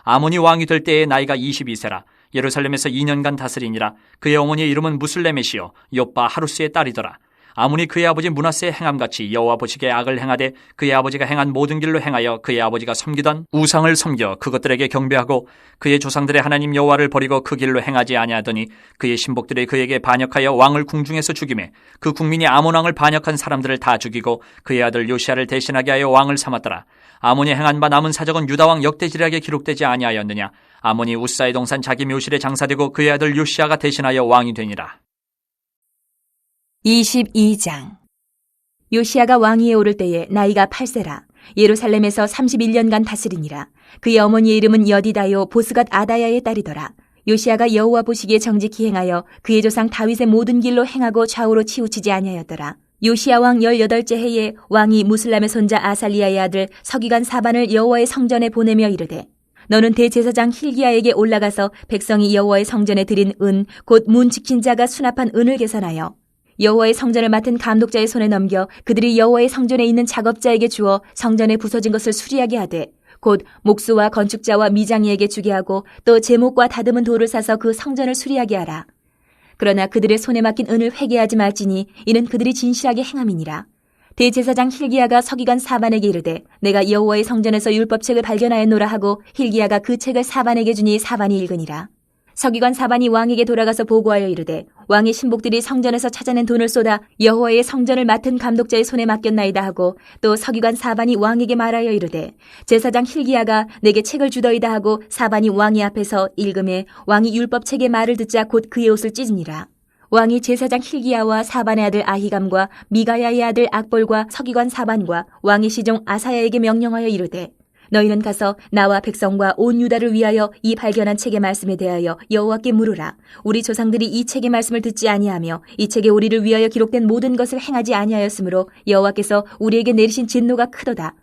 아몬이 왕이 될 때의 나이가 22세라. 예루살렘에서 2년간 다스리니라. 그의 어머니의 이름은 무슬레메시요 욥바 하루스의 딸이더라. 아몬이 그의 아버지 므낫세의 행함같이 여호와 보시기에 악을 행하되 그의 아버지가 행한 모든 길로 행하여 그의 아버지가 섬기던 우상을 섬겨 그것들에게 경배하고 그의 조상들의 하나님 여호와를 버리고 그 길로 행하지 아니하더니 그의 신복들이 그에게 반역하여 왕을 궁중에서 죽이매 그 국민이 아몬 왕을 반역한 사람들을 다 죽이고 그의 아들 요시아를 대신하게 하여 왕을 삼았더라. 아몬이 행한 바 남은 사적은 유다 왕 역대지략에 기록되지 아니하였느냐. 아몬이 우사의 동산 자기 묘실에 장사되고 그의 아들 요시아가 대신하여 왕이 되니라. 22장. 요시아가 왕위에 오를 때에 나이가 8세라. 예루살렘에서 31년간 다스리니라. 그의 어머니의 이름은 여디다요 보스갓 아다야의 딸이더라. 요시아가 여호와 보시기에 정직히 행하여 그의 조상 다윗의 모든 길로 행하고 좌우로 치우치지 아니하였더라. 요시아 왕 18째 해에 왕이 무슬람의 손자 아살리아의 아들 서기관 사반을 여호와의 성전에 보내며 이르되 너는 대제사장 힐기야에게 올라가서 백성이 여호와의 성전에 드린 은 곧 문 지킨 자가 수납한 은을 계산하여 여호와의 성전을 맡은 감독자의 손에 넘겨 그들이 여호와의 성전에 있는 작업자에게 주어 성전에 부서진 것을 수리하게 하되 곧 목수와 건축자와 미장이에게 주게 하고 또 제목과 다듬은 돌을 사서 그 성전을 수리하게 하라. 그러나 그들의 손에 맡긴 은을 회개하지 말지니 이는 그들이 진실하게 행함이니라. 대제사장 힐기야가 서기관 사반에게 이르되 내가 여호와의 성전에서 율법책을 발견하였노라 하고 힐기야가 그 책을 사반에게 주니 사반이 읽으니라. 서기관 사반이 왕에게 돌아가서 보고하여 이르되 왕의 신복들이 성전에서 찾아낸 돈을 쏟아 여호와의 성전을 맡은 감독자의 손에 맡겼나이다 하고 또 서기관 사반이 왕에게 말하여 이르되 제사장 힐기야가 내게 책을 주더이다 하고 사반이 왕의 앞에서 읽음에 왕이 율법책의 말을 듣자 곧 그의 옷을 찢으니라. 왕이 제사장 힐기야와 사반의 아들 아히감과 미가야의 아들 악볼과 서기관 사반과 왕의 시종 아사야에게 명령하여 이르되 너희는 가서 나와 백성과 온 유다를 위하여 이 발견한 책의 말씀에 대하여 여호와께 물으라. 우리 조상들이 이 책의 말씀을 듣지 아니하며 이 책에 우리를 위하여 기록된 모든 것을 행하지 아니하였으므로 여호와께서 우리에게 내리신 진노가 크도다.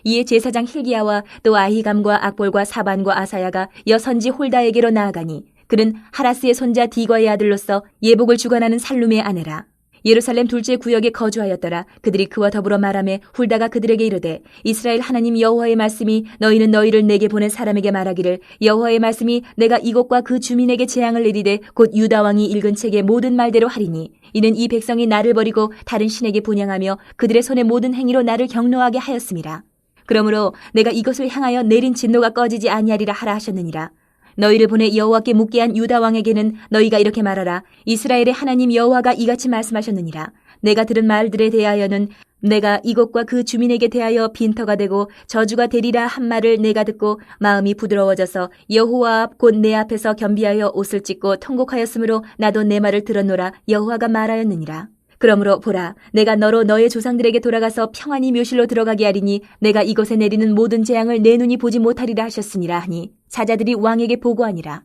이에 제사장 힐기야와 또 아히감과 악볼과 사반과 아사야가 여선지 홀다에게로 나아가니 그는 하라스의 손자 디거의 아들로서 예복을 주관하는 살룸의 아내라. 예루살렘 둘째 구역에 거주하였더라. 그들이 그와 더불어 말하매 훌다가 그들에게 이르되 이스라엘 하나님 여호와의 말씀이 너희는 너희를 내게 보낸 사람에게 말하기를 여호와의 말씀이 내가 이곳과 그 주민에게 재앙을 내리되 곧 유다 왕이 읽은 책의 모든 말대로 하리니 이는 이 백성이 나를 버리고 다른 신에게 분향하며 그들의 손의 모든 행위로 나를 경노하게 하였음이라. 그러므로 내가 이것을 향하여 내린 진노가 꺼지지 아니하리라 하라 하셨느니라. 너희를 보내 여호와께 묻게 한 유다 왕에게는 너희가 이렇게 말하라. 이스라엘의 하나님 여호와가 이같이 말씀하셨느니라. 내가 들은 말들에 대하여는 내가 이곳과 그 주민에게 대하여 빈터가 되고 저주가 되리라 한 말을 내가 듣고 마음이 부드러워져서 여호와 앞 곧 내 앞에서 겸비하여 옷을 찢고 통곡하였으므로 나도 내 말을 들었노라. 여호와가 말하였느니라. 그러므로 보라, 내가 너로 너의 조상들에게 돌아가서 평안히 묘실로 들어가게 하리니 내가 이곳에 내리는 모든 재앙을 내 눈이 보지 못하리라 하셨으니라 하니 사자들이 왕에게 보고하니라.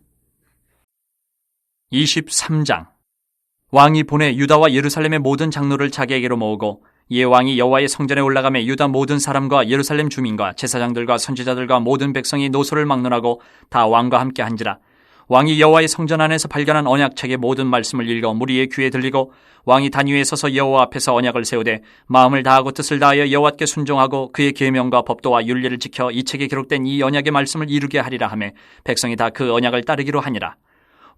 23장. 왕이 보내 유다와 예루살렘의 모든 장로를 자기에게로 모으고 이에 왕이 여호와의 성전에 올라가며 유다 모든 사람과 예루살렘 주민과 제사장들과 선지자들과 모든 백성이 노소를 막론하고 다 왕과 함께 한지라. 왕이 여호와의 성전 안에서 발견한 언약책의 모든 말씀을 읽어 무리의 귀에 들리고 왕이 단 위에 서서 여호와 앞에서 언약을 세우되 마음을 다하고 뜻을 다하여 여호와께 순종하고 그의 계명과 법도와 율례를 지켜 이 책에 기록된 이 언약의 말씀을 이루게 하리라 하며 백성이 다 그 언약을 따르기로 하니라.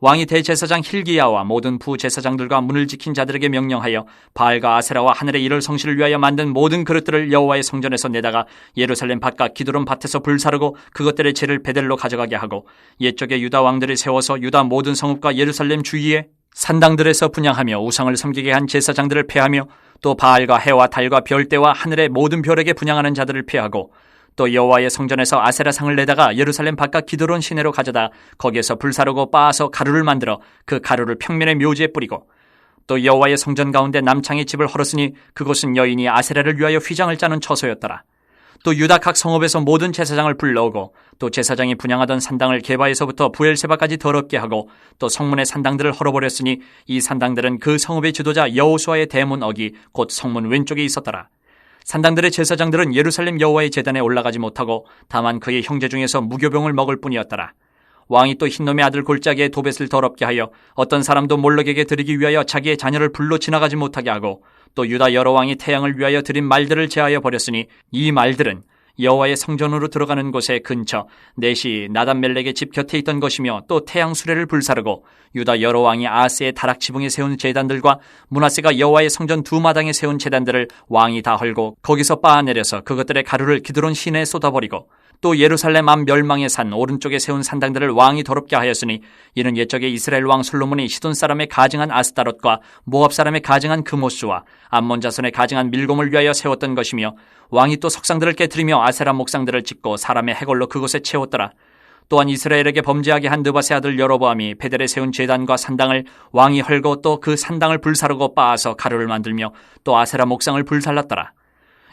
왕이 대제사장 힐기야와 모든 부제사장들과 문을 지킨 자들에게 명령하여 바알과 아세라와 하늘의 이를 성실을 위하여 만든 모든 그릇들을 여호와의 성전에서 내다가 예루살렘 밭과 기드론 밭에서 불사르고 그것들의 재를 베델로 가져가게 하고 옛적에 유다 왕들이 세워서 유다 모든 성읍과 예루살렘 주위에 산당들에서 분향하며 우상을 섬기게 한 제사장들을 폐하며 또 바알과 해와 달과 별대와 하늘의 모든 별에게 분향하는 자들을 폐하고 또 여호와의 성전에서 아세라상을 내다가 예루살렘 바깥 기드론 시내로 가져다 거기에서 불사르고 빻아서 가루를 만들어 그 가루를 평면의 묘지에 뿌리고 또 여호와의 성전 가운데 남창의 집을 헐었으니 그곳은 여인이 아세라를 위하여 휘장을 짜는 처소였더라. 또 유다 각 성읍에서 모든 제사장을 불러오고 또 제사장이 분향하던 산당을 게바에서부터 부엘세바까지 더럽게 하고 또 성문의 산당들을 헐어버렸으니 이 산당들은 그 성읍의 지도자 여호수아의 대문 어기 곧 성문 왼쪽에 있었더라. 산당들의 제사장들은 예루살렘 여호와의 제단에 올라가지 못하고 다만 그의 형제 중에서 무교병을 먹을 뿐이었더라. 왕이 또 흰놈의 아들 골짜기에 도벳을 더럽게 하여 어떤 사람도 몰록에게 드리기 위하여 자기의 자녀를 불로 지나가지 못하게 하고 또 유다 여러 왕이 태양을 위하여 드린 말들을 제하여 버렸으니 이 말들은 여호와의 성전으로 들어가는 곳의 근처 넷이 나단멜렉의 집 곁에 있던 것이며 또 태양 수레를 불사르고 유다 여러 왕이 아하스의 다락 지붕에 세운 제단들과 므낫세가 여호와의 성전 두 마당에 세운 제단들을 왕이 다 헐고 거기서 빻아내려서 그것들의 가루를 기드론 시내에 쏟아버리고 또 예루살렘 앞 멸망의 산 오른쪽에 세운 산당들을 왕이 더럽게 하였으니 이는 옛적에 이스라엘 왕 솔로몬이 시돈 사람의 가증한 아스타롯과 모압 사람의 가증한 그모스와 암몬 자손의 가증한 밀곰을 위하여 세웠던 것이며 왕이 또 석상들을 깨뜨리며 아세라 목상들을 짓고 사람의 해골로 그곳에 채웠더라. 또한 이스라엘에게 범죄하게 한 느밧의 아들 여로보암이 베델에 세운 제단과 산당을 왕이 헐고 또 그 산당을 불사르고 빻아서 가루를 만들며 또 아세라 목상을 불살랐더라.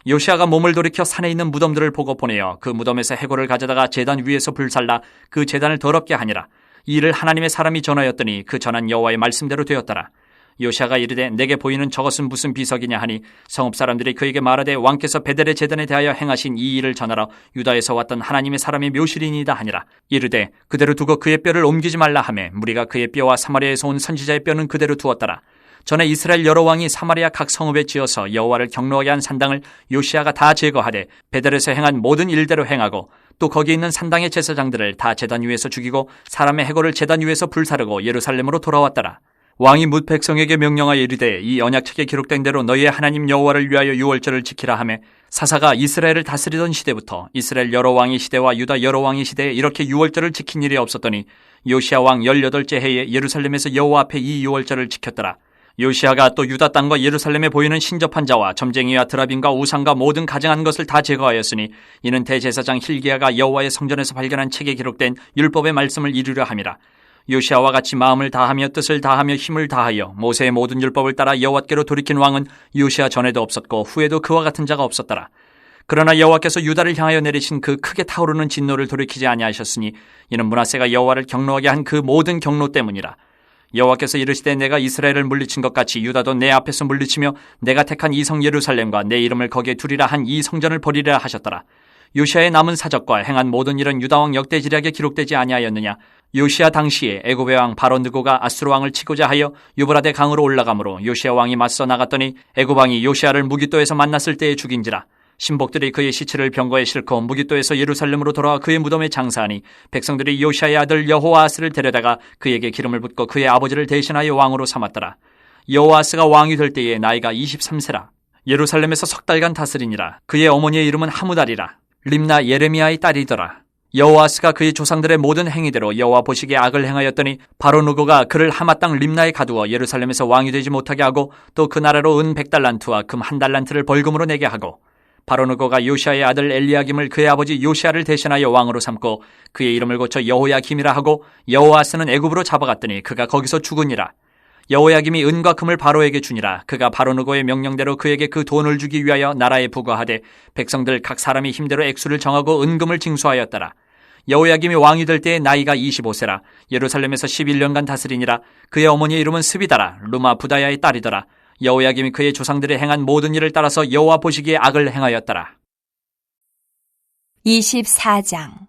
요시아가 몸을 돌이켜 산에 있는 무덤들을 보고 보내어 그 무덤에서 해골을 가져다가 제단 위에서 불살라 그 제단을 더럽게 하니라. 이 일을 하나님의 사람이 전하였더니 그 전한 여호와의 말씀대로 되었더라. 요시아가 이르되 내게 보이는 저것은 무슨 비석이냐 하니 성읍 사람들이 그에게 말하되 왕께서 베델의 제단에 대하여 행하신 이 일을 전하러 유다에서 왔던 하나님의 사람이 묘실이니이다 하니라. 이르되 그대로 두고 그의 뼈를 옮기지 말라 하매 무리가 그의 뼈와 사마리아에서 온 선지자의 뼈는 그대로 두었더라. 전에 이스라엘 여러 왕이 사마리아 각 성읍에 지어서 여호와를 경노하게 한 산당을 요시아가 다 제거하되 베델에서 행한 모든 일대로 행하고 또 거기 있는 산당의 제사장들을 다 제단 위에서 죽이고 사람의 해골을 제단 위에서 불사르고 예루살렘으로 돌아왔더라. 왕이 뭇 백성에게 명령하여 이르되 이 언약책에 기록된 대로 너희의 하나님 여호와를 위하여 유월절을 지키라 하매 사사가 이스라엘을 다스리던 시대부터 이스라엘 여러 왕의 시대와 유다 여러 왕의 시대에 이렇게 유월절을 지킨 일이 없었더니 요시아 왕 18째 해에 예루살렘에서 여호와 앞에 이 유월절을 지켰더라. 요시아가 또 유다 땅과 예루살렘에 보이는 신접한 자와 점쟁이와 드라빈과 우상과 모든 가증한 것을 다 제거하였으니 이는 대제사장 힐기야가 여호와의 성전에서 발견한 책에 기록된 율법의 말씀을 이루려 함이라. 요시아와 같이 마음을 다하며 뜻을 다하며 힘을 다하여 모세의 모든 율법을 따라 여호와께로 돌이킨 왕은 요시아 전에도 없었고 후에도 그와 같은 자가 없었더라. 그러나 여호와께서 유다를 향하여 내리신 그 크게 타오르는 진노를 돌이키지 아니하셨으니 이는 므낫세가 여호와를 경노하게 한 그 모든 경노 때문이라. 여호와께서 이르시되 내가 이스라엘을 물리친 것 같이 유다도 내 앞에서 물리치며 내가 택한 이 성 예루살렘과 내 이름을 거기에 두리라 한 이 성전을 버리라 하셨더라. 요시아의 남은 사적과 행한 모든 일은 유다왕 역대지략에 기록되지 아니하였느냐. 요시아 당시에 애굽의 왕 바로 느고가 아수르 왕을 치고자 하여 유브라데 강으로 올라가므로 요시아 왕이 맞서 나갔더니 애굽 왕이 요시아를 무깃도에서 만났을 때에 죽인지라. 신복들이 그의 시체를 병거에 싣고 무깃도에서 예루살렘으로 돌아와 그의 무덤에 장사하니 백성들이 요시아의 아들 여호아스를 데려다가 그에게 기름을 붓고 그의 아버지를 대신하여 왕으로 삼았더라. 여호아스가 왕이 될 때에 나이가 23세라. 예루살렘에서 석 달간 다스리니라. 그의 어머니의 이름은 하무달이라. 림나 예레미야의 딸이더라. 여호아스가 그의 조상들의 모든 행위대로 여호와 보시기에 악을 행하였더니 바로 누고가 그를 하마 땅 림나에 가두어 예루살렘에서 왕이 되지 못하게 하고 또 그 나라로 은 100달란트와 금 1달란트를 벌금으로 내게 하고 바로 느고가 요시아의 아들 엘리야김을 그의 아버지 요시아를 대신하여 왕으로 삼고 그의 이름을 고쳐 여호야김이라 하고 여호아스는 애굽으로 잡아갔더니 그가 거기서 죽으니라. 여호야김이 은과 금을 바로에게 주니라. 그가 바로 느고의 명령대로 그에게 그 돈을 주기 위하여 나라에 부과하되 백성들 각 사람이 힘대로 액수를 정하고 은금을 징수하였더라. 여호야김이 왕이 될 때에 나이가 25세라. 예루살렘에서 11년간 다스리니라. 그의 어머니의 이름은 스비다라. 루마 부다야의 딸이더라. 여호야김이 그의 조상들이 행한 모든 일을 따라서 여호와 보시기에 악을 행하였더라. 24장.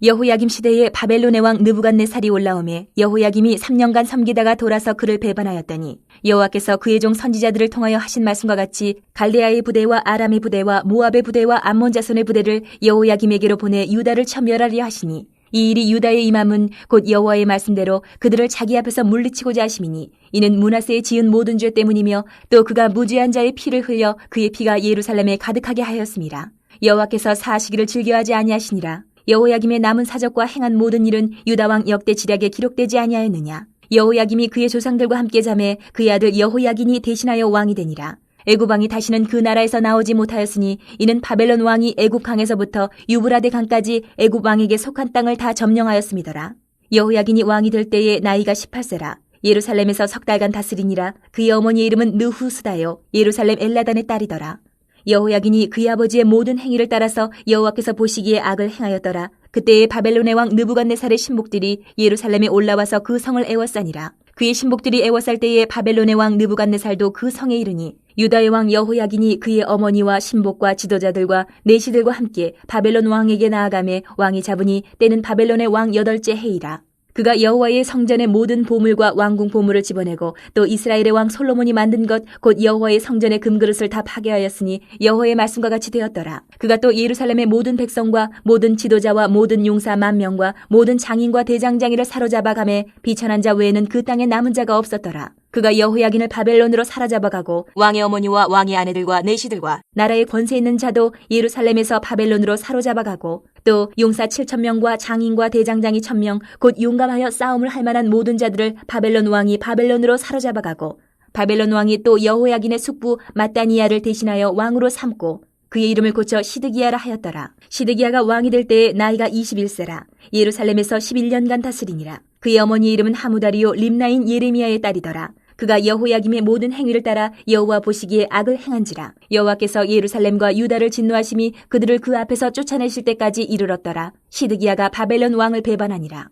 여호야김 시대에 바벨론의 왕 느부갓네살이 올라오매 여호야김이 3년간 섬기다가 돌아서 그를 배반하였더니 여호와께서 그의 종 선지자들을 통하여 하신 말씀과 같이 갈대아의 부대와 아람의 부대와 모압의 부대와 암몬 자손의 부대를 여호야김에게로 보내 유다를 천멸하려 하시니 이 일이 유다에 임함은 곧 여호와의 말씀대로 그들을 자기 앞에서 물리치고자 하심이니 이는 므낫세의 지은 모든 죄 때문이며 또 그가 무죄한 자의 피를 흘려 그의 피가 예루살렘에 가득하게 하였습니다. 여호와께서 사시기를 즐겨하지 아니하시니라. 여호야김의 남은 사적과 행한 모든 일은 유다 왕 역대 지략에 기록되지 아니하였느냐. 여호야김이 그의 조상들과 함께 잠에 그의 아들 여호야긴이 대신하여 왕이 되니라. 애굽 왕이 다시는 그 나라에서 나오지 못하였으니 이는 바벨론 왕이 애굽 강에서부터 유브라데 강까지 애굽 왕에게 속한 땅을 다 점령하였음이더라. 여호야긴이 왕이 될 때에 나이가 18세라. 예루살렘에서 석 달간 다스리니라. 그의 어머니의 이름은 느후스다요 예루살렘 엘라단의 딸이더라. 여호야긴이 그의 아버지의 모든 행위를 따라서 여호와께서 보시기에 악을 행하였더라. 그때에 바벨론의 왕 느부갓네살의 신복들이 예루살렘에 올라와서 그 성을 애워싸니라. 그의 신복들이 애워쌀 때에 바벨론의 왕 느부갓네살도 그 성에 이르니 유다의 왕 여호야긴이 그의 어머니와 신복과 지도자들과 내시들과 함께 바벨론 왕에게 나아가매 왕이 잡으니 때는 바벨론의 왕 8째 해이라. 그가 여호와의 성전의 모든 보물과 왕궁 보물을 집어내고 또 이스라엘의 왕 솔로몬이 만든 것 곧 여호와의 성전의 금그릇을 다 파괴하였으니 여호와의 말씀과 같이 되었더라. 그가 또 예루살렘의 모든 백성과 모든 지도자와 모든 용사 10,000명과 모든 장인과 대장장이를 사로잡아 가매 비천한 자 외에는 그 땅에 남은 자가 없었더라. 그가 여호야긴을 바벨론으로 사로잡아가고 왕의 어머니와 왕의 아내들과 내시들과 나라의 권세 있는 자도 예루살렘에서 바벨론으로 사로잡아가고 또 용사 7,000명과 장인과 대장장이 1,000명 곧 용감하여 싸움을 할 만한 모든 자들을 바벨론 왕이 바벨론으로 사로잡아가고 바벨론 왕이 또 여호야긴의 숙부 마따니야를 대신하여 왕으로 삼고 그의 이름을 고쳐 시드기야라 하였더라. 시드기야가 왕이 될 때에 나이가 21세라. 예루살렘에서 11년간 다스리니라. 그의 어머니의 이름은 하무다리요 림나인 예레미야의 딸이더라. 그가 여호야김의 모든 행위를 따라 여호와 보시기에 악을 행한지라. 여호와께서 예루살렘과 유다를 진노하심이 그들을 그 앞에서 쫓아내실 때까지 이르렀더라. 시드기야가 바벨론 왕을 배반하니라.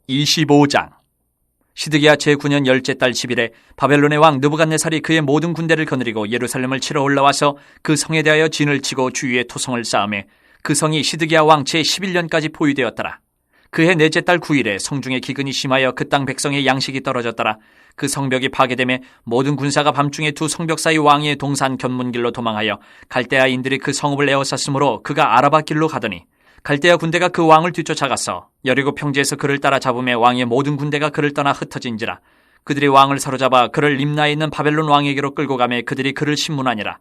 25장. 시드기야 제9년 10째 달 10일에 바벨론의 왕 느부갓네살이 그의 모든 군대를 거느리고 예루살렘을 치러 올라와서 그 성에 대하여 진을 치고 주위에 토성을 쌓음에 그 성이 시드기야 왕 제11년까지 포위되었더라. 그해 넷째 달 9일에 성중에 기근이 심하여 그 땅 백성의 양식이 떨어졌더라. 그 성벽이 파괴되매 모든 군사가 밤중에 두 성벽 사이 왕의 동산 견문길로 도망하여 갈대아인들이 그 성읍을 에워쌌으므로 그가 아라바 길로 가더니 갈대아 군대가 그 왕을 뒤쫓아가서 여리고 평지에서 그를 따라잡음에 왕의 모든 군대가 그를 떠나 흩어진지라. 그들이 왕을 사로잡아 그를 림나에 있는 바벨론 왕에게로 끌고 가매 그들이 그를 신문하니라.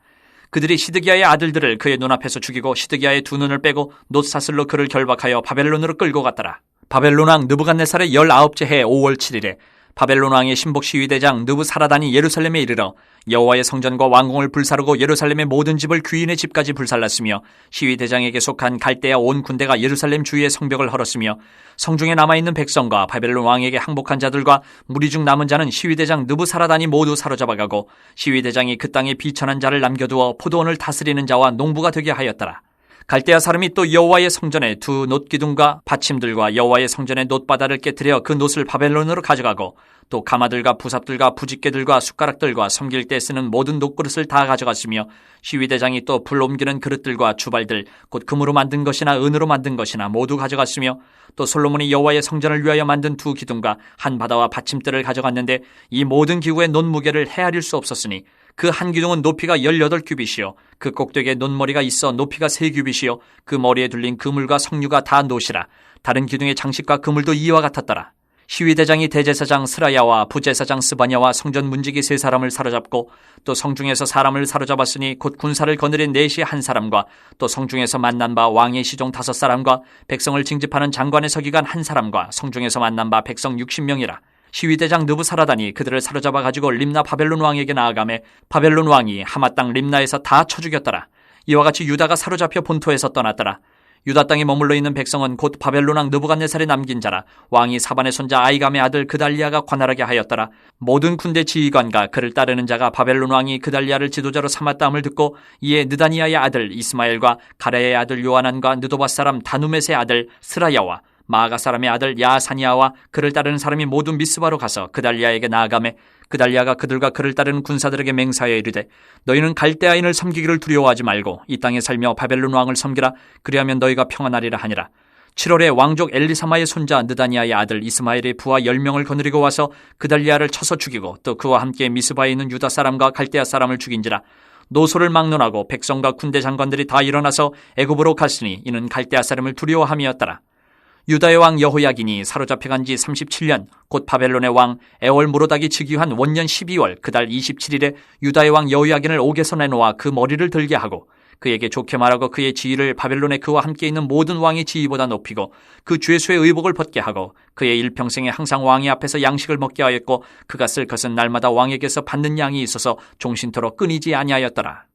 그들이 시드기야의 아들들을 그의 눈앞에서 죽이고 시드기야의 두 눈을 빼고 놋사슬로 그를 결박하여 바벨론으로 끌고 갔더라. 바벨론 왕 느부갓네살의 19째 해 5월 7일에 바벨론 왕의 신복 시위대장 느부사라단이 예루살렘에 이르러 여호와의 성전과 왕궁을 불사르고 예루살렘의 모든 집을 귀인의 집까지 불살랐으며 시위대장에게 속한 갈대아 온 군대가 예루살렘 주위의 성벽을 헐었으며 성중에 남아있는 백성과 바벨론 왕에게 항복한 자들과 무리 중 남은 자는 시위대장 느부사라단이 모두 사로잡아가고 시위대장이 그 땅에 비천한 자를 남겨두어 포도원을 다스리는 자와 농부가 되게 하였더라. 갈대아 사람이 또 여호와의 성전에 두 놋기둥과 받침들과 여호와의 성전의 놋바다를 깨뜨려 그 놋을 바벨론으로 가져가고 또 가마들과 부삽들과 부집개들과 숟가락들과 섬길 때 쓰는 모든 놋그릇을 다 가져갔으며 시위대장이 또 불 옮기는 그릇들과 주발들 곧 금으로 만든 것이나 은으로 만든 것이나 모두 가져갔으며 또 솔로몬이 여호와의 성전을 위하여 만든 두 기둥과 한 바다와 받침들을 가져갔는데 이 모든 기구의 놋 무게를 헤아릴 수 없었으니 그 한 기둥은 높이가 18규빗이요 그 꼭대기에 놋머리가 있어 높이가 3규빗이요 그 머리에 둘린 그물과 석류가 다 놋이라. 다른 기둥의 장식과 그물도 이와 같았더라. 시위대장이 대제사장 스라야와 부제사장 스바냐와 성전 문지기 3사람을 사로잡고 또 성중에서 사람을 사로잡았으니 곧 군사를 거느린 내시 1사람과 또 성중에서 만난 바 왕의 시종 5사람과 백성을 징집하는 장관의 서기관 1사람과 성중에서 만난 바 백성 60명이라. 시위대장 느부사라단이 그들을 사로잡아 가지고 림나 바벨론 왕에게 나아가매 바벨론 왕이 하마 땅 림나에서 다 쳐 죽였더라. 이와 같이 유다가 사로잡혀 본토에서 떠났더라. 유다 땅에 머물러 있는 백성은 곧 바벨론 왕 느부갓네살이 남긴 자라. 왕이 사반의 손자 아이감의 아들 그달리아가 관할하게 하였더라. 모든 군대 지휘관과 그를 따르는 자가 바벨론 왕이 그달리아를 지도자로 삼았다함을 듣고 이에 느다니아의 아들 이스마엘과 가레의 아들 요하난과 느도바 사람 다누멧의 아들 스라야와 마아가 사람의 아들 야사니아와 그를 따르는 사람이 모두 미스바로 가서 그달리아에게 나아가매 그달리아가 그들과 그를 따르는 군사들에게 맹세하여 이르되 너희는 갈대아인을 섬기기를 두려워하지 말고 이 땅에 살며 바벨론 왕을 섬기라. 그리하면 너희가 평안하리라 하니라. 7월에 왕족 엘리사마의 손자 느다니아의 아들 이스마엘의 부하 10명을 거느리고 와서 그달리아를 쳐서 죽이고 또 그와 함께 미스바에 있는 유다 사람과 갈대아 사람을 죽인지라. 노소를 막론하고 백성과 군대 장관들이 다 일어나서 애굽으로 갔으니 이는 갈대아 사람을 두려워함이었더라. 유다의 왕 여호야긴이 사로잡혀간 지 37년, 곧 바벨론의 왕 에월무로닥이 즉위한 원년 12월 그달 27일에 유다의 왕 여호야긴을 옥에서 내놓아 그 머리를 들게 하고 그에게 좋게 말하고 그의 지위를 바벨론에 그와 함께 있는 모든 왕의 지위보다 높이고 그 죄수의 의복을 벗게 하고 그의 일평생에 항상 왕의 앞에서 양식을 먹게 하였고 그가 쓸 것은 날마다 왕에게서 받는 양이 있어서 종신토록 끊이지 아니하였더라.